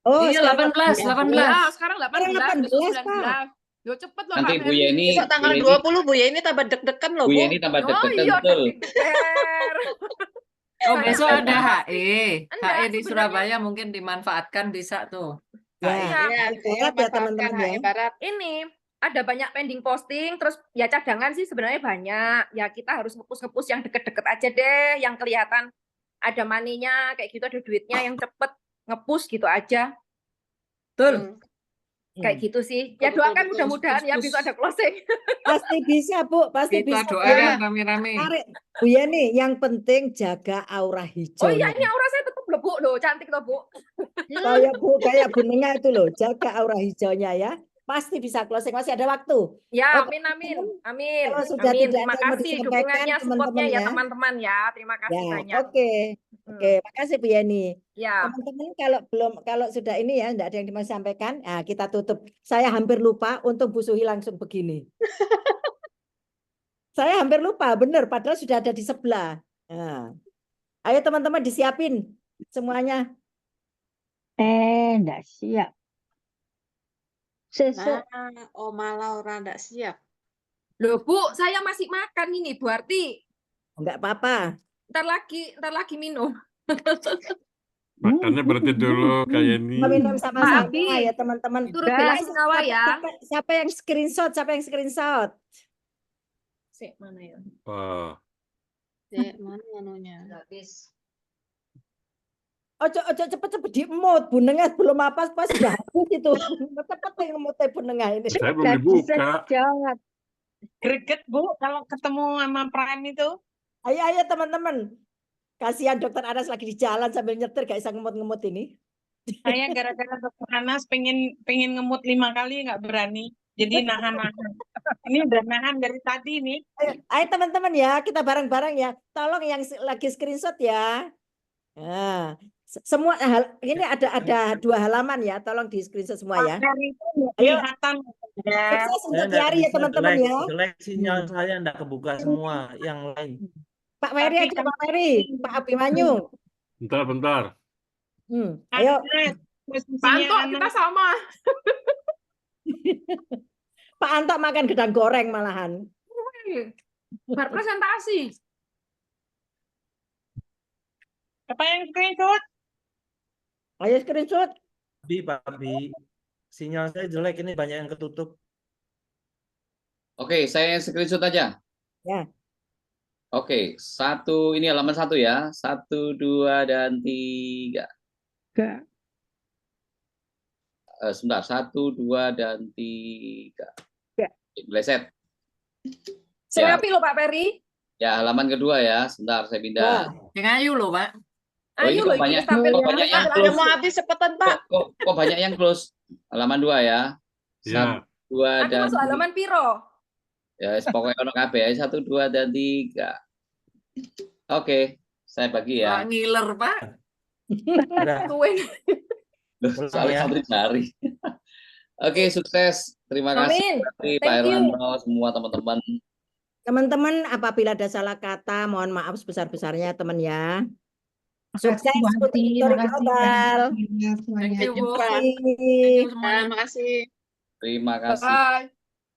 Oh, iya 18. Ya, sekarang 18, besok 19. Pak. Yo cepet loh Nanti Mbak Bu Ferdi. Yeni, Besok tanggal 20 Bu Yeni tambah deg-degan loh Bu Bu. Yeni tambah deg-degan iya, betul. deg-degan. Oh besok ada HE. Enggak, HE di sebenarnya- Surabaya mungkin dimanfaatkan bisa tuh. Ya, Iya, ibarat ya teman-teman ya. Ibarat ini ada banyak pending posting, terus ya cadangan sih sebenarnya banyak. Ya kita harus ngepus-ngepus yang deket-deket aja deh, yang kelihatan ada maninya kayak gitu, ada duitnya yang cepet ngepus gitu aja. Betul. Kayak gitu sih. Ya doakan mudah-mudahan ya besok ada closing. Pasti bisa Bu, pasti Kita bisa. doakan rame-rame. Tarik. Bu Yeni, yang penting jaga aura hijaunya. Oh iya, ini aura saya tetap loh Bu, loh cantik loh Bu. Kayak Bu Nenga itu loh, jaga aura hijaunya ya. Pasti bisa closing, masih ada waktu. Ya, Oke, amin. kalau sudah Amin. tidak Terima ada yang mau kasih disampaikan, dukungannya, supportnya teman-teman ya ya. teman-teman ya. Terima kasih Ya, banyak. oke, makasih Bu Yeni. Ya. Teman-teman kalau sudah ini ya, tidak ada yang mau disampaikan, nah, kita tutup. Saya hampir lupa, untung Bu Suhi langsung begini. Saya hampir lupa, benar, padahal sudah ada di sebelah. Nah, ayo teman-teman disiapin semuanya. Enggak siap. oh malah orang enggak siap. Loh Bu, saya masih makan ini Bu Arti. Enggak apa-apa. Ntar lagi minum. Makannya berarti dulu kayak ini. Minum sama-sama Abi, ya teman-teman. turut bela sungkawa ya. Siapa yang screenshot? Siapa yang screenshot? Sik, mana ya? Wah. Mana anunya? Ojo cepet-cepet di-mute. Bu Nengah belum apa pas sudah habis itu. Cepet yang mute Bu Nengah ini. Saya belum dibuka. Greget Bu kalau ketemu sama Pran itu. Ayo teman-teman. Kasihan Dokter Anas lagi di jalan sambil nyetir gak bisa ngemut-ngemut ini. Saya gara-gara Dokter Anas pengen ngemut 5 kali nggak berani. Jadi nahan-nahan. Ini udah nahan dari tadi nih. Ayo teman-teman ya, kita bareng-bareng ya. Tolong yang lagi screenshot ya. Nah, semua ini ada 2 halaman ya, tolong di screenshot semua ya. Ayo. Sukses untuk Kiari ya teman-teman ya. Jelek sinyal saya enggak kebuka semua yang lain. Pak Ferry Tapi aja, kan Pak Ferry, Pak Abimanyu. Bentar. Ayo. anak Pak posisinya Anto, anak kita sama. Pak Anto makan gedang goreng malahan. Bar presentasi. apa yang screenshot? Ayo screenshot. Pak Bi, sinyal saya jelek ini banyak yang ketutup. Oke, saya screenshot aja. Ya. Oke, ini halaman 1 ya. 1, 2, dan 3. Sebentar, 1, 2, dan 3. Ya. Meleset. Saya Ya, api loh Pak Ferry. ya halaman kedua ya. Sebentar, saya pindah. Yang ayu loh, Pak. Oh, ini Ayo kok loh, banyak, ini sampai kok banyak yang Pak, udah close. mau habis cepetan, Pak. Kok banyak yang close? Halaman 2 ya. Ya. 1, 2, Aku dan masuk 3. halaman piro. Ya, pokoknya ono kabeh. 1, 2, dan 3. Oke, saya bagi ya. Pak ngiler, Pak. Udah. Loh, Pulang soalnya ya. Fabri cari. Oke, sukses. Terima kasih Amin. Pak Thank you. Herwanto, semua teman-teman. Teman-teman, apabila ada salah kata, mohon maaf sebesar-besarnya teman ya. Makasih, Sukses Bu untuk Anti. History Makasih Global. semuanya. Thank you, Bu. Terima kasih. Thank you semuanya. Terima kasih. Terima kasih. Bye.